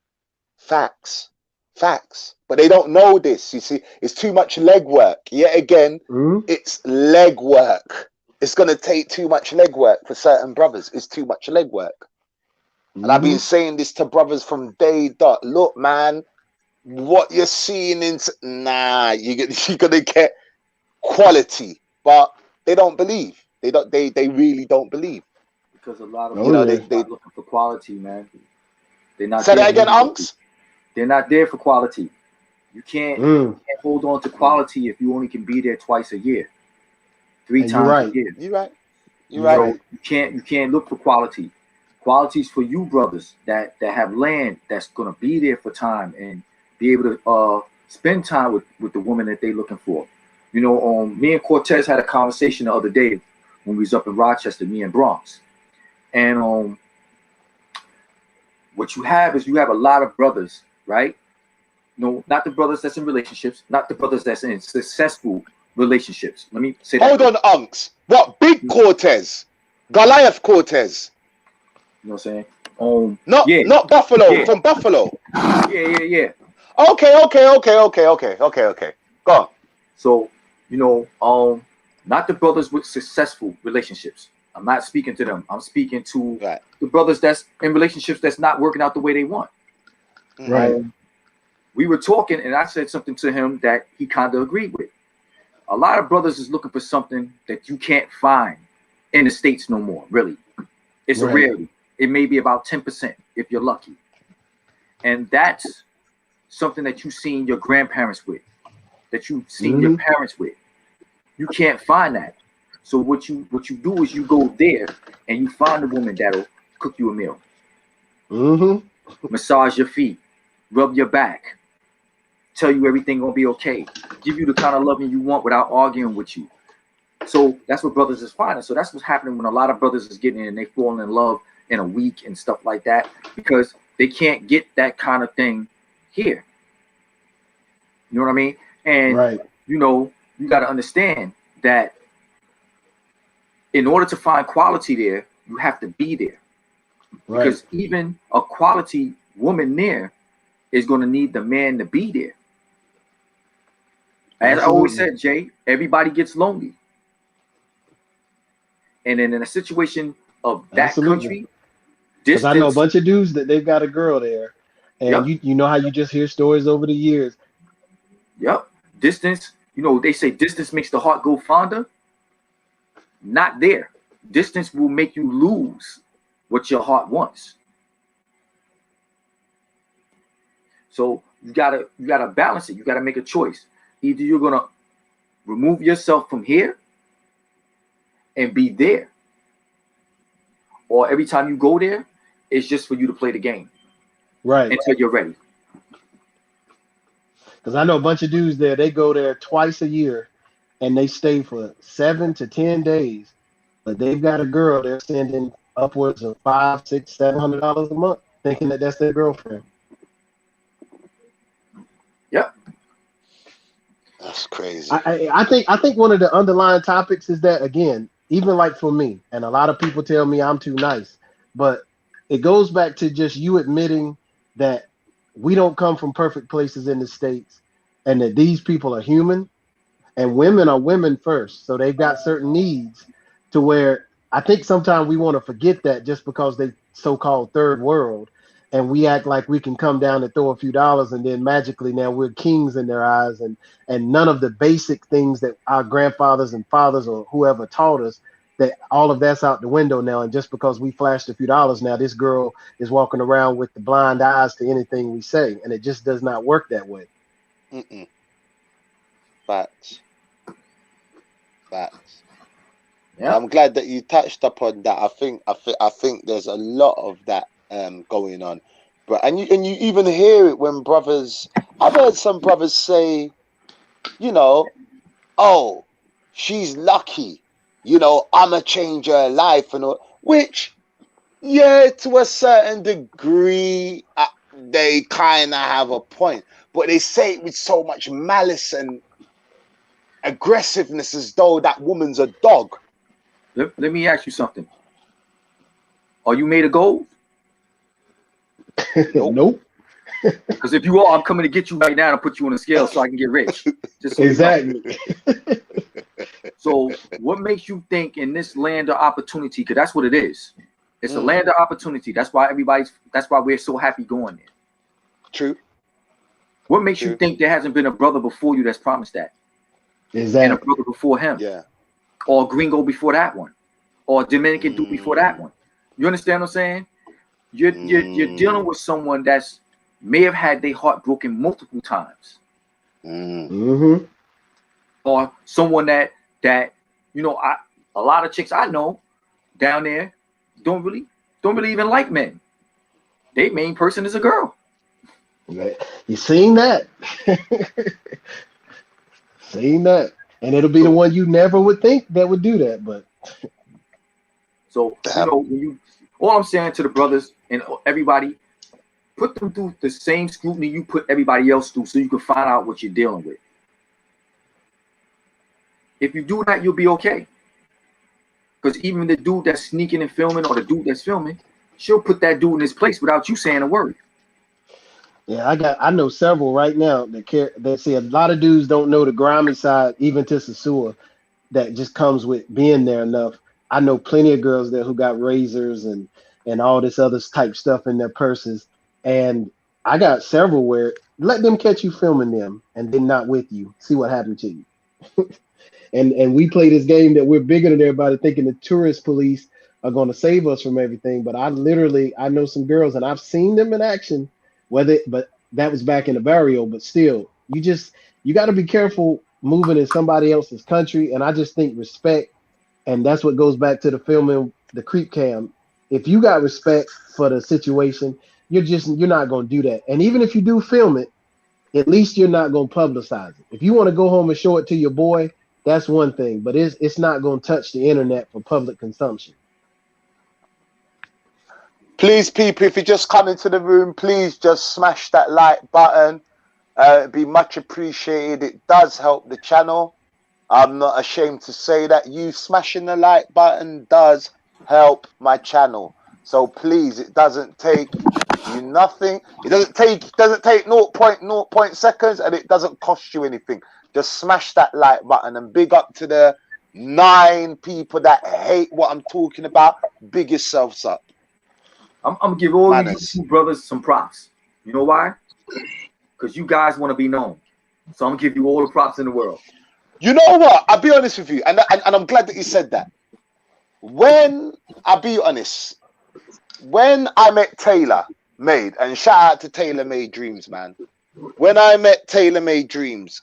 Facts. Facts. But they don't know this. You see, it's too much leg work. Yet again, it's leg work. It's gonna take too much leg work for certain brothers. It's too much leg work. And I've been saying this to brothers from day dot. Look, man, what you're seeing in you're gonna get quality, but they don't believe. They really don't believe. Because a lot of You know, brothers they not looking for quality, man. They're not say there that again, for quality. Unks. They're not there for quality. You can't hold on to quality if you only can be there twice a year, three And you're times right. a year. You're right. You're You're right. right. You can't look for quality. Quality's for you brothers that have land that's gonna be there for time and be able to spend time with the woman that they're looking for. You know, me and Cortez had a conversation the other day when we was up in Rochester, me and Bronx. And what you have is you have a lot of brothers, right? No, not the brothers that's in relationships, not the brothers that's in successful relationships. Let me say that. Hold on, Unks. What? Big Cortez? Goliath Cortez? You know what I'm saying? Not Buffalo, from Buffalo. Yeah. Okay. Go on. So, you know, not the brothers with successful relationships. I'm not speaking to them. I'm speaking to the brothers that's in relationships that's not working out the way they want. Right. We were talking, and I said something to him that he kind of agreed with. A lot of brothers is looking for something that you can't find in the States no more, really. It's a rarity. It may be about 10% if you're lucky. And that's something that you've seen your grandparents with, that you've seen your parents with. You can't find that. So what you do is you go there and you find a woman that'll cook you a meal, massage your feet, rub your back, tell you everything gonna be okay, give you the kind of loving you want without arguing with you. So that's what brothers is finding. So that's what's happening when a lot of brothers is getting in and they falling in love in a week and stuff like that because they can't get that kind of thing here. You know what I mean? And you know, you got to understand that in order to find quality there, you have to be there. Because even a quality woman there is going to need the man to be there. As I always said, Jay, everybody gets lonely. And then in a situation of that country, because I know a bunch of dudes that they've got a girl there, and you know how you just hear stories over the years. Yep, distance. You know they say distance makes the heart go fonder. Not there. Distance will make you lose what your heart wants. So you gotta balance it. You gotta make a choice. Either you're gonna remove yourself from here and be there, or every time you go there, it's just for you to play the game, until you're ready. Because I know a bunch of dudes there. They go there twice a year, and they stay for 7 to 10 days. But they've got a girl they're sending upwards of $500, $600, $700 a month, thinking that that's their girlfriend. Yep. That's crazy. I think one of the underlying topics is that, again, even like for me, and a lot of people tell me I'm too nice, but it goes back to just you admitting that we don't come from perfect places in the States, and that these people are human, and women are women first, so they've got certain needs to where I think sometimes we want to forget that just because they so-called third world, and we act like we can come down and throw a few dollars and then magically now we're kings in their eyes, and none of the basic things that our grandfathers and fathers or whoever taught us, that all of that's out the window now. And just because we flashed a few dollars, now this girl is walking around with the blind eyes to anything we say, and it just does not work that way. Facts. Yeah. I'm glad that you touched upon that. I think there's a lot of that going on, but and you even hear it when brothers. I've heard some brothers say, you know, oh, she's lucky, you know, I'ma change her life and all. Which, yeah, to a certain degree, they kind of have a point, but they say it with so much malice and aggressiveness as though that woman's a dog. Let me ask you something. Are you made of gold? Nope. Because if you are, I'm coming to get you right now and put you on a scale so I can get rich. Just so Exactly. So what makes you think in this land of opportunity, because that's what it is. It's a land of opportunity. That's why we're so happy going there. True. What makes you think there hasn't been a brother before you that's promised that? Exactly. And a brother before him. Yeah. Or a gringo before that one. Or a Dominican dude before that one. You understand what I'm saying? You're dealing with someone that's may have had their heart broken multiple times. Or someone that you know, a lot of chicks I know down there don't really even like men. Their main person is a girl. You seen that? Seen that. And it'll be the one you never would think that would do that, but so you know, all I'm saying to the brothers and everybody, put them through the same scrutiny you put everybody else through so you can find out what you're dealing with. If you do that, you'll be okay. Because even the dude that's sneaking and filming or the dude that's filming, she'll put that dude in his place without you saying a word. yeah, I know several right now that say a lot of dudes don't know the grimy side, even to sosua, that just comes with being there enough. I know plenty of girls there who got razors and all this other type stuff in their purses. And I got several where let them catch you filming them and then not with you. See what happened to you. and we play this game that we're bigger than everybody, thinking the tourist police are going to save us from everything. But I know some girls and I've seen them in action, but that was back in the barrio. But still, you got to be careful moving in somebody else's country. And I just think respect. And that's what goes back to the filming, the creep cam. If you got respect for the situation, you're not going to do that. And even if you do film it, at least you're not going to publicize it. If you want to go home and show it to your boy, that's one thing, but it's not going to touch the internet for public consumption. Please, people, if you just come into the room, please just smash that like button. It'd be much appreciated. It does help the channel. I'm not ashamed to say that you smashing the like button does help my channel. So please, it doesn't take you nothing. It doesn't take 0.0 seconds, and it doesn't cost you anything. Just smash that like button, and big up to the 9 people that hate what I'm talking about. Big yourselves up. I'm gonna give all you two brothers some props. You know why? Because you guys want to be known. So I'm gonna give you all the props in the world. You know what? I'll be honest with you, and I'm glad that you said that. I'll be honest, when I met Taylor Made, and shout out to Taylor Made Dreams, man. When I met Taylor Made Dreams,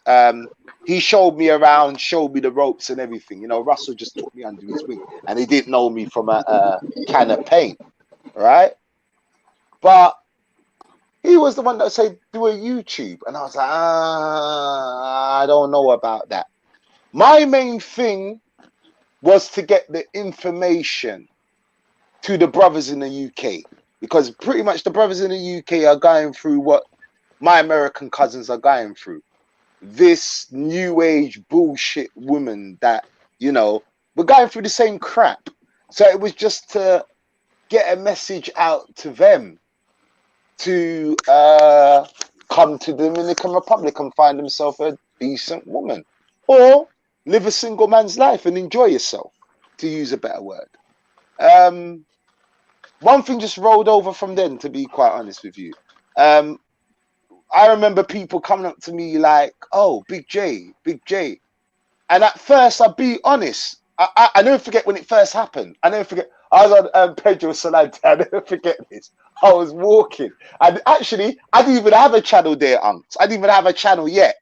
he showed me around, showed me the ropes and everything. You know, Russell just took me under his wing, and he didn't know me from a can of paint, right? But He was the one that said do a YouTube, and I was like, I don't know about that. My main thing was to get the information to the brothers in the UK, because pretty much the brothers in the UK are going through what my American cousins are going through. This new age bullshit woman that, you know, we're going through the same crap. So it was just to get a message out to them to come to the Dominican Republic and find themselves a decent woman, or live a single man's life and enjoy yourself, to use a better word. One thing just rolled over from then, to be quite honest with you. I remember people coming up to me like, oh, Big J. And at first, I'll be honest, I never forget when it first happened. I never forget. I was on Pedro Solante. I never forget this. I was walking. And actually, I didn't even have a channel there, Unks. I didn't even have a channel yet.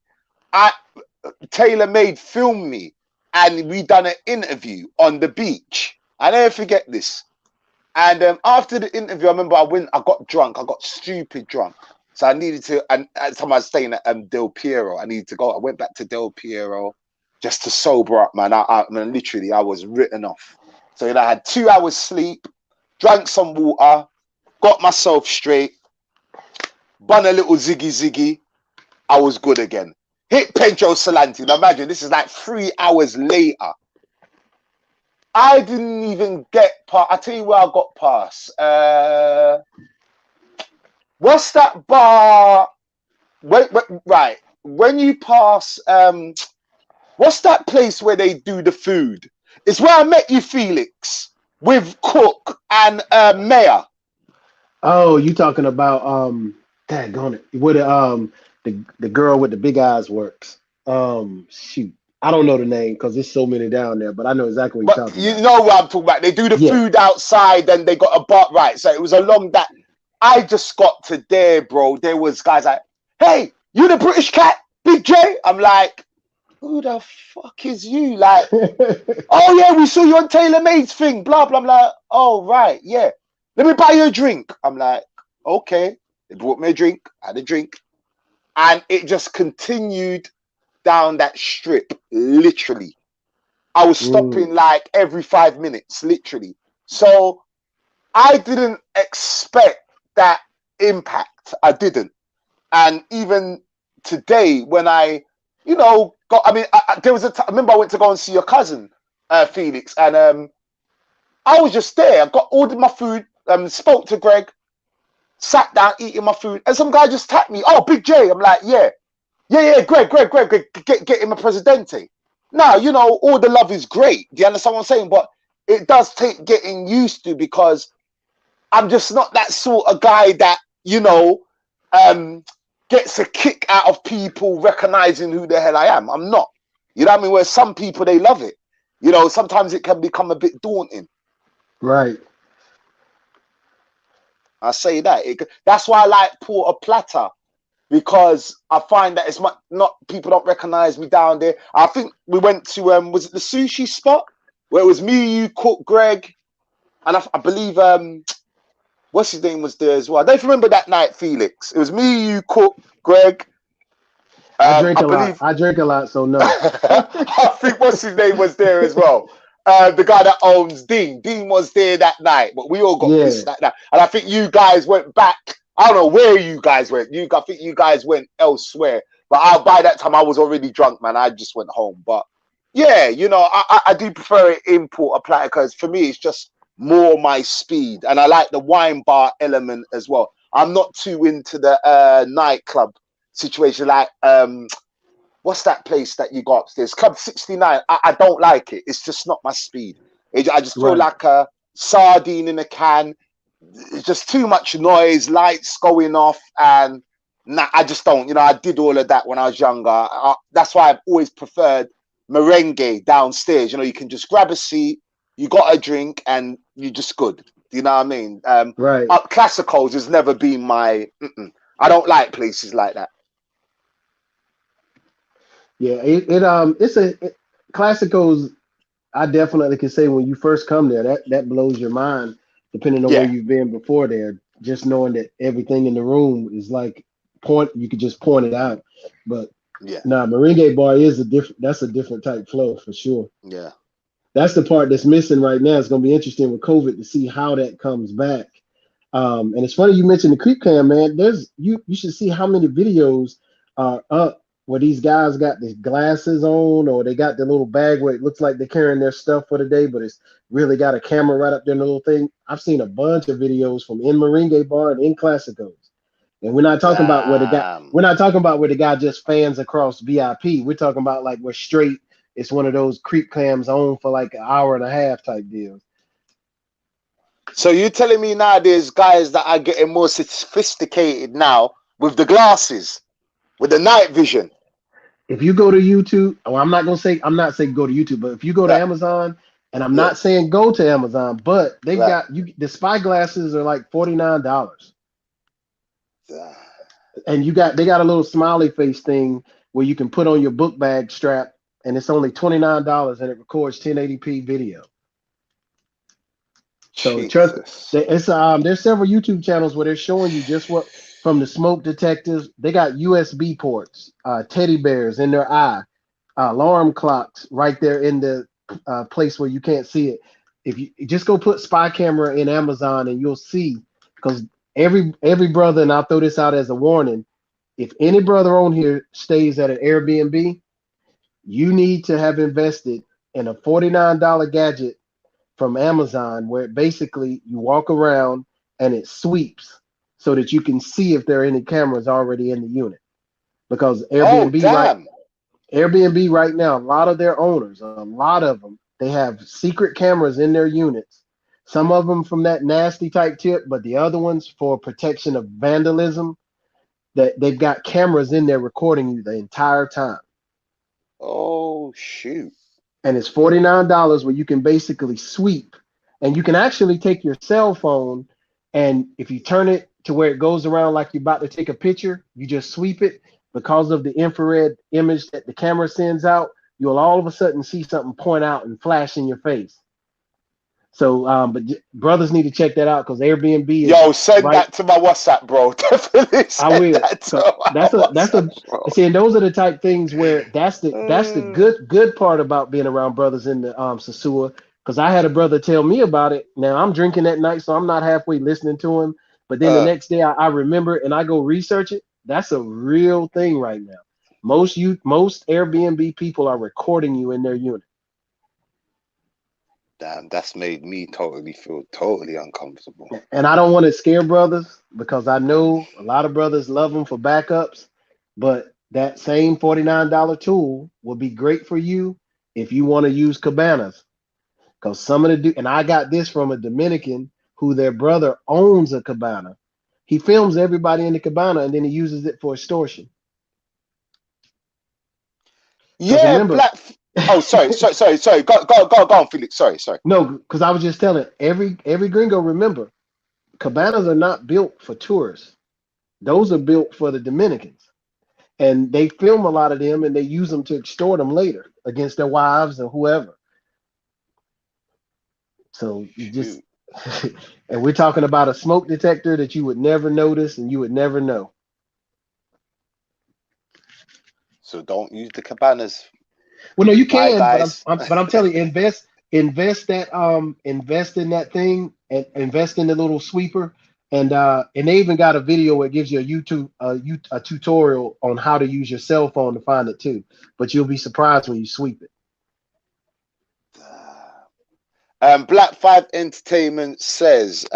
Taylor Made filmed me, and we done an interview on the beach. I never forget this. And after the interview, I remember I got drunk. I got stupid drunk. So I needed to, and at the time I was staying at Del Piero, I needed to go. I went back to Del Piero just to sober up, man. I mean, literally, I was written off. So, you know, I had 2 hours sleep, drank some water, got myself straight, bun a little ziggy. I was good again. Hit Pedro Solante. Now imagine, this is like 3 hours later. I didn't even get past. I tell you where I got past. What's that bar? Wait, right. When you pass, what's that place where they do the food? It's where I met you, Felix, with Cook and Mayor. Oh, you talking about daggone it. Where the girl with the big eyes works. Shoot. I don't know the name because there's so many down there, but I know exactly what you're But talking you about. know what I'm talking about. They do the Yeah. food outside, and they got a bar, right? So it was along that. I just got to there, bro. There was guys like, hey, you the British cat, Big J? I'm like, who the fuck is you? Like, oh yeah, we saw you on Taylor Made's thing, blah, blah, blah. Oh, right, yeah. Let me buy you a drink. I'm like, okay. They brought me a drink, I had a drink. And it just continued down that strip, literally. I was stopping like every 5 minutes, literally. So I didn't expect that impact. I didn't. And even today, when I, you know, got, I mean, there was I remember I went to go and see your cousin, Felix, and I was just there. I ordered my food, spoke to Greg, sat down eating my food, and some guy just tapped me. Oh, Big J. I'm like, yeah, Greg, get him a Presidente. Now, you know, all the love is great. Do you understand what I'm saying? But it does take getting used to, because I'm just not that sort of guy that, you know, gets a kick out of people recognizing who the hell I am. I'm not. You know what I mean? Where some people, they love it. You know, sometimes it can become a bit daunting. Right. I say that. That's why I like Porta Plata, because I find that it's not people don't recognize me down there. I think we went to was it the sushi spot where it was me, you, Cook, Greg, and I believe what's his name was there as well. I don't remember that night, Felix. It was me, you, Cook, Greg. I drink a lot. I drink a lot, so no. I think what's his name was there as well. The guy that owns Dean. Dean was there that night, but we all got pissed that night. And I think you guys went back. I don't know where you guys went. I think you guys went elsewhere. But by that time, I was already drunk, man. I just went home. But yeah, you know, I do prefer it in Porta Plata, because for me, it's just more my speed. And I like the wine bar element as well. I'm not too into the nightclub situation, like what's that place that you got upstairs, Club 69. I don't like it. It's just not my speed. I just feel like a sardine in a can. It's just too much noise, lights going off, and nah, I just don't. You know, I did all of that when I was younger. That's why I've always preferred merengue downstairs. You know, you can just grab a seat, you got a drink, and you're just good. You know what I mean? Up Classicals has never been my. I don't like places like that. Yeah, Classicals. I definitely can say when you first come there, that blows your mind, depending on where you've been before there. just knowing that everything in the room is like point. You could just point it out, but Yeah, nah, Merengue bar is a different. That's a different type flow for sure. yeah. That's the part that's missing right now. It's going to be interesting with COVID to see how that comes back. And it's funny you mentioned the creep cam, man. There's you should see how many videos are up where these guys got the glasses on, or they got the little bag where it looks like they're carrying their stuff for the day, but it's really got a camera right up there in the little thing. I've seen a bunch of videos from in Merengue bar and in Classicos. And we're not talking about where the guy Damn. we're not talking about where the guy just fans across VIP. We're talking about like we're straight. It's one of those creep cams on for like an hour and a half type deals. So you're telling me now there's guys that are getting more sophisticated now with the glasses, with the night vision. If you go to YouTube, well, I'm not saying go to YouTube, but if you go to Right. Amazon, and I'm Yeah. not saying go to Amazon, but they Right. got you the spy glasses are like $49. And they got a little smiley face thing where you can put on your book bag strap, and it's only $29 and it records 1080p video. So trust Jesus. it's there's several YouTube channels where they're showing you just what from the smoke detectors. They got USB ports, teddy bears in their eye, alarm clocks right there in the place where you can't see it. If you just go put spy camera in Amazon and you'll see, because every brother, and I'll throw this out as a warning, if any brother on here stays at an Airbnb, you need to have invested in a $49 gadget from Amazon where basically you walk around and it sweeps so that you can see if there are any cameras already in the unit. Because Oh, damn. Airbnb right now, a lot of their owners, a lot of them, they have secret cameras in their units. Some of them from that nasty type tip, but the other ones for protection of vandalism, that they've got cameras in there recording you the entire time. Oh, shoot. And it's $49 where you can basically sweep, and you can actually take your cell phone, and if you turn it to where it goes around like you're about to take a picture, you just sweep it. Because of the infrared image that the camera sends out, you'll all of a sudden see something point out and flash in your face. So but brothers need to check that out because Airbnb is Yo, send right. that to my WhatsApp, bro. Definitely I send will. that to So my that's WhatsApp, bro. see, and those are the type things where that's the good part about being around brothers in the sosua. Because I had a brother tell me about it. Now I'm drinking that night, so I'm not halfway listening to him. But then the next day I remember and I go research it. That's a real thing right now. Most Airbnb people are recording you in their unit. Damn, that's made me totally feel totally uncomfortable. And I don't want to scare brothers because I know a lot of brothers love them for backups, but that same $49 tool will be great for you if you want to use cabanas. Because some of the and I got this from a Dominican who their brother owns a cabana. He films everybody in the cabana and then he uses it for extortion. Yeah, remember, Oh, sorry. Go on, Felix. Sorry. No, because I was just telling every gringo, remember, cabanas are not built for tourists. Those are built for the Dominicans. And they film a lot of them and they use them to extort them later against their wives or whoever. So you just and we're talking about a smoke detector that you would never notice and you would never know. So don't use the cabanas. Well, no, you Bye, can, guys. but I'm telling you, invest in that thing and invest in the little sweeper. And they even got a video where it gives you a tutorial on how to use your cell phone to find it too. But you'll be surprised when you sweep it. Black 5 Entertainment says,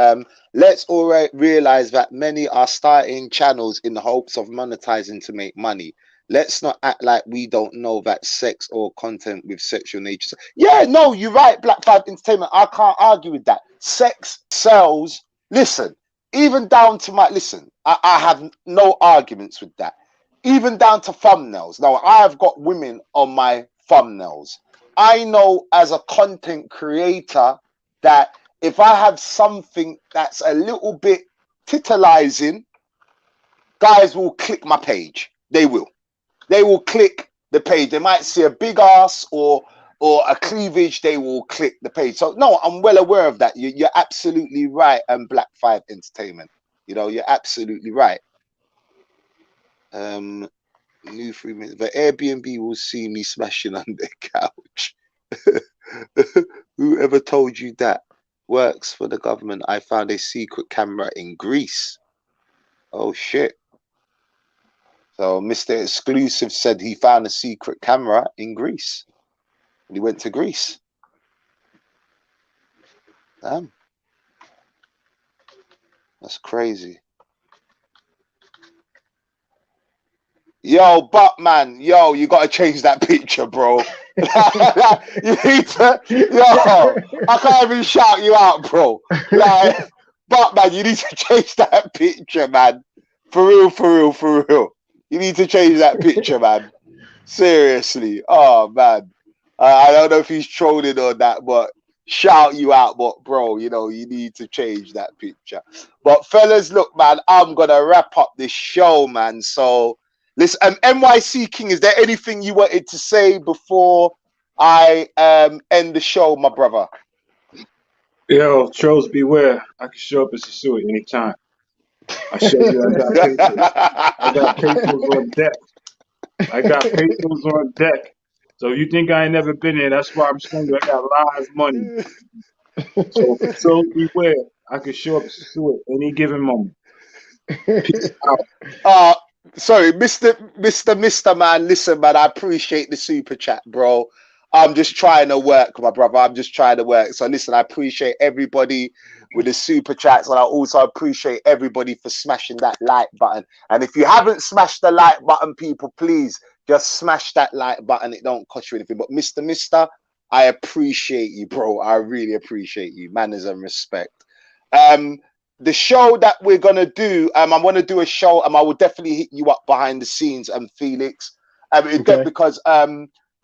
let's all realize that many are starting channels in the hopes of monetizing to make money. Let's not act like we don't know that sex or content with sexual nature. Yeah, no, you're right, Black 5 Entertainment. I can't argue with that. Sex sells. Listen, even down to I have no arguments with that. Even down to thumbnails. Now, I have got women on my thumbnails. I know as a content creator that if I have something that's a little bit titillizing, guys will click my page. They will click the page. They might see a big ass or a cleavage. They will click the page. So no, I'm well aware of that. You're absolutely right. And Black 5 Entertainment. You know, you're absolutely right. New 3 minutes. The Airbnb will see me smashing on the couch. Whoever told you that? Works for the government. I found a secret camera in Greece. Oh shit. So Mr. Exclusive said he found a secret camera in Greece. And he went to Greece. Damn. That's crazy. Yo, Buttman, yo, you gotta change that picture, bro. You need to, yo, I can't even shout you out, bro. Like, Buttman, you need to change that picture, man. For real, for real, for real. You need to change that picture, man. Seriously. Oh, man. I don't know if he's trolling or that, but shout you out, but bro, you know, you need to change that picture. But fellas, look, man, I'm gonna wrap up this show, man. So listen, NYC King, is there anything you wanted to say before I end the show, my brother? Yo, trolls beware. I can show up as a suit anytime. I show you I got papers. I got papers on deck. I got papers on deck. So if you think I ain't never been here, that's why I'm showing you I got live money. So trolls beware. I can show up as a suit any given moment. Peace out. Sorry, Mr. Man, listen, man, I appreciate the super chat, bro. I'm just trying to work, my brother. I'm just trying to work. So listen, I appreciate everybody with the super chats, and I also appreciate everybody for smashing that like button. And if you haven't smashed the like button, people, please just smash that like button. It don't cost you anything. But Mr. I appreciate you, bro. I really appreciate you. Manners and respect. The show that we're gonna do, I'm gonna do a show, and I will definitely hit you up behind the scenes, Felix. Okay. Because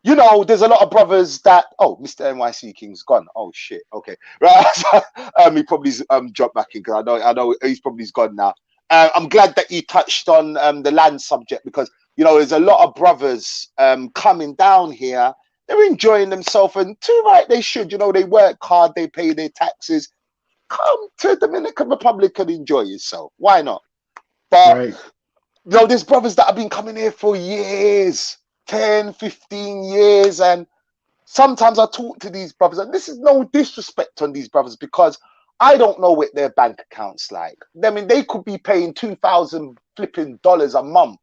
you know, there's a lot of brothers that Mr. NYC King's gone. Oh shit. Okay. Right. He probably's dropped back in because I know he's probably gone now. I'm glad that you touched on the land subject, because you know there's a lot of brothers coming down here. They're enjoying themselves, and too right they should. You know, they work hard, they pay their taxes. Come to Dominican Republic and enjoy yourself. Why not? But Right. you know, there's brothers that have been coming here for years, 10, 15 years, and sometimes I talk to these brothers, and this is no disrespect on these brothers, because I don't know what their bank account's like. I mean, they could be paying $2,000 flipping dollars a month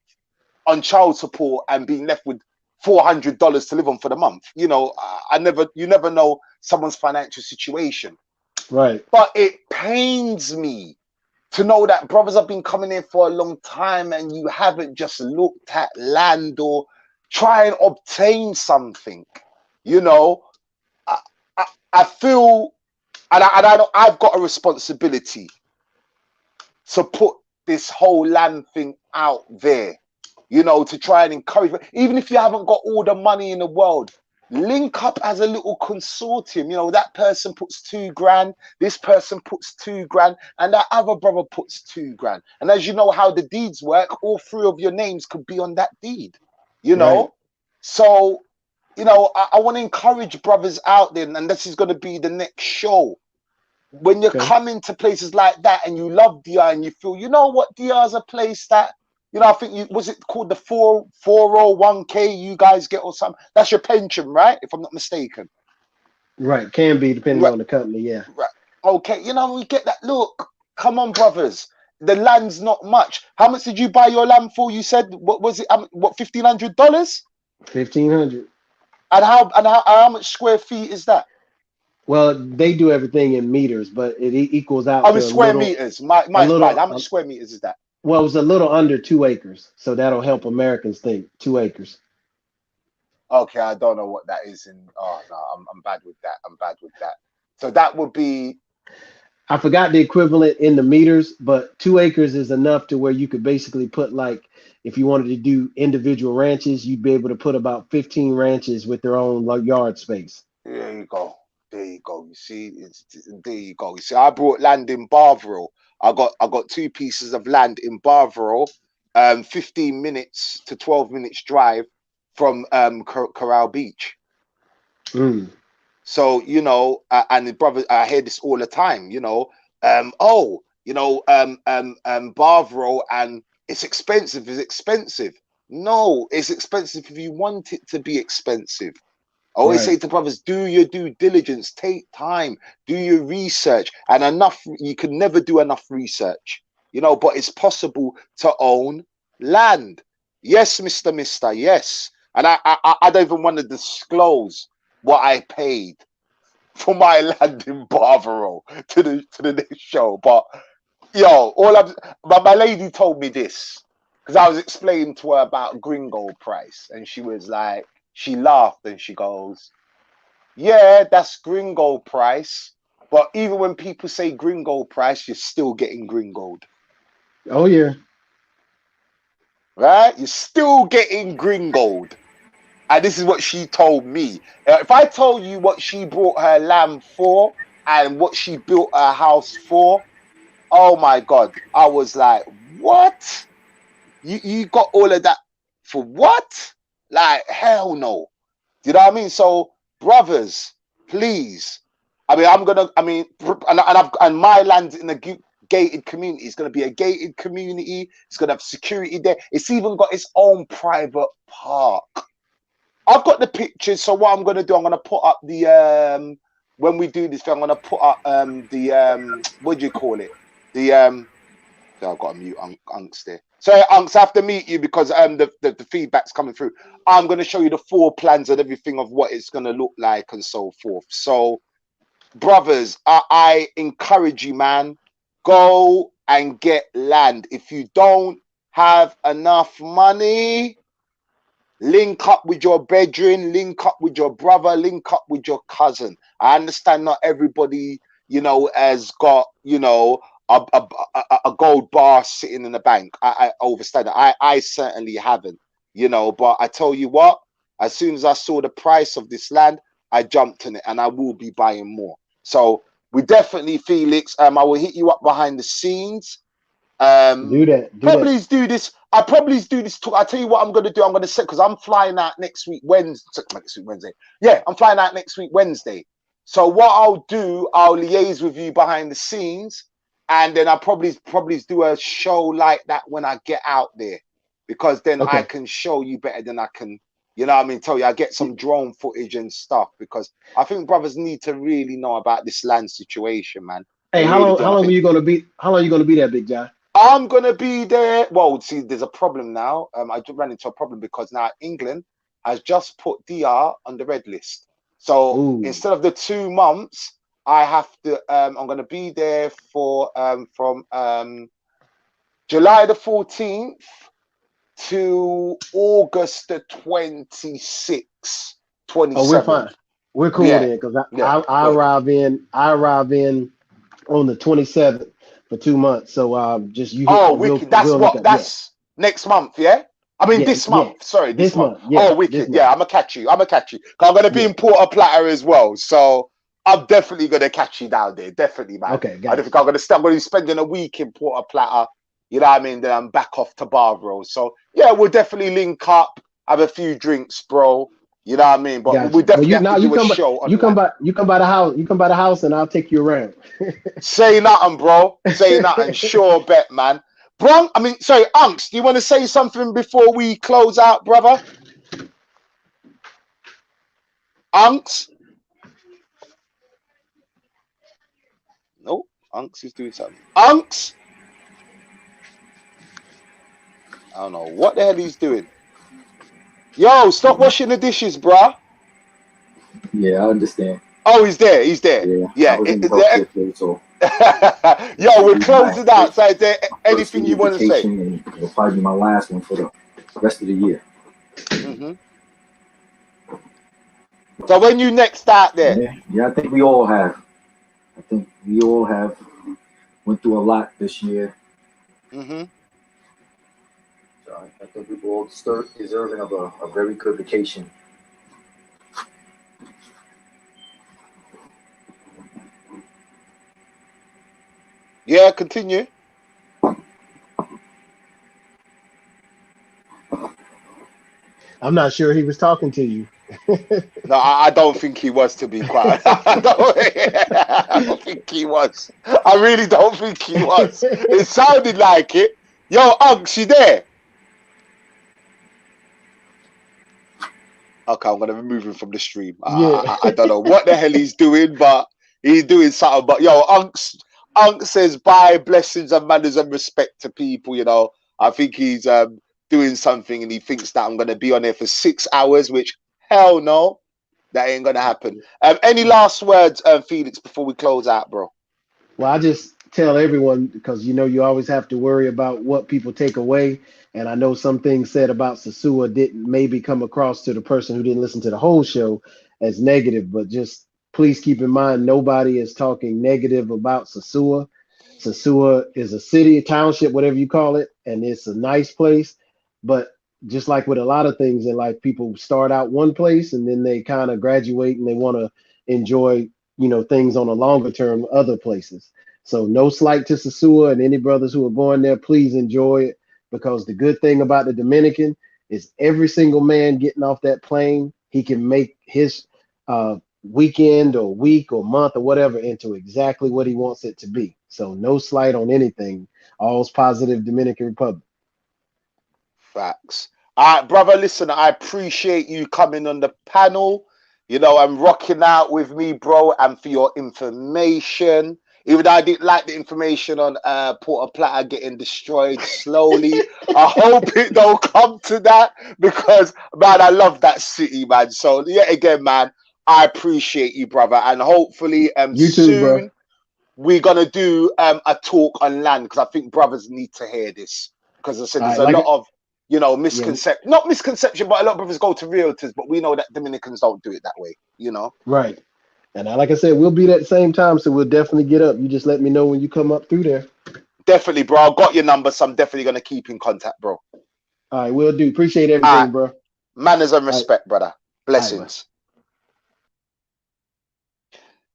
on child support and being left with $400 to live on for the month. You know, you never know someone's financial situation. Right. But it pains me to know that brothers have been coming in for a long time and you haven't just looked at land or try and obtain something. You know, I feel, and I know I've got a responsibility to put this whole land thing out there, you know, to try and encourage, even if you haven't got all the money in the world, link up as a little consortium. You know, that person puts $2,000, this person puts $2,000, and that other brother puts $2,000. And as you know how the deeds work, all three of your names could be on that deed, you know. Right. So, you know, I want to encourage brothers out there, and this is going to be the next show. When you're coming to places like that and you love DR and you feel, you know what, DR is a place that, you know, I think was it called the 401k you guys get or something? That's your pension, right? If I'm not mistaken. Right. Can be depending on the company. Yeah. Right. Okay. You know, we get that. Look, come on, brothers. The land's not much. How much did you buy your land for? You said, what was it? What, $1,500? $1,500. And how much square feet is that? Well, they do everything in meters, but it equals out Oh, to in a square little, meters. My bad. How much square meters is that? well, it was a little under 2 acres. So that'll help Americans think 2 acres. Okay, I don't know what that is. Oh no, I'm bad with that. I'm bad with that. So that would be, I forgot the equivalent in the meters, but 2 acres is enough to where you could basically put, like, if you wanted to do individual ranches, you'd be able to put about 15 ranches with their own yard space. there you go. There you go. You see, there you go. You see, I brought land in Barville. I got 2 pieces of land in Barville, 15 minutes to 12 minutes drive from Coral Beach. So, you know, and the brother, I hear this all the time, you know, Barbaro, and it's expensive. It's expensive. No, it's expensive if you want it to be expensive. I always say to brothers, do your due diligence, take time, do your research, and you can never do enough research, but it's possible to own land. Yes, Mister, yes. And I don't even want to disclose what I paid for my land in Barbaro to the next show. But my lady told me this, because I was explaining to her about gringo price, and she was like, she laughed and she goes, yeah, that's gringo price, but even when people say gringo price, you're still getting gringoed. Oh yeah. Right? You're still getting gringoed. And this is what she told me. If I told you what she bought her land for and what she built her house for, oh my God, I was like, what? You got all of that for what? Like, hell no. Do you know what I mean? So, brothers, please. And my land in a gated community. It's going to be a gated community. It's going to have security there. It's even got its own private park. I've got the pictures. So what I'm going to do, I'm going to put up the when we do this thing, I'm going to put up what do you call it? I've got to mute Unks there. Sorry, Unks, I have to mute you because the feedback's coming through. I'm going to show you the floor plans and everything of what it's going to look like and so forth. So, brothers, I encourage you, man, go and get land. If you don't have enough money, link up with your brethren, link up with your brother, link up with your cousin. I understand not everybody, has got, a gold bar sitting in the bank. I understand that. I certainly haven't, but I tell you what, as soon as I saw the price of this land, I jumped in it, and I will be buying more. So we definitely, Felix, I will hit you up behind the scenes. Do that. Do this. I probably do this. I tell you what I'm going to do. I'm going to set, because I'm flying out next week Wednesday. Yeah, I'm flying out next week Wednesday. So what I'll do, I'll liaise with you behind the scenes, and then I'll probably do a show like that when I get out there, because then I can show you better than I can, tell you. I get some drone footage and stuff, because I think brothers need to really know about this land situation, man. Hey, how long are you going to be? How long are you going to be there, Big Jay? I'm going to be there. Well, see, there's a problem now. I just ran into a problem because now England has just put DR on the red list. So instead of the 2 months, I have to, I'm going to be there for, from July the 14th to August the 26th, 27th. Oh, we're fine. We're cool then, because I arrive in on the 27th for 2 months. So just you. Wicked. That's next month, yeah. I mean this month. Yeah. Sorry, this month. Yeah, wicked. Yeah, I'm gonna catch you. Cause I'm gonna be in Porta Plata as well. So I'm definitely gonna catch you down there. Definitely, man. Okay, I think I'm gonna be spending a week in Porta Plata. You know what I mean? Then I'm back off to Barbaro. So yeah, we'll definitely link up, have a few drinks, bro. You know what I mean? But we definitely have to do a show. You come by the house. You come by the house, and I'll take you around. Say nothing, bro. Say nothing. Sure bet, man. Unks, do you want to say something before we close out, brother? Unks? No, Unks is doing something. Unks? I don't know what the hell he's doing. Yo, stop washing the dishes, bruh. Yeah, I understand. Oh, he's there. Yeah. Yo, we're closing out. So is there anything you want to say? It'll probably be my last one for the rest of the year. So when you next out there? Yeah, I think we all have. Went through a lot this year. So I think we all start deserving of a very good vacation. Yeah, continue. I'm not sure he was talking to you. No, I don't think he was, to be quiet. I don't think he was. I really don't think he was. It sounded like it. Yo, Unks, you there? Okay, I'm gonna remove him from the stream. Yeah. I don't know what the hell he's doing, but he's doing something. But yo, Unks says bye, blessings and manners and respect to people. You know, I think he's doing something, and he thinks that I'm gonna be on there for 6 hours, which hell no, that ain't gonna happen. Any last words, Felix, before we close out, bro? Well, I just tell everyone because you know you always have to worry about what people take away. And I know some things said about Sosua didn't maybe come across to the person who didn't listen to the whole show as negative, but just please keep in mind nobody is talking negative about Sosua. Sosua is a city, a township, whatever you call it, and it's a nice place. But just like with a lot of things in life, people start out one place and then they kind of graduate and they want to enjoy, you know, things on a longer term other places. So no slight to Sosua and any brothers who are going there, please enjoy it because the good thing about the Dominican is every single man getting off that plane, he can make his weekend or week or month or whatever into exactly what he wants it to be. So no slight on anything. All's positive Dominican Republic. Facts. All right, brother, listen, I appreciate you coming on the panel, you know, and rocking out with me, bro, and for your information. Even though I didn't like the information on Porta Plata getting destroyed slowly, I hope it don't come to that because, man, I love that city, man. So, yet again, man, I appreciate you, brother. And hopefully You too, bro. soon we're going to do a talk on land because I think brothers need to hear this. Because I said All there's right, a like lot of, you know, yeah, not misconception, but a lot of brothers go to realtors, but we know that Dominicans don't do it that way, you know? right. And like I said, we'll be there at the same time, so we'll definitely get up. You just let me know when you come up through there. Definitely, bro. I got your number, so I'm definitely going to keep in contact, bro. All right, we'll do. Appreciate All right. everything, bro. Manners and All right, respect, brother. all right, bro. Blessings.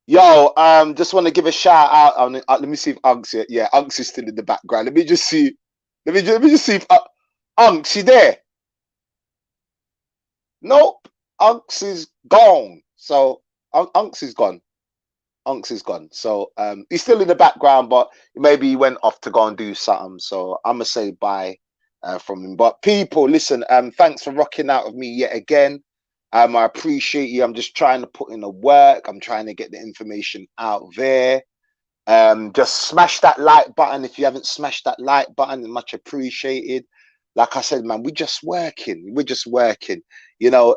Yo, just want to give a shout out on let me see if Unk's here. Yeah, Unk's is still in the background. Let me just see. Let me just see if Unk's he there. Nope. Unk's is gone. So Unk's is gone. Unk's is gone. So he's still in the background, but maybe he went off to go and do something. So I'm gonna say bye from him. But people, listen, thanks for rocking out with me yet again. I appreciate you. I'm just trying to put in the work. I'm trying to get the information out there. Just smash that like button if you haven't smashed that like button. Much appreciated. Like I said, man, we're just working. We're just working. You know,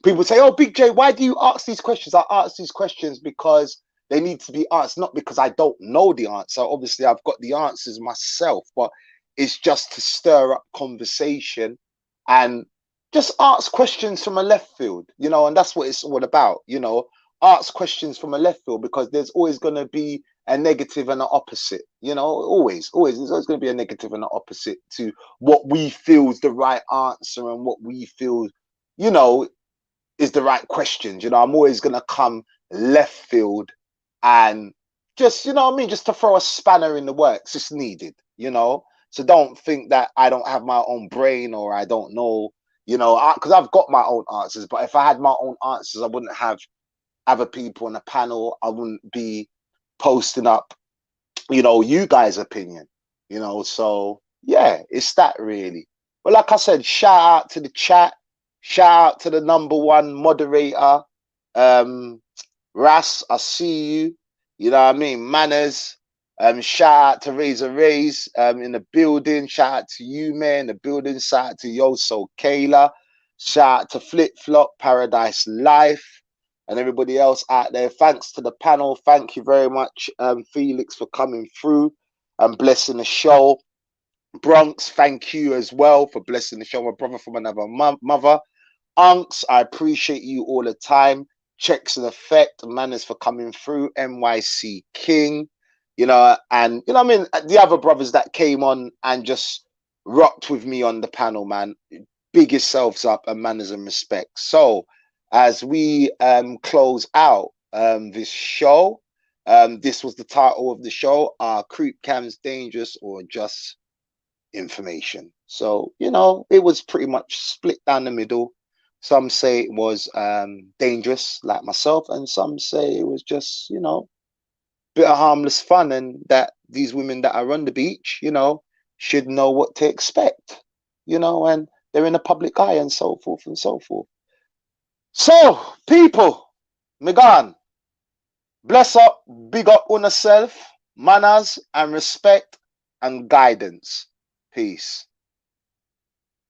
people say, "Oh, Big J, why do you ask these questions?" I ask these questions because they need to be answered, not because I don't know the answer. Obviously, I've got the answers myself, but it's just to stir up conversation and just ask questions from a left field, you know, and that's what it's all about, you know. Ask questions from a left field because there's always going to be a negative and an opposite, you know, always there's always going to be a negative and an opposite to what we feel is the right answer and what we feel, you know, is the right questions. You know, I'm always going to come left field and just, you know what I mean, just to throw a spanner in the works. It's needed, you know. So don't think that I don't have my own brain or I don't know, you know, because I've got my own answers. But if I had my own answers, I wouldn't have other people on the panel. I wouldn't be posting up, you know, you guys' opinion, you know. So yeah, it's that really. But like I said, shout out to the chat, shout out to the #1 moderator, Ras. I see you. You know what I mean? Manners. Shout out to Razor Rays in the building. Shout out to you, man, in the building. Shout out to Yoso Kayla. Shout out to Flip Flop, Paradise Life, and everybody else out there. Thanks to the panel. Thank you very much, Felix, for coming through and blessing the show. Bronx, thank you as well for blessing the show. My brother from another mother. Unks, I appreciate you all the time. Checks in effect. Manners for coming through. NYC King, you know, and you know what I mean, the other brothers that came on and just rocked with me on the panel, man. Big yourselves up and manners and respect. So as we close out this show, this was the title of the show: Are creep cams dangerous or just information? So, you know, it was pretty much split down the middle. Some say it was dangerous, like myself, and some say it was just, you know, bit of harmless fun, and that these women that are on the beach, you know, should know what to expect, you know, and they're in the public eye and so forth and so forth. So, people, me gone. Bless up, big up on yourself, manners and respect and guidance. Peace.